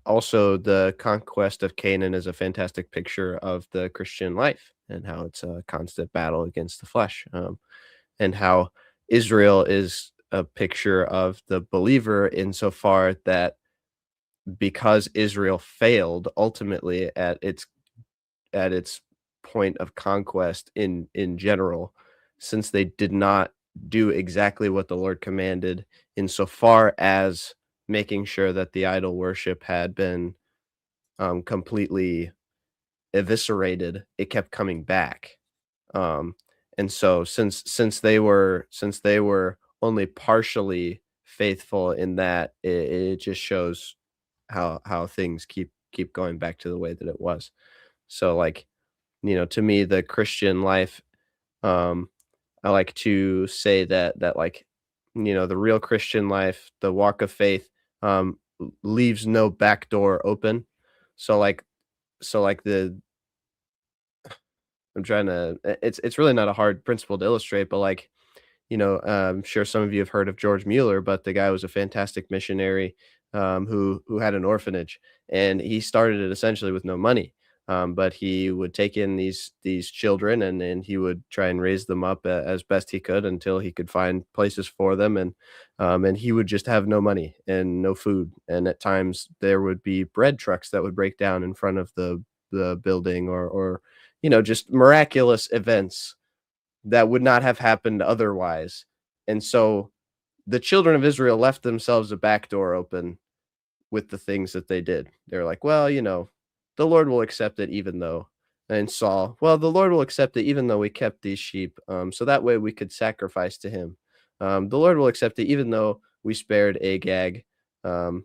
Also, the conquest of Canaan is a fantastic picture of the Christian life and how it's a constant battle against the flesh, and how Israel is a picture of the believer insofar that because Israel failed ultimately at its point of conquest in general, since they did not do exactly what the Lord commanded insofar as making sure that the idol worship had been completely eviscerated, it kept coming back. Um, and so since they were only partially faithful in that, it just shows how things keep going back to the way that it was. So like, to me, the Christian life, um, I like to say that like, the real Christian life, the walk of faith, leaves no back door open. So like the I'm trying to it's really not a hard principle to illustrate, but like, I'm sure some of you have heard of George Mueller, but the guy was a fantastic missionary, who had an orphanage, and he started it essentially with no money. But he would take in these children, and he would try and raise them up as best he could until he could find places for them, and he would just have no money and no food, and at times there would be bread trucks that would break down in front of the building, or just miraculous events that would not have happened otherwise. And so the children of Israel left themselves a back door open with the things that they did. They're like, well, the Lord will accept it even though. And Saul, well, the Lord will accept it even though we kept these sheep. So that way we could sacrifice to him. The Lord will accept it even though we spared Agag. You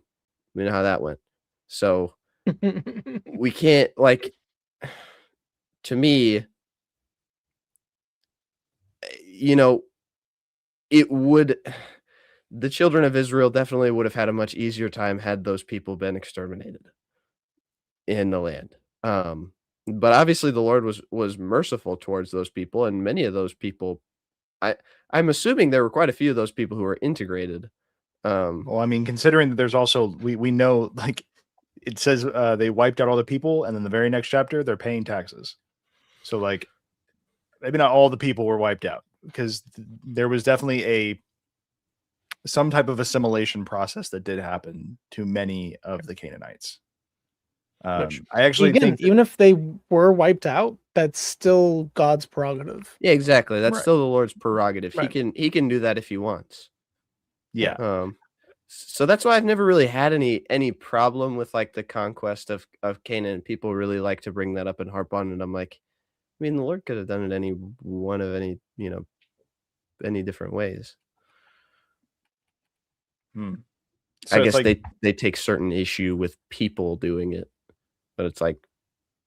know how that went. So we can't, like, to me, you know, it would the children of Israel definitely would have had a much easier time had those people been exterminated in the land. Um, but obviously the Lord was merciful towards those people, and many of those people, I I'm assuming there were quite a few of those people who were integrated. Well, I mean, considering that there's also we know, like, it says they wiped out all the people, and then the very next chapter they're paying taxes. So like maybe not all the people were wiped out, because there was definitely some type of assimilation process that did happen to many of the Canaanites. Which, I actually again, think that, even if they were wiped out, that's still God's prerogative. Yeah, exactly. That's Right. still the Lord's prerogative. Right. He can do that if he wants. yeah, So that's why I've never really had any problem with like the conquest of Canaan. People really like to bring that up and harp on it. I'm like, I mean, the Lord could have done it any one of any different ways. So I it's guess like, they take certain issue with people doing it, but it's like,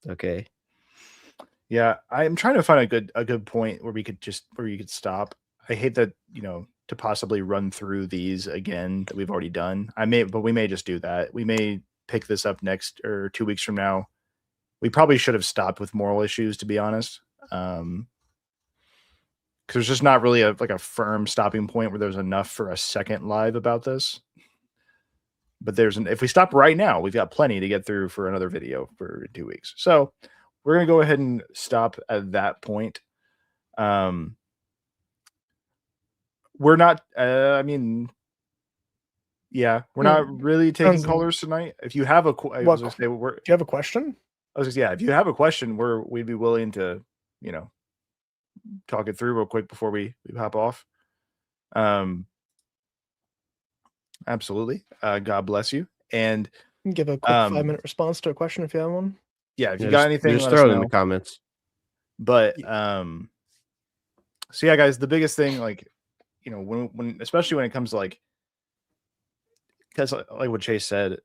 okay. yeah, I'm trying to find a good point where you could stop. I hate that, to possibly run through these again that we've already done. But we may just do that. We may pick this up next or 2 weeks from now. We probably should have stopped with moral issues, to be honest. Because there's just not really a firm stopping point where there's enough for a second live about this. But if we stop right now, we've got plenty to get through for another video for 2 weeks. So we're gonna go ahead and stop at that point. We're not. I mean, yeah, we're not really taking Sounds- callers tonight. If you have a, I was gonna say, Do you have a question? I was gonna say, yeah, if you have a question, we'd be willing to, talk it through real quick before we hop off. Absolutely. God bless you. And Give a quick 5-minute response to a question if you have one. yeah, if you Yeah, got anything, just let us throw it in know. the comments. But so yeah, guys, the biggest thing, like, when especially when it comes to like, because like what Chase said,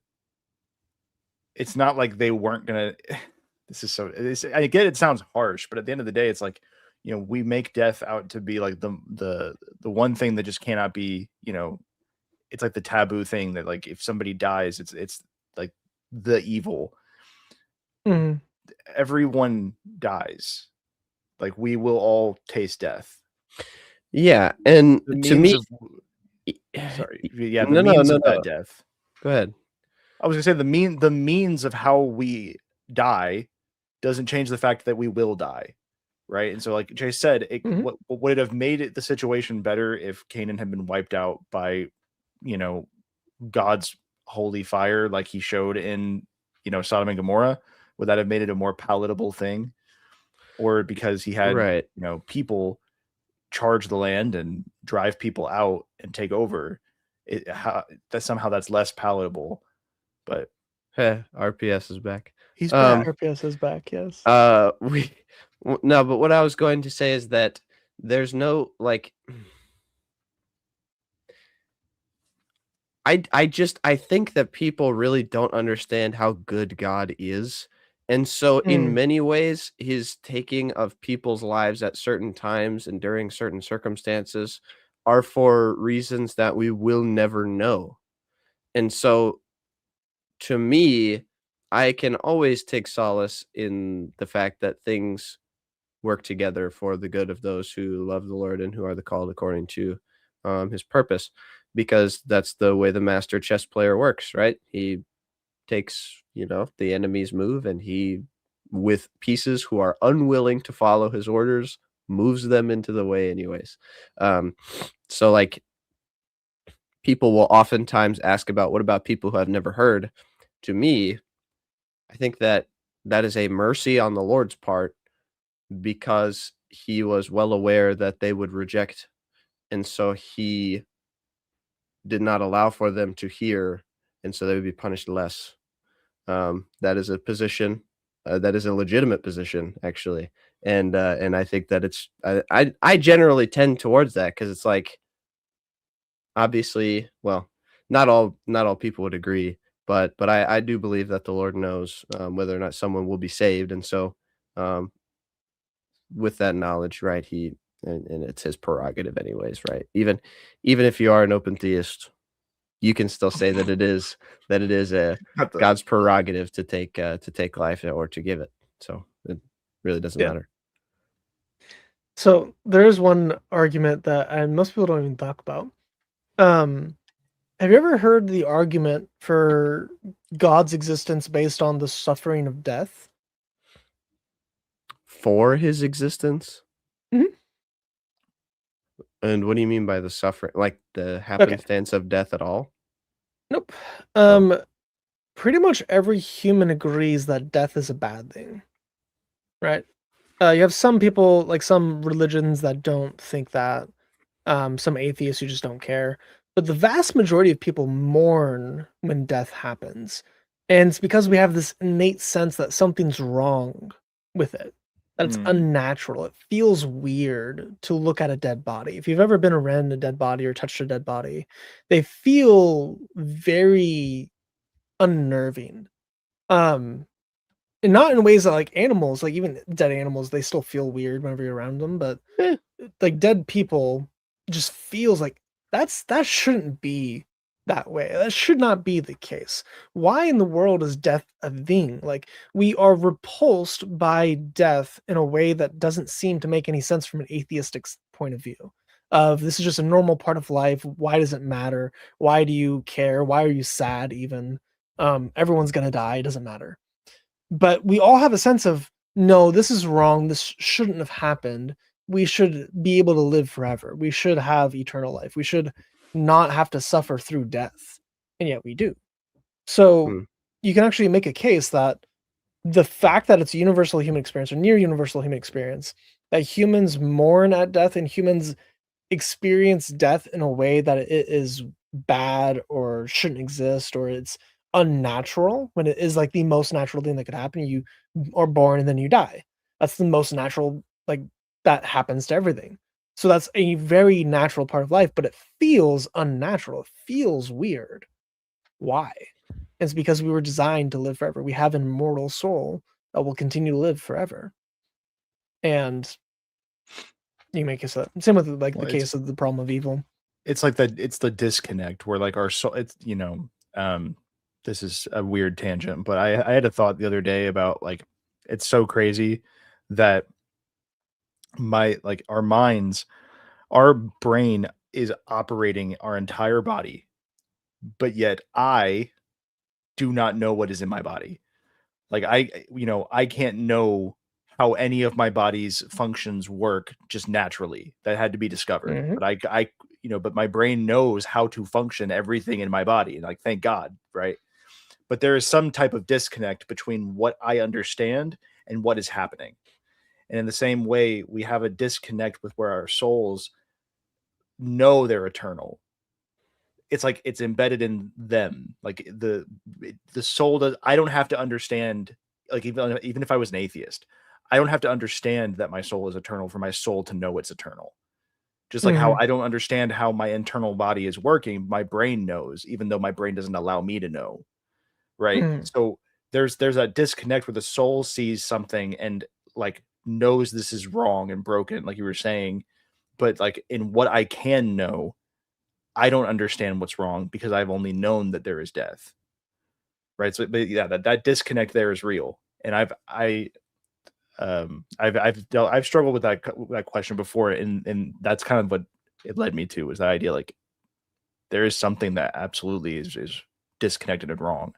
it's not like they weren't gonna. I get it sounds harsh, but at the end of the day, it's like, we make death out to be like the one thing that just cannot be, it's like the taboo thing that, like, if somebody dies, it's like the evil. everyone dies. Like we will all taste death. Yeah, and The to means me, of sorry, yeah, the no, means no, of no. that death. Go ahead. I was gonna say the means of how we die doesn't change the fact that we will die, right? And so, like Chase said, would it have made it the situation better if Canaan had been wiped out by, God's holy fire, like He showed in, Sodom and Gomorrah? Would that have made it a more palatable thing, or because He had, Right. people charge the land and drive people out and take over, that's less palatable? But RPS is back. he's back. RPS is back. Yes. No, but what I was going to say is that there's no like. I think that people really don't understand how good God is. And so in many ways, his taking of people's lives at certain times and during certain circumstances are for reasons that we will never know. And so to me, I can always take solace in the fact that things work together for the good of those who love the Lord and who are the called according to his purpose, because that's the way the master chess player works, right? He takes, the enemy's move, and he, with pieces who are unwilling to follow his orders, moves them into the way anyways. So like people will oftentimes ask about, what about people who have never heard? To me, I think that is a mercy on the Lord's part, because he was well aware that they would reject, and so he did not allow for them to hear, and so they would be punished less. That is a position, that is a legitimate position, actually, and I think that it's I generally tend towards that, because it's like, obviously, well, not all people would agree, but I do believe that the Lord knows whether or not someone will be saved, and so with that knowledge, right, he and it's his prerogative anyways, right? Even if you are an open theist, you can still say that it is God's prerogative to take life or to give it. So it really doesn't matter. So there is one argument that most people don't even talk about. Have you ever heard the argument for God's existence based on the suffering of death? For his existence? Mhm. And what do you mean by the suffering? Like the happenstance of death at all? Nope. Pretty much every human agrees that death is a bad thing, right? You have some people, like some religions, that don't think that. Some atheists who just don't care. But the vast majority of people mourn when death happens. And it's because we have this innate sense that something's wrong with it, that it's unnatural. It feels weird to look at a dead body. If you've ever been around a dead body or touched a dead body, they feel very unnerving. And not in ways that like animals, like even dead animals, they still feel weird whenever you're around them, but like dead people just feels like that shouldn't be that way. That should not be the case. Why in the world is death a thing? Like we are repulsed by death in a way that doesn't seem to make any sense from an atheistic point of view. Of this is just a normal part of life. Why does it matter? Why do you care? Why are you sad even? Everyone's gonna die, it doesn't matter. But we all have a sense of, no, this is wrong. This shouldn't have happened. We should be able to live forever. We should have eternal life. We should not have to suffer through death. And yet we do. So you can actually make a case that the fact that it's a universal human experience or near universal human experience, that humans mourn at death and humans experience death in a way that it is bad or shouldn't exist or it's unnatural, when it is like the most natural thing that could happen. You are born and then you die. That's the most natural, like that happens to everything. So that's a very natural part of life, but it feels unnatural. It feels weird. Why? It's because we were designed to live forever. We have an immortal soul that will continue to live forever. And you make it so. Same with like the case of the problem of evil. It's like that. It's the disconnect where like our soul. It's this is a weird tangent, but I had a thought the other day about like it's so crazy that our minds, our brain is operating our entire body, but yet I do not know what is in my body. Like I can't know how any of my body's functions work just naturally. That had to be discovered. Mhm. But but my brain knows how to function everything in my body. And like, thank God, right? But there is some type of disconnect between what I understand and what is happening. And in the same way, we have a disconnect with where our souls know they're eternal. It's like it's embedded in them. Like the soul does. I don't have to understand. Like even if I was an atheist, I don't have to understand that my soul is eternal for my soul to know it's eternal. Just like how Mhm. I don't understand how my internal body is working, my brain knows, even though my brain doesn't allow me to know. Right. Mhm. So there's a disconnect where the soul sees something and like knows this is wrong and broken, like you were saying, but like in what I can know, I don't understand what's wrong because I've only known that there is death. Right. So, but yeah, that disconnect there is real. And I've struggled with that question before. And that's kind of what it led me to, was that idea. Like there is something that absolutely is disconnected and wrong.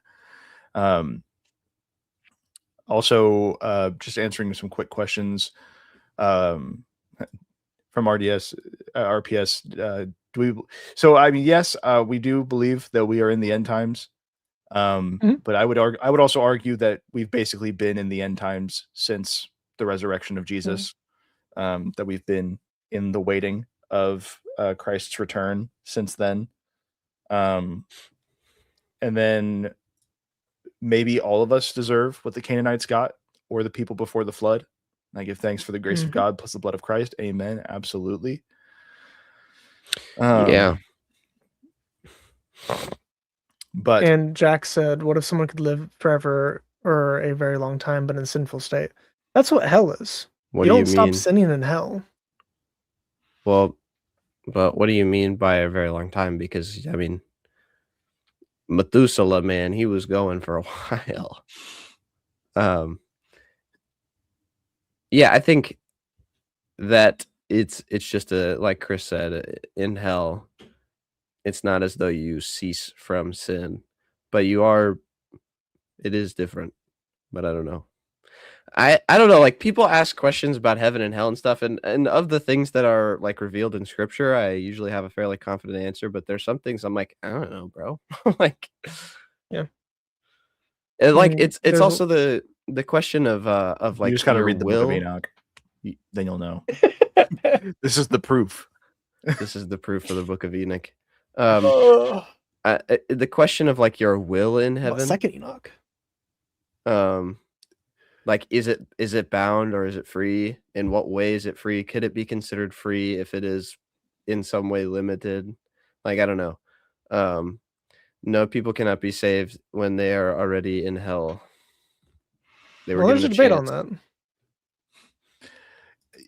Also, just answering some quick questions um, from RPS. Do we? So, I mean, yes, we do believe that we are in the end times. Mhm. But I would also argue that we've basically been in the end times since the resurrection of Jesus. That we've been in the waiting of Christ's return since then. And then maybe all of us deserve what the Canaanites got, or the people before the flood. I give thanks for the grace of Mhm. God plus the blood of Christ. Amen. Absolutely. Yeah. But And Jack said, "What if someone could live forever or a very long time, but in a sinful state?" That's what hell is. What You do you don't stop mean? sinning in hell. Well, but what do you mean by a very long time? Because I mean, Methuselah, man, he was going for a while. Um, yeah, I think that it's just like Chris said, in hell, it's not as though you cease from sin, but you are. It is different, but I don't know. I don't know. Like people ask questions about heaven and hell and stuff, and of the things that are like revealed in scripture, I usually have a fairly confident answer. But there's some things I'm like, I don't know, bro. like, Yeah. and like And it's also the question of you like just got to your read the Book of will. Enoch. Then you'll know. This is the proof. This is the proof for the Book of Enoch. Ugh. The question of like your will in What heaven. second Enoch? Like is it bound or is it free? In what way is it free? Could it be considered free if it is in some way limited? Like I don't know. No, people cannot be saved when they are already in hell. They were Well, there's given a a debate on chance. that.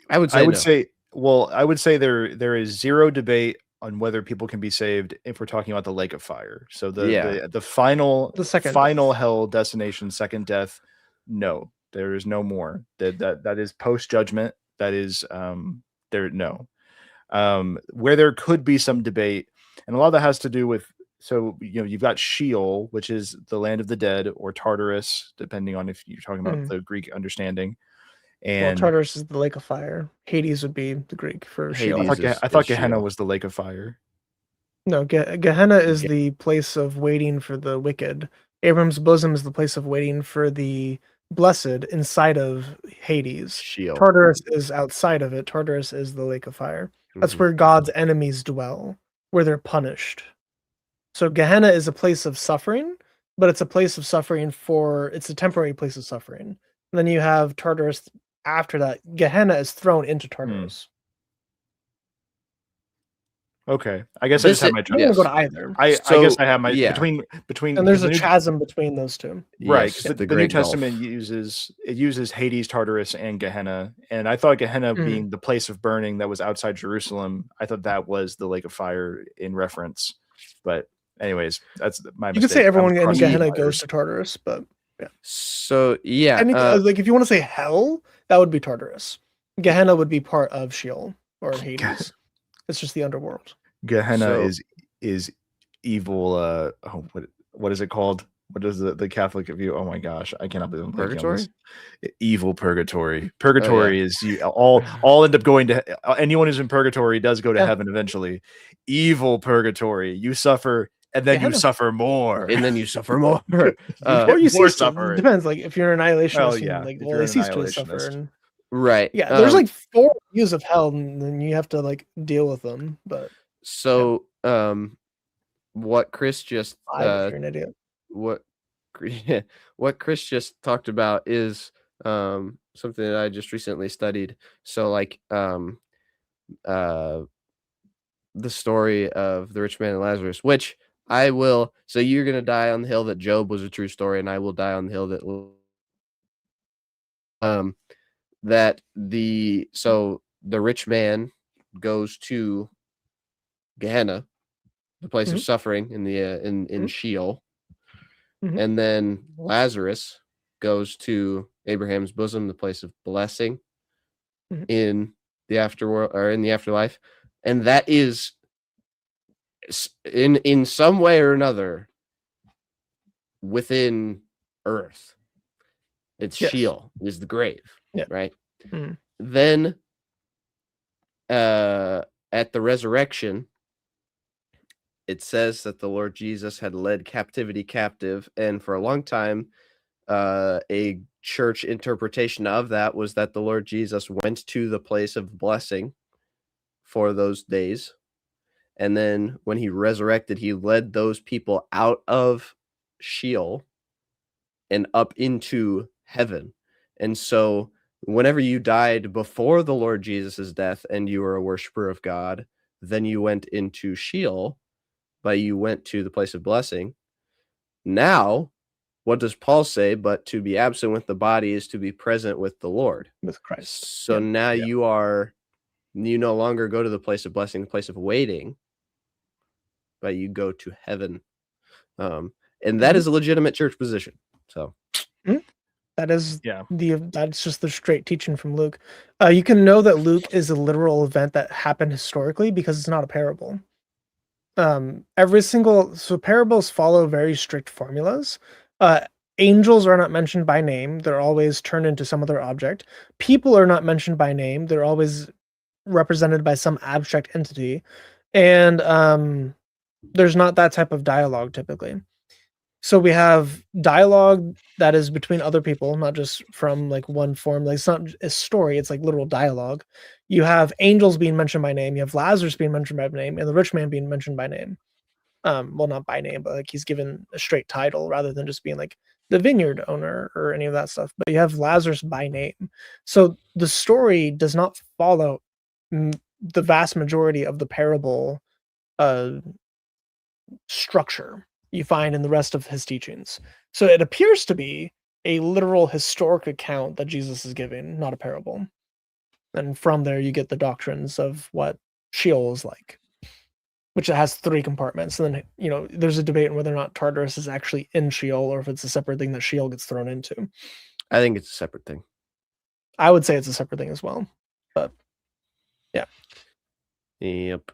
I would I say would no. say, well, I would say there is zero debate on whether people can be saved if we're talking about the lake of fire. So Yeah. the final The second final death. hell destination, second death. No, there is no more. That is post judgment. That is there no. Where there could be some debate, and a lot of that has to do with, so you've got Sheol, which is the land of the dead, or Tartarus, depending on if you're talking about Mhm. the Greek understanding. Well, And Tartarus is the lake of fire. Hades would be the Greek for Sheol. Hades I is thought Gehenna Sheol. was the lake of fire. No, Gehenna is Ge- the place of waiting for the wicked. Abram's bosom is the place of waiting for the blessed inside of Hades. Sheol. Tartarus is outside of it. Tartarus is the lake of fire. That's Mhm. where God's enemies dwell, where they're punished. So Gehenna is a place of suffering, but it's a place of suffering it's a temporary place of suffering. And then you have Tartarus after that. Gehenna is thrown into Tartarus. Okay, I guess I just This have is my. You don't want to go yes. to either. I guess So I have my yeah. between And because there's a chasm between those two. right, Yes, because the the New Great Gulf. Testament uses Hades, Tartarus, and Gehenna, and I thought Gehenna Mhm. being the place of burning that was outside Jerusalem, I thought that was the lake of fire in reference. But anyways, that's my You could say mistake. I was everyone in crossing Gehenna goes wires. to Tartarus, but So yeah, like if you want to say hell, that would be Tartarus. Gehenna would be part of Sheol or Hades. It's just the underworld. Gehenna So- is evil. What is it called? What is the Catholic view? Oh my gosh, I cannot believe I'm blanking on purgatory. this. Evil purgatory. Purgatory Oh, is you all end up going to anyone who's in purgatory does go to Yeah. heaven eventually. Evil purgatory, you suffer and then you Gehenna. suffer more. And then you suffer more. You Or you get more cease to. It suffering. depends. Like if you're an annihilationist, Well, and, yeah, like if well, you're they an cease to suffer. annihilationist. And Right. yeah, there's like 4 views of hell, and then you have to like deal with them. But So what Chris just 5 if you're an idiot. what Chris just talked about is something that I just recently studied. So like the story of the rich man and Lazarus, which I will. So you're gonna die on the hill that Job was a true story, and I will die on the hill that the rich man goes to Gehenna, the place of Mhm. suffering in the in Mhm. Sheol, Mhm. and then Lazarus goes to Abraham's bosom, the place of blessing Mhm. in the afterworld or in the afterlife, and that is in some way or another within Earth. It's Yes. Sheol, is the grave, Yeah. right? Mhm. Then at the resurrection, it says that the Lord Jesus had led captivity captive, and for a long time, a church interpretation of that was that the Lord Jesus went to the place of blessing for those days, and then when he resurrected, he led those people out of Sheol and up into heaven. And so whenever you died before the Lord Jesus's death and you were a worshiper of God, then you went into Sheol, but you went to the place of blessing. Now, what does Paul say? But to be absent with the body is to be present with the Lord. With Christ. So now Yeah. you no longer go to the place of blessing, the place of waiting, but you go to heaven. And that is a legitimate church position. So That is Yeah. that's just the straight teaching from Luke. You can know that Luke is a literal event that happened historically because it's not a parable. So parables follow very strict formulas. Angels are not mentioned by name; they're always turned into some other object. People are not mentioned by name; they're always represented by some abstract entity, and there's not that type of dialogue typically. So we have dialogue that is between other people, not just from like one form. Like it's not a story; it's like literal dialogue. You have angels being mentioned by name. You have Lazarus being mentioned by name, and the rich man being mentioned by name. Well, not by name, but like he's given a straight title rather than just being like the vineyard owner or any of that stuff. But you have Lazarus by name. So the story does not follow the vast majority of the parable structure you find in the rest of his teachings. So it appears to be a literal historic account that Jesus is giving, not a parable. And from there, you get the doctrines of what Sheol is like, which has 3 compartments. And then, there's a debate on whether or not Tartarus is actually in Sheol or if it's a separate thing that Sheol gets thrown into. I think it's a separate thing. I would say it's a separate thing as well. But yeah. Yep.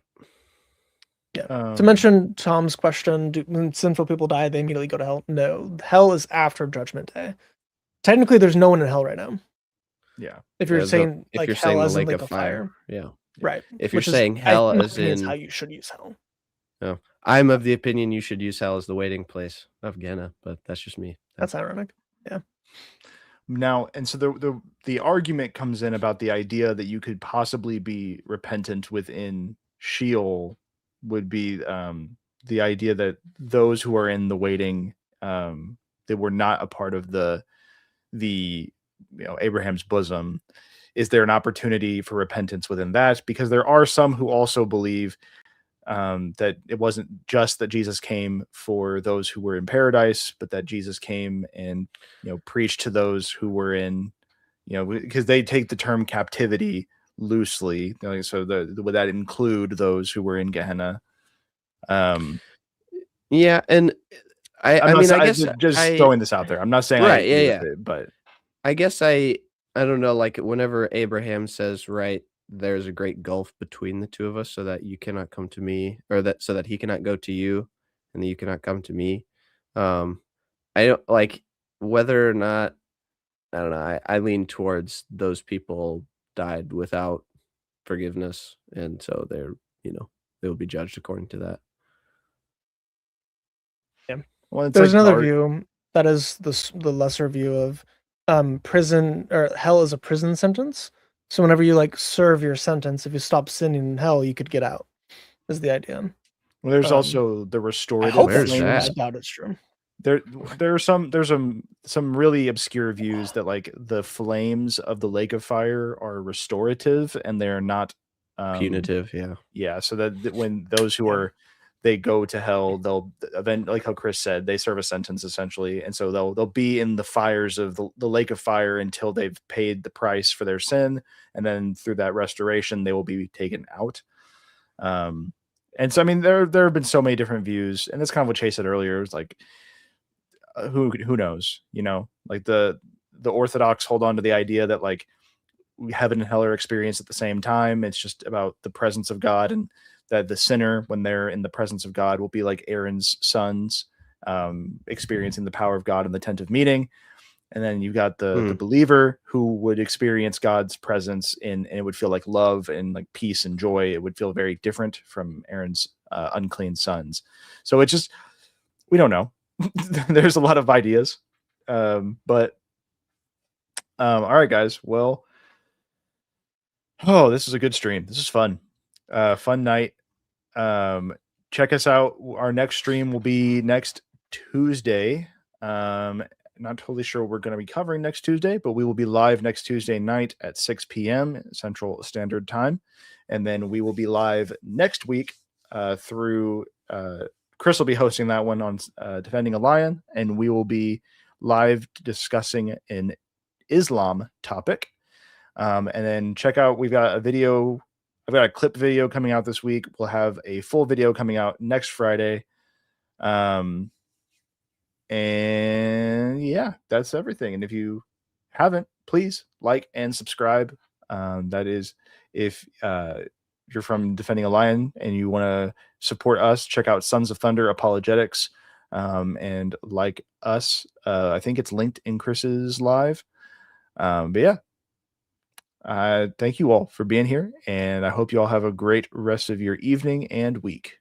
Yeah. To mention Tom's question, when sinful people die, they immediately go to hell? No, hell is after Judgment Day. Technically, there's no one in hell right now. Yeah. If you're saying if like you're hell saying as the in lake like of a fire. Yeah. Right. If you're saying hell as in how you should use hell. No, I'm of the opinion you should use hell as the waiting place of Gehenna, but that's just me. That's ironic. Yeah. Now, and so the argument comes in about the idea that you could possibly be repentant within Sheol would be the idea that those who are in the waiting they were not a part of the Abraham's bosom. Is there an opportunity for repentance within that? Because there are some who also believe that it wasn't just that Jesus came for those who were in paradise, but that Jesus came and preached to those who were in, because they take the term captivity loosely. So would that include those who were in Gehenna? Yeah, and I mean, I guess just throwing this out there. I'm not saying I Right, agree yeah, with it, but I guess I don't know, like, whenever Abraham says, right, "There's a great gulf between the 2 of us so that you cannot come to me," or that so that he cannot go to you, and that you cannot come to me. Um, I don't like, whether or not I don't know, I lean towards those people died without forgiveness, and so they're, they will be judged according to that. well, it's There's like another view that is the lesser view of prison or hell is a prison sentence. So whenever you like serve your sentence, if you stop sinning in hell, you could get out. Is the idea? Well, there's Um, also the I restorative hope Where's that's true. that? I doubt it's true. There's some really obscure views that like the flames of the lake of fire are restorative and they're not Punitive, yeah. yeah, so that when those who Yeah. are they go to hell, they'll event like how Chris said, they serve a sentence essentially, and so they'll be in the fires of the lake of fire until they've paid the price for their sin, and then through that restoration, they will be taken out. And so I mean, there have been so many different views, and that's kind of what Chase said earlier. It's like who knows, like the Orthodox hold on to the idea that like heaven and hell are experienced at the same time. It's just about the presence of God, and that the sinner, when they're in the presence of God, will be like Aaron's sons, experiencing the power of God in the tent of meeting. And then you've got the believer who would experience God's presence and it would feel like love and like peace and joy. It would feel very different from Aaron's unclean sons. So it's just, we don't know. There's a lot of ideas. But all right, guys. Well, oh, this is a good stream. This is fun. Fun night. Check us out. Our next stream will be next Tuesday. Not totally sure what we're going to be covering next Tuesday, but we will be live next Tuesday night at 6 p.m. Central Standard Time. And then we will be live next week through Chris will be hosting that one on Defending a Lion, and we will be live discussing an Islam topic. And then check out, we've got a video. I've got a clip video coming out this week. We'll have a full video coming out next Friday. And yeah, that's everything. And if you haven't, please like and subscribe. That is, if you're from Defending a Lion and you want to support us, check out Sons of Thunder Apologetics and like us. I think it's linked in Chris's live. But yeah, thank you all for being here, and I hope you all have a great rest of your evening and week.